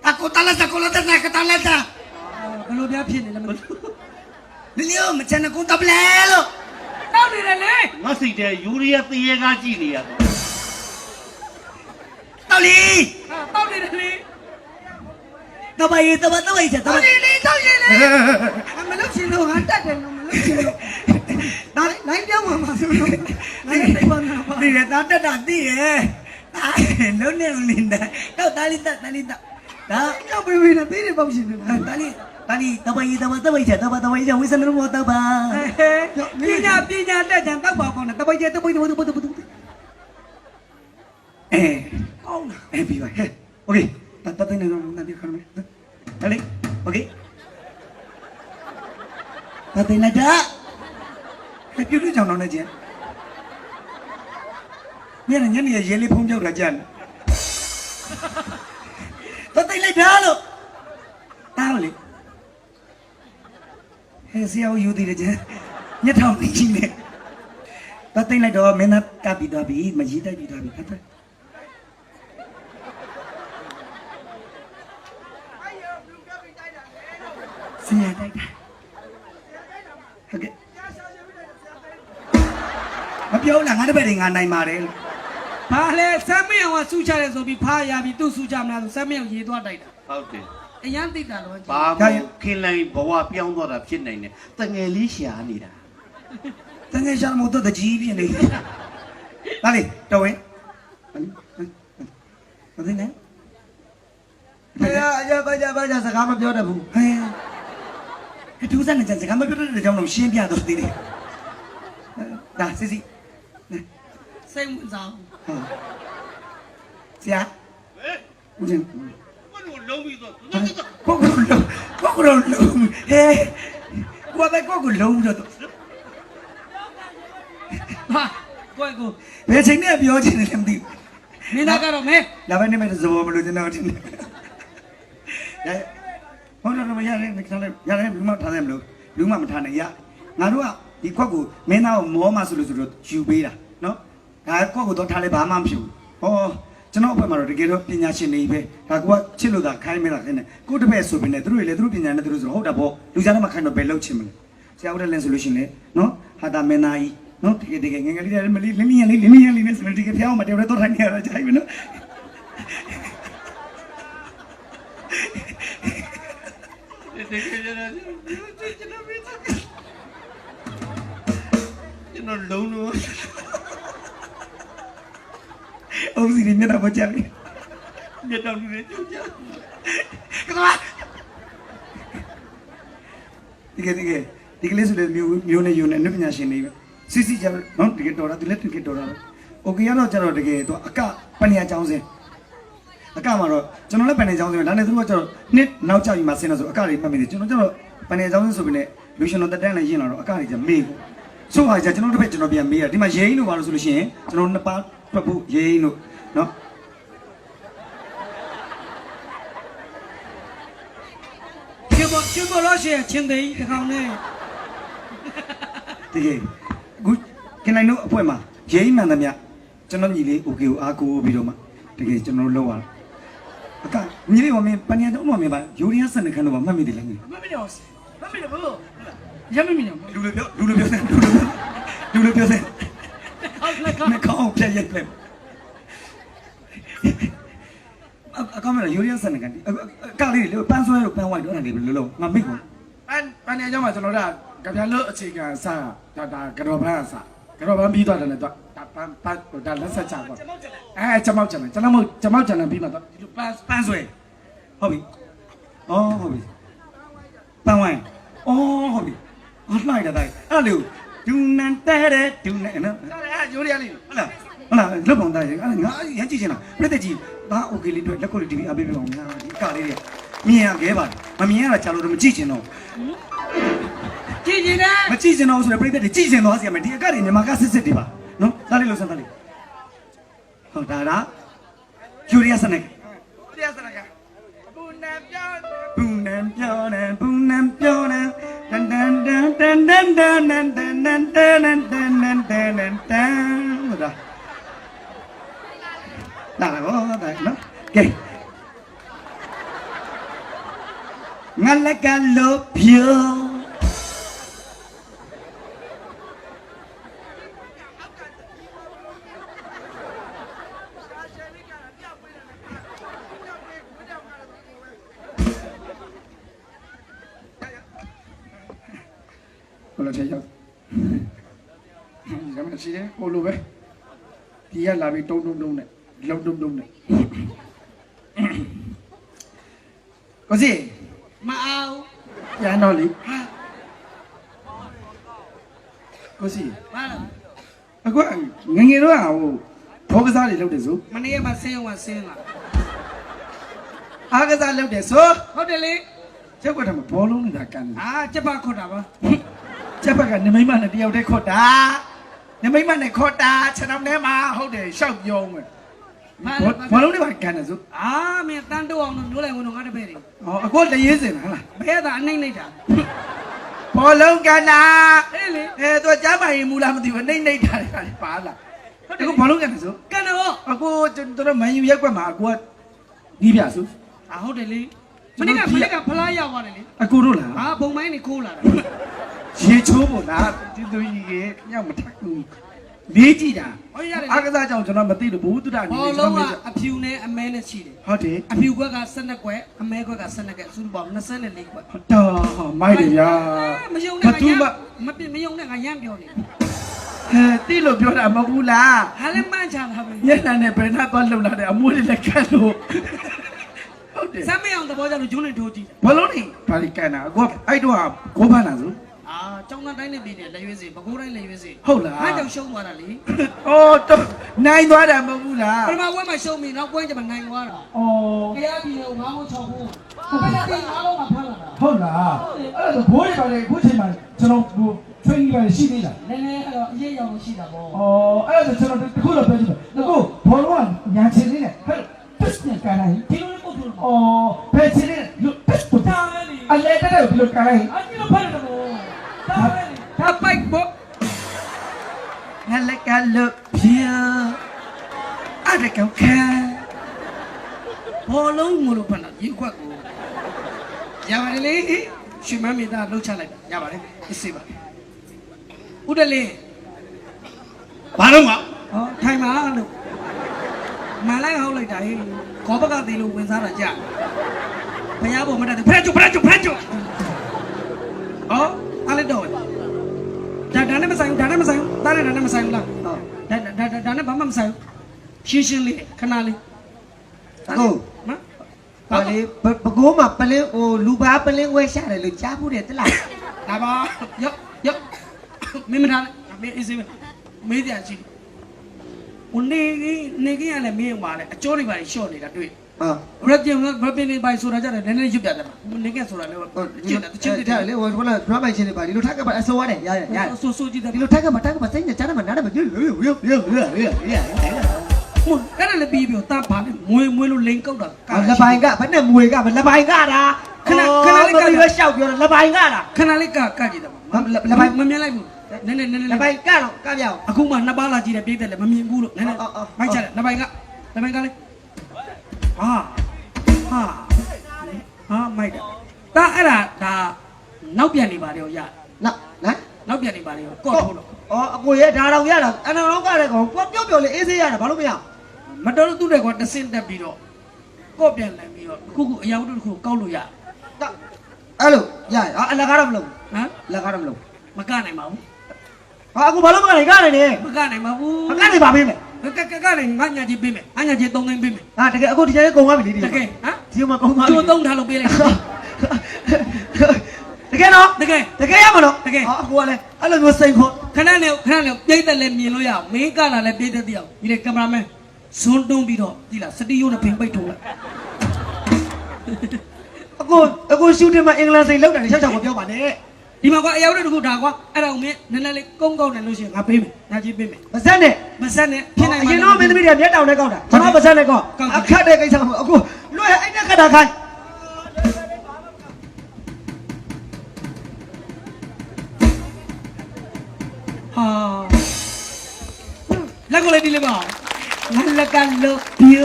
အကိုတလာတကိုလာတနာကတလာတာ ဘယ်လိုပြဖြစ်နေလဲမသိ လီယိုမချန်ကိုတပလဲလို့ တောက်နေတယ်လေ ငါစိတ်တဲ့ယူရီးယားတရေကားကြည့်နေရတော့ တော်လီ ဟာတောက်နေတယ်လေ တပယေတပတဝိချက်တပလီတော်ရည်လေ မလုပ်ချင်လို့ဟာတက်တယ်လို့မလုပ်ချင်လို့ဒါလိုင်းပြောင်းမှာဆိုလို့လည်းသိပါမှာပါ ဒီရတာတက်တာသိရဲ့လုံးနေလင်းတယ်တော့တာလီတက်ဒါ ကြောက်ပေးပေးနဲ့သိတယ်ပေါ့ရှင်တယ် တာလီတပယေတပတဝိချက်ဝိစနမောတပါ ပညာတက်ကြံတောက်ပါကောင်းတယ်တပိတ်ကျတပိတ်တပိတ် အေးပြီးပါဟဲ့โอเคတတ်နေတော့နားပြခရမယ်ဒါလေးโอเคတတ်နေကြပြုတ်လို့ကြောင်တော့နေချင်းညနေရဲလေးဖုံးပြောက်တာကြတယ်တတ်နေကြလို့တားလို့လေဟဲ့ဆရာယူသေးတယ်ချင်းညထောင်ပြီးချင်းနေ ตาเต้นไรดอกเมน่ากาปีตัวบีมายีได้ปีตัวบีครับเสียได้โอเคมาเปียวหลังงานได้ไปเรียนงานไหนมาเร็ว ဘာလဲစမ်းမင်းအောင်ကစူးချတယ်ဆိုပြီးဖားရပြီးသူ့စူးချမလားဆိုစမ်းမင်းအောင်ရေးသွားတိုက်တာ ဟုတ်တယ် အရန်သိတာတော့ ဘာမှခင်လိုက်ဘဝပြောင်းသွားတာဖြစ်နိုင်တယ်တငယ်လေးရှာနေတာ တကယ်ရှာမို့တော့တကြီးပြင်းနေဒါလေတော်ဝင်ဘာသိနေဘာစကားမပြောတတ်ဘူးဟဲ့တူးစမ်းနေစကားမပြောတတ်တဲ့ကြောင့်တော့ရှင်းပြတော့သေးတယ်ဒါစစ်စစ် စိတ်ဝင်စား ဆရာဦးဇင်း ဘယ်လိုလုံးပြီးတော့ ကိုကိုလုံးဟဲ့ကိုပဲကိုလုံးတော့ ဟာကိုကို ဘယ်ချိန်နဲ့ပြောချင်တယ်လဲမသိဘူး မင်းသားကတော့မဲ လာပဲနေမဲ့ဇဘောမလို့ကျွန်တော်တင်တယ်ဟောတော့မရတယ်မထားလဲရတယ်လူမထားတယ်မလို့လူမမထားနိုင်ရငါတို့ကဒီခွက်ကိုမင်းသားကိုမောမှဆိုလို့ယူပေးတာနော်ဒါခွက်ကိုတော့ထားလဲဘာမှမဖြစ်ဘူးဟောကျွန်တော်အဖေမှာတော့တကယ်တော့ပညာရှင်နေပဲဒါကချစ်လို့သာခိုင်းမလားခင်းနဲ့ကိုတပည့်ဆိုပြီးနေသူတို့တွေလည်းသူတို့ပညာနဲ့သူတို့ဆိုဟုတ်တာပေါ့လူစားတော့မခိုင်းတော့ဘယ်လောက်ချင်မလဲဆရာဦးတဲ့လင်းဆိုလို့ရှိရင်လေနော်ဟာတာမင်းသားကြီးနော်တကယ်ငယ်ငယ်လေးတည်းမလေးလင်းလင်းလေးနဲ့ဆိုတော့တကယ်ဖျောင်းမတည်းတော့ထိုင်နေရတာကြိုက်ပြီနော်တကယ်ကျွန်တော်လုံးလို့ အုံးစီမျက်နှာပေါ်ကြပြီ မျက်တောင်တွေကျုပ်ကြ ကဘာဒီကလေးဆိုတဲ့မျိုးနဲ့ယူနေနုပညာရှင်တွေပဲစစ်စစ်ကြနော်တကယ်တော်တာဒီလက်တကယ်တော်တာโอเคကတော့ကျတော့တကယ်တော့အကပညာကျောင်းစင်အကမှာတော့ကျွန်တော်လည်းပညာကျောင်းစင်ဒါနဲ့သူတို့ကကျတော့နှစ်နောက်ကျပြီးမှဆင်းတော့ဆိုအကတွေမှတ်မိတယ်ကျွန်တော်ကျတော့ပညာကျောင်းစင်ဆိုပြီးနဲ့လူရှင်တော်တက်တန်းလည်းရင်းလာတော့အကတွေကြမေးဘူးဆိုဟာကြကျွန်တော်တစ်ဖက်ကျွန်တော်ပြန်မေးရဒီမှာရေးလို့ပါလို့ဆိုလို့ရှိရင်ကျွန်တော်နှစ်ပါးတွက်ဖို့ရေးလို့နော်ကျမလို့ရှိရင်ချင်းသိတကောင်နဲ့ တကယ်အခုခင်နိုင်တို့အဖွဲမှာရေးမှန်သမျှကျွန်တော်ညီလေးโอเคကိုအားကိုးပြီးတော့မှတကယ်ကျွန်တော်လောက်ရအကညီလေးကမင်းပညာတော့မင်းပါယူရီးယားစနခန်းတော့မှတ်မိတယ်လားငယ် မမင်းတော့မမင်းတော့ဘလို့ရမမင်းတော့ လူလိုပြောစမ်းဟုတ်လက်ကော မကောင်းပြည့်ရိုက်လိုက်အကမရယူရီးယားစနခန်းအကလေးလေပန်းဆွဲလို့ပန်းဝိုက်တော့အဲ့ဒါလေးလောငါမိတ်ကော ပန်းနေကြောင်းမှာကျွန်တော်တို့ကကြပြလို့အခြေခံစားဒါကတော့ဘာစားကတော့ဘာပြီးသွားတယ်လေတော့ဒါပန်းဒါလက်ဆက်ချတော့ကျမောက်ကျန်တယ်ကျွန်တော်ကျန်တယ်ပြီးမှတော့ဒီလိုပန်းဆွဲဟုတ်ပြီအော်ဟုတ်ပြီပန်းဝိုင်းအော်ဟုတ်ပြီအလှိုက်တာတိုင်းအဲ့လိုဒူနန်တဲတဲ့ဒူနန်နော် ဒါလည်းရိုးရလေး ဟုတ်လားလွတ်ပုံတိုင်းအဲ့ငါရမ်းကြည့်ချင်တာပြည့်တဲ့ကြီးဒါโอเคလေးတွေ့လက်ကိုလေးတီဗီအပေးပြအောင်များဒီအကလေးတွေမြင်ရခဲပါမမြင်ရတာချာလို့တော့မကြည့်ချင်တော့ ကြည့်နေတယ် မကြည့်ချင်တော့ဆိုရပြည့်တဲ့ကြည့်ချင်တော့ဆရာမဒီအကတွေမြန်မာကစစ်စစ်တွေပါနော်ဒါလေးလို့စမ်းဒါလေးဟုတ်ဒါယူရီးယားစနက် ဒီရစရကဘူနံပြောင်း ဘူနံပြောနေတန်တန်တန်တန်တန်တန်တန်တန်တန်တန်တန်တန်တန်တန်တန်တန်ဟုတ်ဒါတော့နော်ကဲငါလက်ကလို့ပြောဘယ်လိုချက်ရောက်ရမရှိတယ်ဟိုလိုပဲဒီကလာပြီးတုံးနဲ့လုံနဲ့ကိုစီ မအောင် ရန်တော့လေကိုစီ ဘာလဲ အခုငငယ်တော့ဟိုဘောကစားတွေလုပ်တယ်ဆို မနေ့ကမှဆင်းအောင်ဆင်းလာ အားကစားလုပ်တယ်ဆို ဟုတ်တယ်လေ ကျုပ်ကတည်းကဘောလုံးနေတာကန်တယ် အာကျက်ပါခွတ်တာပါ ချက်ဘက်ကနမိမနဲ့တယောက်တည်းခေါ်တာနမိမနဲ့ခေါ်တာခြေထောက်ထဲမှာဟုတ်တယ်ရှောက်ပြုံးမယ်ဘောလုံးတွေပါကန်တယ်ဆို အာမင်းတန်းတော့အောင်လို့မျိုးလိုက်ဝင်တော့ငါတပည့်တွေ ဟောအခုတရေးစင်လား ဘဲသာအနှိမ့်လိုက်တာ တ ဘောလုံးကန်တာ အေးလေ သူကကြားပါရင်မူလားမသိဘူးနှိမ့်ထားတယ်ပါလာအခုဘောလုံးကန်တယ်ဆို ကန်တော့ အခုတို့မန်ယူရက်ကွက်မှာအခုကနီးပြဆို ဟုတ်တယ်လေမနေ့ကဖလားရောက်သွားတယ်လေ အခုတို့လား ဟာဘုံမိုင်းနေခိုးလာတာ ရေချိုးဖို့လားဒီသူကြီးကညမထဘူးလေးကြည့်တာ ဟောရတယ် အားကစားကြောင့်ကျွန်တော်မသိလို့ဘူးသူတအနေနဲ့ ဘောလုံးကအဖြူနဲ့အမဲနဲ့ရှိတယ် ဟုတ်တယ် အဖြူခွက်က12ခွက်အမဲခွက်က12ခွက်စုစုပေါင်း24ခွက် တော်မိုက်တယ်ဗျာ မယုံနဲ့မယုံနဲ့ငါရမ်းပြောနေ တိလို့ပြောတာမဟုတ်ဘူးလား ဟာလည်းမှန်ချတာပဲ မျက်နှာနဲ့ဘယ်နှသွားလုံလာတယ်အမွှေးတွေလည်းခတ်လို့ဟုတ်တယ် စမ်းမအောင်သဘောကျလို့ဂျုံးနဲ့ထိုးကြည့် ဘလုံးနေဘာလို့ကန်တာအခုအဲ့တော့ကိုဖန်တာဆို အာကျောင်းသားတိုင်းနဲ့ပြည်နေလက်ရွေးစီဘကိုးတိုင်းလက်ရွေးစီ ဟုတ်လား ဟာကြောင့်ရှုံးသွားတာလေ အော်တော့နိုင်သွားတာမဟုတ်ဘူးလား ပထမဝဲမှာရှုံးပြီနောက်ပွဲကျမှနိုင်သွားတာ အော် တရားပြည်ကို9ခု6ခုဘယ်ကတင်အားလုံးမှာဖမ်းလာတာ ဟုတ်လားအဲ့ဒါဘိုးတွေပါလေအခုချိန်မှာကျွန်တော်တို့ training ပါရှိသေးလား နည်းနည်းအဲ့တော့အရေးရောင်ရှိတာပေါ့ အော်အဲ့ဒါကျွန်တော်တခုတော့ပြောကြည့်မယ်အခုဘောလုံးကညာချင်းလေးနဲ့ဟဲ့တက်နဲ့ကန်လိုက် ဒီလိုလေးပုတ်လို့ အော်ဘယ်ချင်းလေးလူတက်ပူတာ တာပဲလေ အလဲတက်တယ်ဒီလိုကန်လိုက် အကြီးလိုဖမ်းတယ်ပေါ့တာပဲလေဒါပိုက်ပေါ့ ငါလက်ကလို့ပြအဲ့ဒါကောက်ခဲ ဘောလုံးမလို့ဖမ်းတာရေခွက်ကိုရပါတယ်လေရွှေမန်းမေသားလှုပ်ချလိုက်တာရပါတယ်အစ်စေးပါဦးတလေး ဘာလို့က ဟောထိုင်ပါလို့မန်လိုက်ဟောက်လိုက်တာဟေးခေါ်ဘက်ကသေးလို့ဝင်စားတာကြာဘုရားဘုံမတတ်ဖရက်ကျဖရက်ကျဟောအားလည်းတော့ဒါနဲ့မဆိုင်ဘူးဒါနဲ့မဆိုင်ဘူးဒါနဲ့မဆိုင်ဘူးလားဒါနဲ့ဘာမှမဆိုင်ဘူးရှင်းလေးခဏလေး အခု နော် ဘာလေဘကိုးမှာပလင်းဟိုလူပါပလင်းဝဲရှာတယ်လို့ကြားဘူးတယ်တလား ဒါပါရော့မင်းမထားနဲ့မင်းအေးစေးမေးကြကြည့်ဦးနေကြီးရလဲမင်းဟွာလဲအကျိုးတွေပါရှော့နေတာတွေ့ ဟာ ရက်ပြင်နေပိုင်ဆိုတာကြတယ်နည်းနည်းရွတ်ပြတယ်မှာနေကဆိုတာလဲကြည့်တယ်ချစ်တယ် လေဟိုကဒရမိုင်ရှင်တွေပါဒီလိုထက်ကပါအစိုးရတယ်ရ ဆိုကြည့်တယ် ဒီလိုထက်ကပါစိတ်နဲ့ကြားတယ်မှာနားတယ်မှာဟိုဟိုအဲ့ဒါလည်းပြီးပြီးတာပါလေမွေးလို့လိန်ကောက်တာ လက်ပိုင်ကဘယ်နဲ့မွေကဘယ်လက်ပိုင်ကတာပြီးတော့ရှောက်ပြောလက်ပိုင်ကတာ ခဏလေးကကြည့်တယ်မှာမမြင်လိုက်ဘူးနည်းနည်း လက်ပိုင်ကတော့ကပြောင်း အခုမှနှစ်ပါးလာကြည့်တယ်ပြည့်တယ်လည်းမမြင်ဘူးလို့နည်းနည်းမိုက်ချတယ်လက်ပိုင်ကလေဟာမိုက်တာအဲ့ဒါနောက်ပြန်နေပါလေရ နော် ပြန်နေပါလေကော့ထိုးတော့ အော်အကိုရဲ့ဒါတော့ရတာအနာတော့ကတဲ့ကောင်ကိုပြောလေအေးဆေးရတာဘာလို့မရ မတော်လို့သူ့တဲ့ကွာတဆင့်တက်ပြီးတော့ကော့ပြန်လိုက်ပြီးတော့ခုအယောက်တစ်ခုကောက်လို့ရ အဲ့လိုရအလကားတော့မလုပ် ဟမ် လက်ကားတော့မလုပ် မကနိုင်ပါဘူး ဟာအခုဘာလို့မကနေကနေနေ မကနိုင်ပါဘူး မကနေပါပေးမယ် ကနိုင်ငါညာကြီးပေးမယ်အညာကြီး3သိန်းပေးမယ် ဟာတကယ်အခုဒီကျဲကုံသွားပြီလေဒီ တကယ်ဟမ် ဒီမှာကုံသွားပြီ ကျိုး3ထားလို့ပေးလိုက် တကယ်နော် တကယ် တကယ်ရမလို့အကိုကလည်းအဲ့လိုမျိုးစိန်ခေါ် ခဏနဲ့ပြိတ်သက်လည်းမြင်လို့ရအောင်မင်းကလာလည်းပြိတ်သက်တည်းအောင်ဒီလေကင်မရာမန်ဇွန်းတွန်းပြီးတော့ဒီလားစတီယိုနဲ့ဖိန်ပိတ်ထုတ်လိုက် အခုရှူတင်မှာအင်္ဂလန်စိန်လောက်တာ6 6ကိုပြောပါနဲ့ ဒီမှာကွာအယောက်တစ်ခုဒါကွာအဲ့ဒါကိုမင်းနည်းနည်းလေးကုန်းကောက်နေလို့ရှိရင်ငါပေးမယ်ညာကြီးပေးမယ် ပါဇက်နဲ့ မဆက်နဲ့ဖြစ်နိုင် အရင်တော့မင်းသမီးတွေမျက်တောင်နဲ့ကောက်တာကျွန်တော်ပါဇက်နဲ့ကောက်အခက်တဲ့ကိစ္စမဟုတ်အခုလွှဲအဲ့နဲ့ခက်တာခိုင်း ဟာလက်ကိုလေးဒီလေးပါငါလက်ကလို့ပြ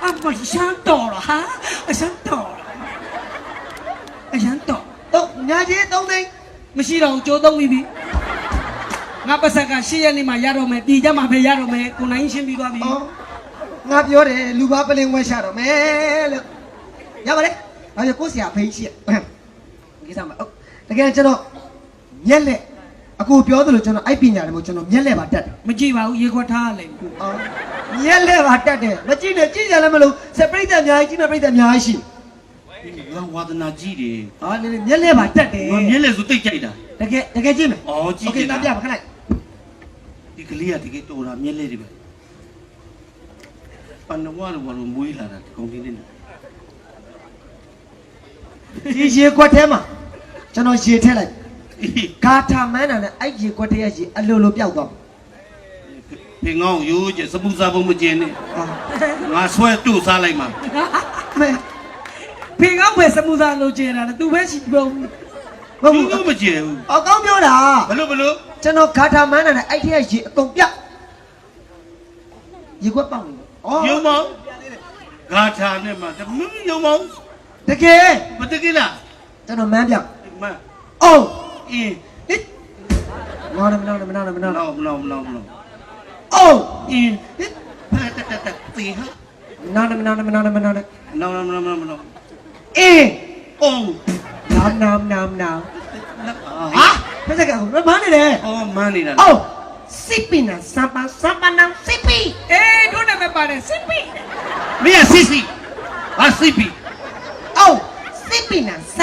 အမရှမ်းတော်လားဟာအရှမ်းတော်အရှမ်းတော် တော့ညာကြီး3သိန်း မရှိတော့ကြိုးသုံးပြီးပြီငါပတ်စက်က8ရက်နေ့မှရတော့မယ်ပြည်ကြမှာပဲရတော့မယ်ကိုနိုင်ရှင်းပြီးသွားပြီ အော်ငါပြောတယ်လူပါပလင်ဝဲရှာတော့မယ်လို့ရပါလေဒါပြကိုဆရာဖိတ်ရှိကိစ္စမှာတကယ်ကျွန်တော်မျက်လက်အခုပြောသလိုကျွန်တော်အဲ့ပညာတယ်မို့ကျွန်တော်မျက်လက်ပါတက်တယ် မကြည့်ပါဘူးရေခွက်ထားလိုက် အော်မျက်လက်ပါတက်တယ်မကြည့်နဲ့ကြည့်ကြလည်းမလို့စပရိတ်အများကြီးကြည့်နေပရိတ်အများကြီးရှိ ငါဝါသနာကြီးတယ် ဟာလေမျက်လက်ပါတက်တယ် ငါမျက်လက်ဆိုတိတ်ကြိုက်တာ တကယ်ကြည့်မယ် အော်ကြည့်ကြည့် โอเคတာပြပါခဏလိုက် ဒီကလေးကတကယ်တော်တာမျက်လက်တွေပဲပန်နဝါတော့ဘာလို့မွေးလာတာဒီကောင်လေးနဲ့ ဒီရေခွက်ထဲမှာကျွန်တော်ရေထည့်လိုက်ဂါထာမန်းတာနဲ့အဲ့ရေခွက်ထဲရဲ့ရေအလိုလိုပျောက်သွား ဖေငောင်းရိုးကျစပူစားဖို့မကျင်နဲ့ အာ ငါဆွဲတူစားလိုက်မှာ မဲ ဖေကောင်းပဲစမူစာလိုချင်တာသူပဲရှိပုံ ဘူးမကြည့်ဘူး အကောင်းပြောတာ ဘလို့ဘလို့ ကျွန်တော်ဂါထာမန်းတာနဲ့အဲ့ထက်ရေအကုန်ပြရေခွက်ပေါက်နေဩ ယုံမောင်ဂါထာနဲ့မှတမယုံမောင် တကယ် မတကယ်လား ကျွန်တော်မန်းပြ မ အိုး အင်း မနာလောမအိုးအင်းဖတ်တตีဟာ နာလောအေး အင်းအောင် နာ နာ ဟာဖက်စက်ကမန်းနေတယ် အော်မန်းနေတာ အိုးစိပင်းနာစပနာစိပီ အေးတို့နဲ့ပဲပါတယ်စစ်ပြီ မင်းစီစီဟာစီပီ အိုးစိပင်းနာစ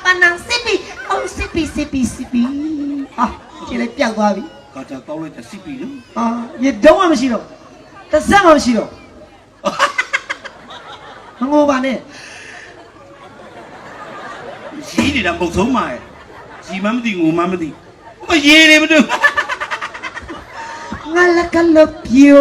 ပနာစိပီအိုးစိပီဟာကြည့်လိုက်ပြောက်သွားပြီ ဂါထာကောင်းလိုက်တဲ့စီပီနော် အာရေတုံးမှမရှိတော့တစ်စက်မှမရှိတော့မငိုပါနဲ့ ရေးနေတာမဟုတ်ဆုံးပါရဲ့ကြီးမမသိငိုမမသိမရေးနေမတူ ငါလက်ကလပြို